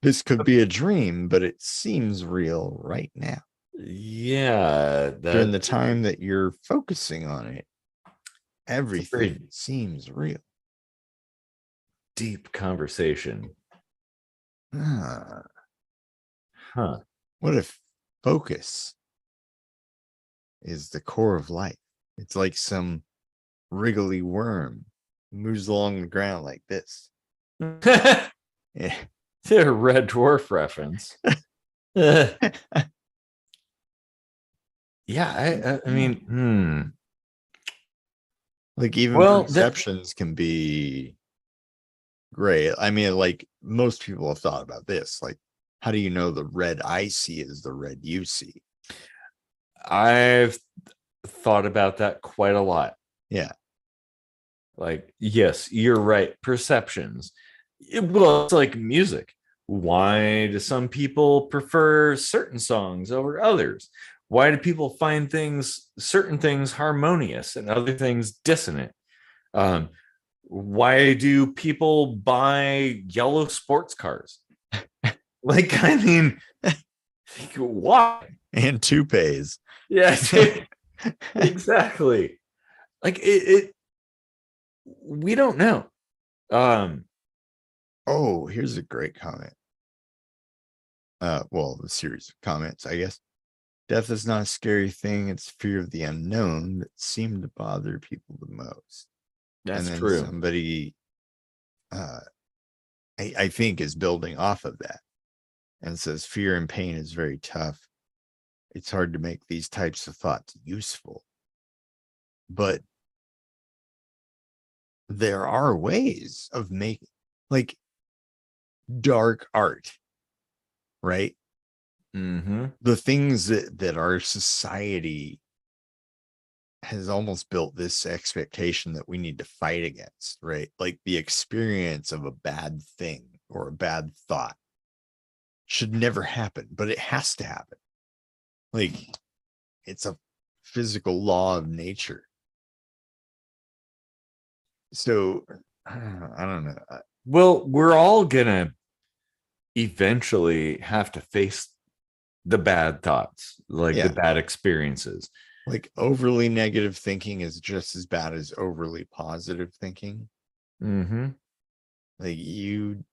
this could be a dream, but it seems real right now. Yeah. During the time that you're focusing on it, everything seems real. Deep conversation. What if focus is the core of life? It's like some wriggly worm moves along the ground like this. Yeah. They're Red Dwarf reference. Yeah, I mean, Like even Well, perceptions can be great. I mean, like most people have thought about this. Like, how do you know the red I see is the red you see? I've thought about that quite a lot. Yeah. Like, yes, you're right. Perceptions. Well, it's like music. Why do some people prefer certain songs over others? Why do people find certain things harmonious and other things dissonant? Um, why do people buy yellow sports cars? Like, I mean, why? And toupees. Yes, exactly. Like we don't know. Oh, here's a great comment. Well, the series of comments, I guess. Death is not a scary thing, it's fear of the unknown that seemed to bother people the most. That's And then true. somebody I think is building off of that and says fear and pain is very tough. It's hard to make these types of thoughts useful. But there are ways of making like dark art, right? Mm-hmm. The things that our society has almost built this expectation that we need to fight against, right? Like the experience of a bad thing or a bad thought should never happen, but it has to happen. Like it's a physical law of nature. So I don't know. Well, we're all gonna eventually have to face the bad thoughts, like the Yeah, bad experiences. like overly negative thinking is just as bad as overly positive thinking. Mm-hmm. Like you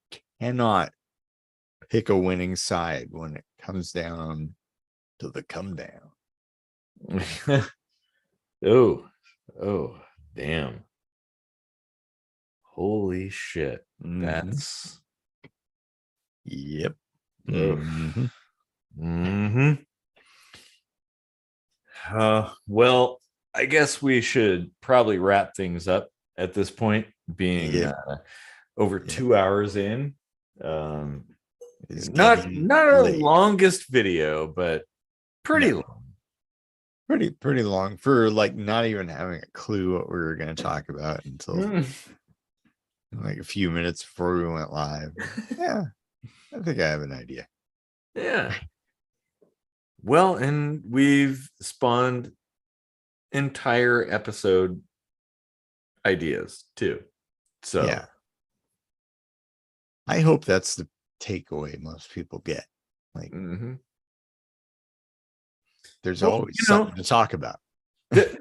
cannot pick a winning side when it comes down to the come down. Oh, oh, damn. Holy shit. Mhm. That's Yep. oof. Mhm. Mm-hmm. Well, I guess we should probably wrap things up at this point, being Yep. over Yep. 2 hours in. Um, It's not getting not our late. longest video, but pretty No, long. pretty long for like not even having a clue what we were going to talk about until Mm. like a few minutes before we went live. Yeah, I think I have an idea. Yeah. Well, and we've spawned entire episode ideas too. So, Yeah, I hope that's the takeaway most people get. Like, mhm. there's Well, always something to talk about.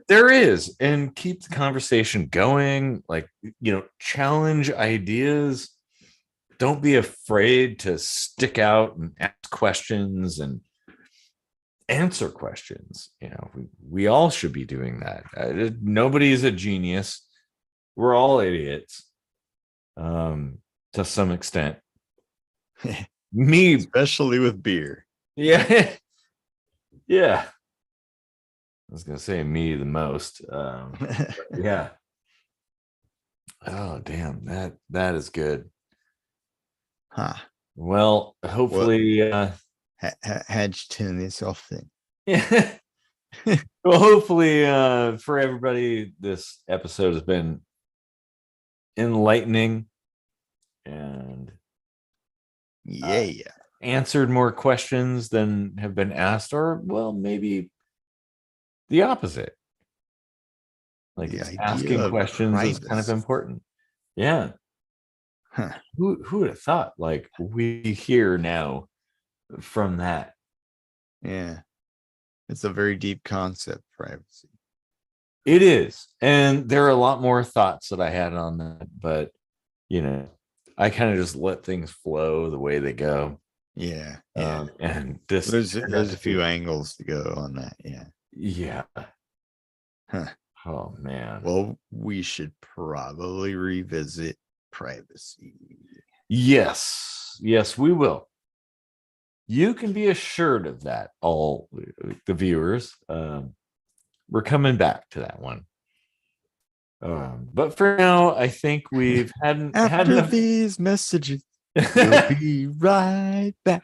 there is, and keep the conversation going. Like, challenge ideas. Don't be afraid to stick out and ask questions and answer questions. We all should be doing that. Nobody's a genius. We're all idiots, to some extent. Me, Especially with beer. yeah, yeah. I was gonna say me the most. Yeah. Oh, damn, that is good. Huh. Well, What hopefully, how'd you turn this off then? yeah. Well, hopefully, for everybody, this episode has been enlightening and Yeah. answered more questions than have been asked, or well, maybe the opposite. Like, The it's idea asking of questions is kind of privacy. important. Yeah. Huh. Who would have thought? Like, we hear now from that. Yeah. It's a very deep concept, privacy. It is. And there are a lot more thoughts that I had on that, but I kind of just let things flow the way they go. Yeah. Yeah. And this turned out There's a to be, few angles to go on that. Yeah. yeah. Huh. Oh man. Well, we should probably revisit privacy. Yes, we will. You can be assured of that, all the viewers. We're coming back to that one. But for now, I think we've had After enough. these messages, we'll be right back.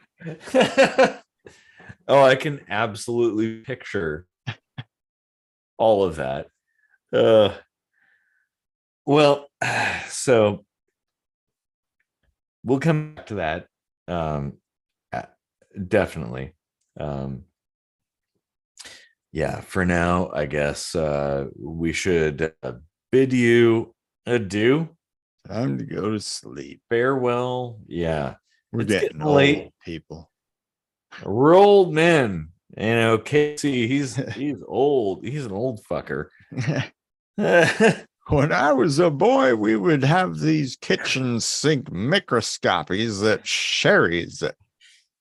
Oh, I can absolutely picture all of that. Well, so we'll come back to that. Uh, Definitely. Yeah, for now, I guess we should bid you adieu. Time to go to sleep. Farewell. Yeah. We're It's getting getting late. old, people. We're old men. You know, Casey, he's old. He's an old fucker. When I was a boy, we would have these kitchen sink microscopies at Sherry's,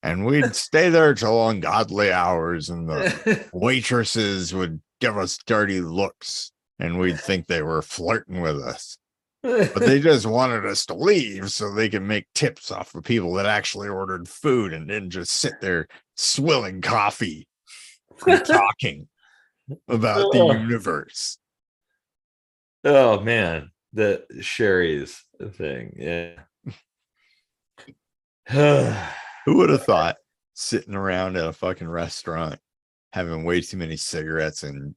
and we'd stay there till ungodly hours, and the waitresses would give us dirty looks, and we'd think they were flirting with us. But they just wanted us to leave so they could make tips off of people that actually ordered food and didn't just sit there swilling coffee and talking about the universe. Oh man, the Sherry's thing. Yeah. Who would have thought sitting around at a fucking restaurant having way too many cigarettes and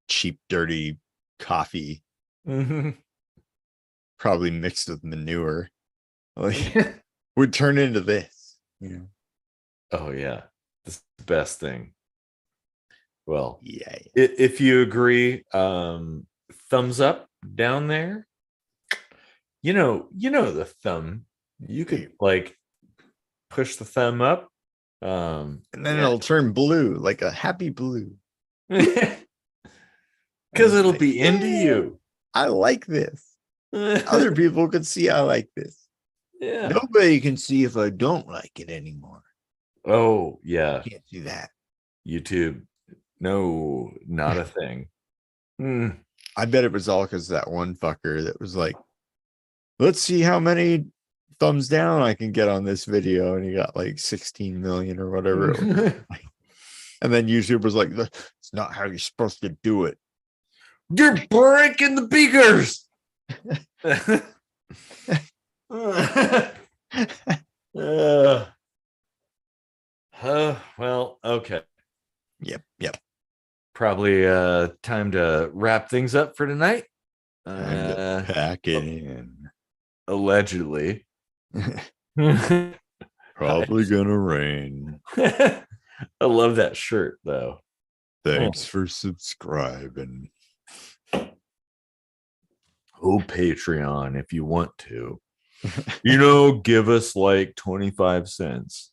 cheap, dirty coffee, probably mixed with manure, like, would turn into this? You know? Oh yeah, this is the best thing. Well, Yeah. if you agree, thumbs up down there. You know the thumb. You could like push the thumb up, and then it'll turn blue, like a happy blue, because it'll be into you. I like this. Other people could see I like this. Yeah. Nobody can see if I don't like it anymore. Oh yeah. Can't do that. YouTube. No, not a thing. I bet it was all because that one fucker that was like, let's see how many thumbs down I can get on this video. And he got like 16 million or whatever. And then YouTube was like, it's not how you're supposed to do it. You're breaking the beakers. Well, okay. Yep. Probably time to wrap things up for tonight. Time to pack it in. Allegedly. Probably gonna rain. I love that shirt though. Thanks for subscribing. Oh, Patreon, if you want to. You know, give us like 25 cents.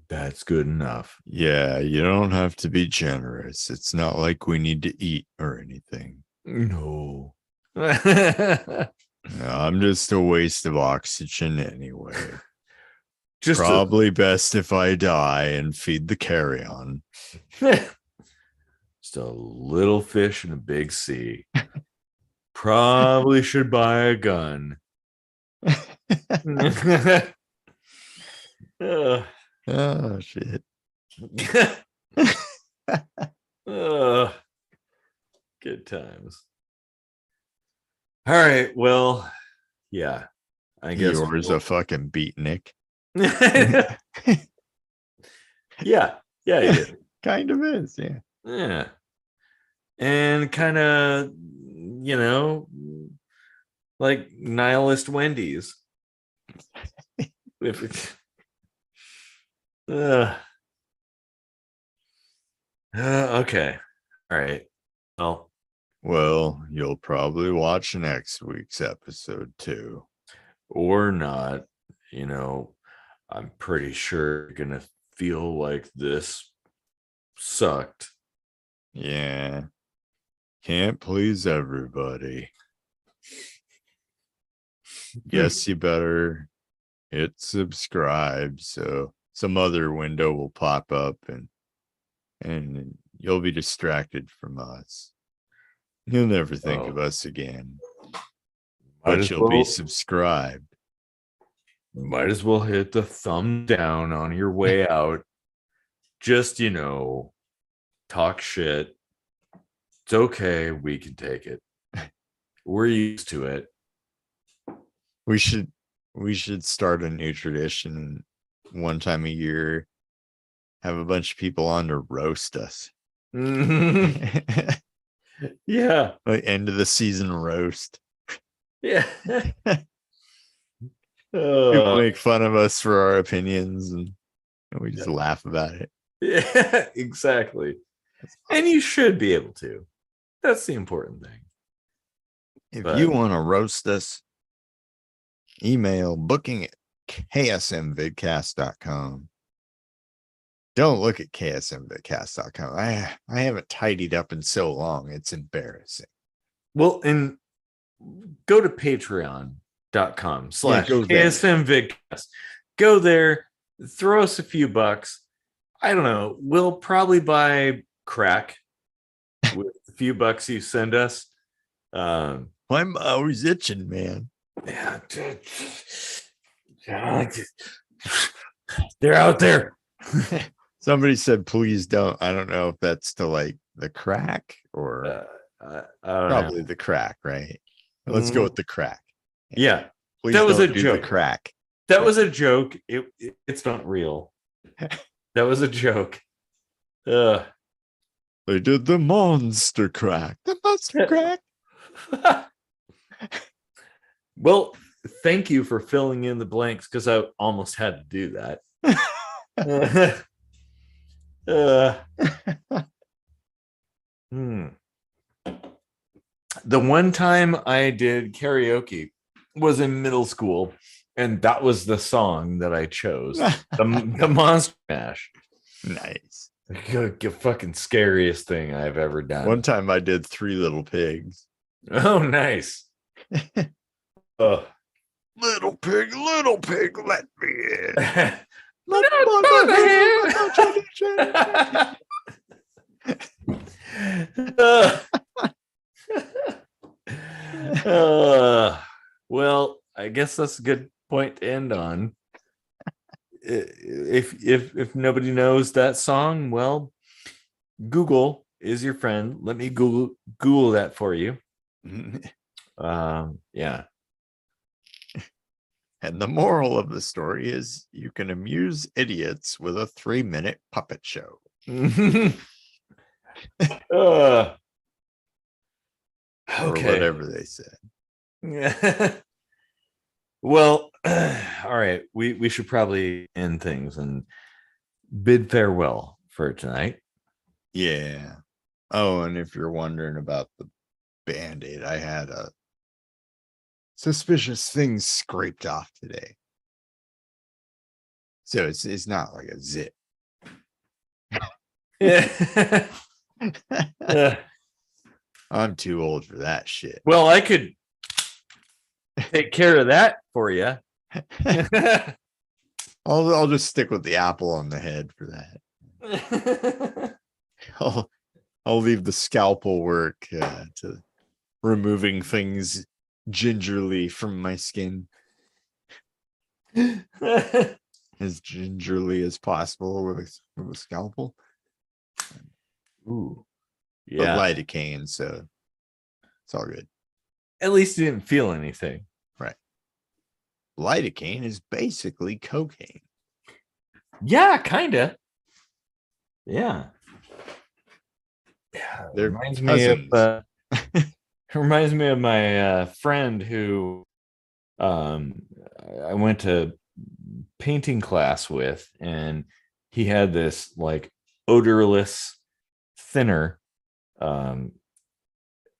That's good enough. Yeah, you don't have to be generous. It's not like we need to eat or anything. No. I'm just a waste of oxygen anyway. Just probably best if I die and feed the carrion. Just a little fish in a big sea. Probably should buy a gun. Oh shit. Good times. All right, well, yeah, I guess yours a fucking beatnik. Yeah, it is. Kind of is, yeah, and kind of, like nihilist Wendy's. If it's okay, all right. Well, you'll probably watch next week's episode too, or not. I'm pretty sure you're gonna feel like this sucked. Yeah, can't please everybody. Guess you better hit subscribe so some other window will pop up and you'll be distracted from us. You'll never think of us again. But you'll be subscribed. Might as well hit the thumb down on your way out. Just, talk shit. It's okay. We can take it. we're used to it. We should start a new tradition. One time a year, have a bunch of people on to roast us. Yeah. Like end of the season roast. Yeah. People make fun of us for our opinions, and we just laugh about it. Yeah, exactly. And you should be able to. That's the important thing. If you want to roast us, email booking at ksmvidcast.com. Don't look at ksmvidcast.com. I haven't tidied up in so long. It's embarrassing. Well, and go to patreon.com/ksmvidcast. Go there, throw us a few bucks. I don't know. We'll probably buy crack with a few bucks you send us. I'm always itching, man. Yeah, they're out there. Somebody said, please don't. I don't know if that's to like the crack or probably the crack, right? Let's go with the crack. Yeah. Please that was a do joke. The crack. That was a joke. It's not real. That was a joke. They did the monster crack. The monster crack. Well, thank you for filling in the blanks because I almost had to do that. The one time I did karaoke was in middle school, and that was the song that I chose. the Monster Mash. Nice. The fucking scariest thing I've ever done. One time I did Three Little Pigs. Oh, nice. Little pig, let me in. Well, I guess that's a good point to end on. If nobody knows that song, well, Google is your friend. Let me Google that for you. Yeah. And the moral of the story is you can amuse idiots with a 3-minute puppet show. Okay. Or whatever they said. Well, all right. We should probably end things and bid farewell for tonight. Yeah. Oh, and if you're wondering about the Band-Aid, I had a suspicious thing scraped off today. So it's not like a zit. Yeah. I'm too old for that shit. Well, I could take care of that for you. I'll just stick with the apple on the head for that. I'll leave the scalpel work to removing things gingerly from my skin. As gingerly as possible with a scalpel. Ooh. Yeah. But lidocaine, so it's all good. At least you didn't feel anything. Right. Lidocaine is basically cocaine. Yeah, kinda. Yeah. Yeah. They're reminds cousins. me of reminds me of my friend who I went to painting class with, and he had this like odorless thinner, and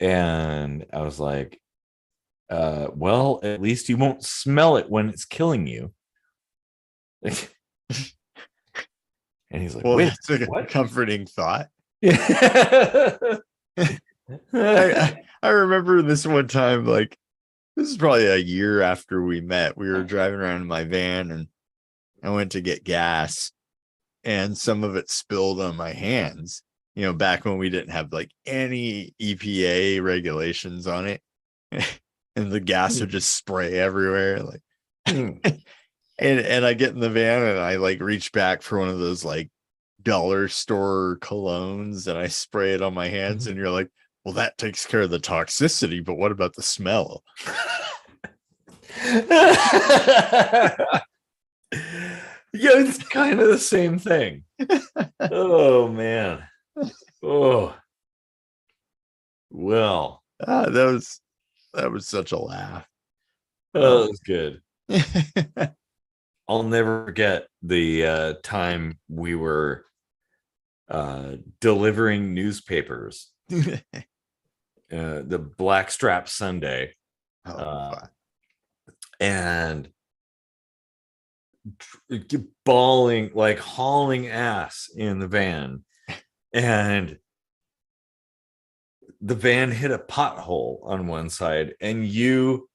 I was like, well, at least you won't smell it when it's killing you. And he's like, well, wait, that's a what? comforting thought. I I remember this one time, like this is probably a year after we met. We were driving around in my van and I went to get gas and some of it spilled on my hands, you know, back when we didn't have like any EPA regulations on it. And the gas would just spray everywhere. Like and I get in the van and I like reach back for one of those like dollar store colognes and I spray it on my hands and you're like, well, that takes care of the toxicity, but what about the smell? Yeah, it's kind of the same thing. Oh man. Oh well. That was such a laugh. Oh, that was good. I'll never forget the time we were delivering newspapers. The Blackstrap Sunday. And bawling, like hauling ass in the van, and the van hit a pothole on one side, and you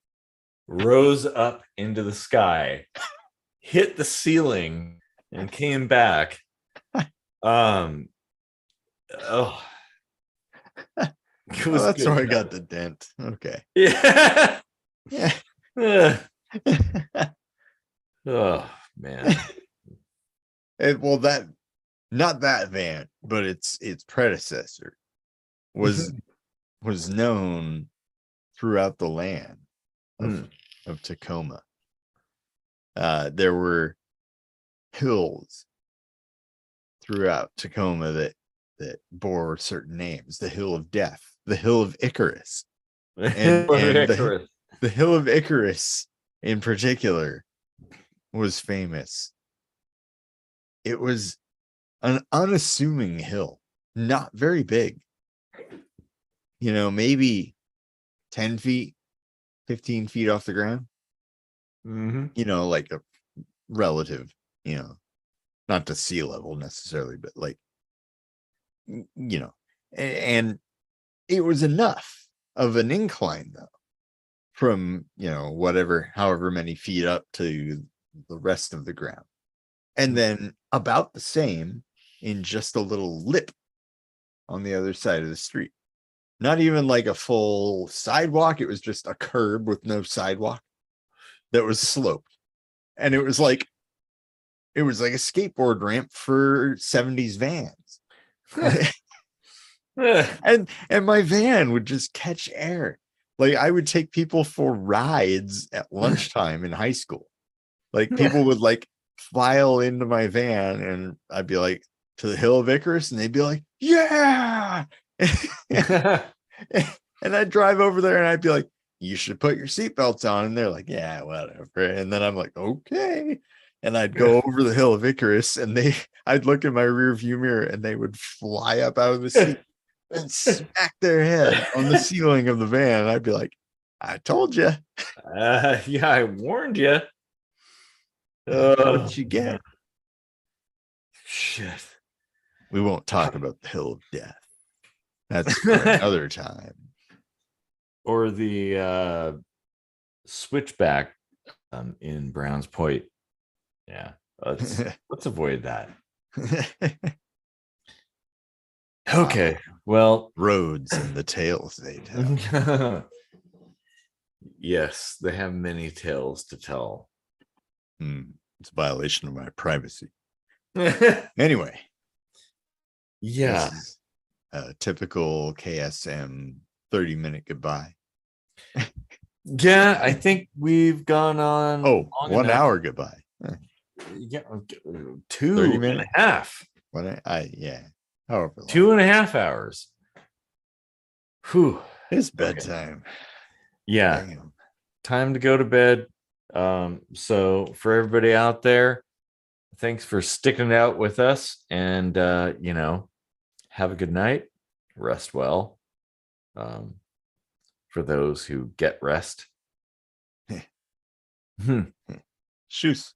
rose up into the sky, hit the ceiling, and came back. Oh, it was that's good. where I got the dent. Okay. Yeah. Yeah. Oh man. Well, that, not that van, but its predecessor was known throughout the land of Tacoma. There were hills throughout Tacoma that bore certain names. The Hill of Death, the Hill of Icarus, and the Hill of Icarus in particular was famous. It was an unassuming hill, not very big, maybe 10 feet, 15 feet off the ground. Like a relative, not to sea level necessarily, but like, and it was enough of an incline though, from, however many feet up to the rest of the ground. And then about the same in just a little lip on the other side of the street. Not even like a full sidewalk. It was just a curb with no sidewalk that was sloped. And it was like a skateboard ramp for 70s vans. and my van would just catch air. Like I would take people for rides at lunchtime in high school. Like people would like file into my van and I'd be like, to the Hill of Icarus, and they'd be like, yeah. And I'd drive over there and I'd be like, you should put your seatbelts on. And they're like, yeah, whatever. And then I'm like, okay. And I'd go over the Hill of Icarus and I'd look in my rear view mirror and they would fly up out of the seat and smack their head on the ceiling of the van. And I'd be like, I told you. Yeah, I warned you. What you get? Shit. We won't talk about the Hill of Death. That's for another time. Or the switchback in Browns Point. Yeah, let's avoid that. Okay, well, roads and the tales they tell. Yes, they have many tales to tell. It's a violation of my privacy. Anyway, yeah, a typical KSM 30-minute goodbye. Yeah, I think we've gone on. 1 hour goodbye. Yeah, 2 and a half. However long. 2.5 hours. Whew. It's bedtime. Yeah. Damn. Time to go to bed. So for everybody out there, thanks for sticking it out with us, and have a good night. Rest well. For those who get rest. Shoes.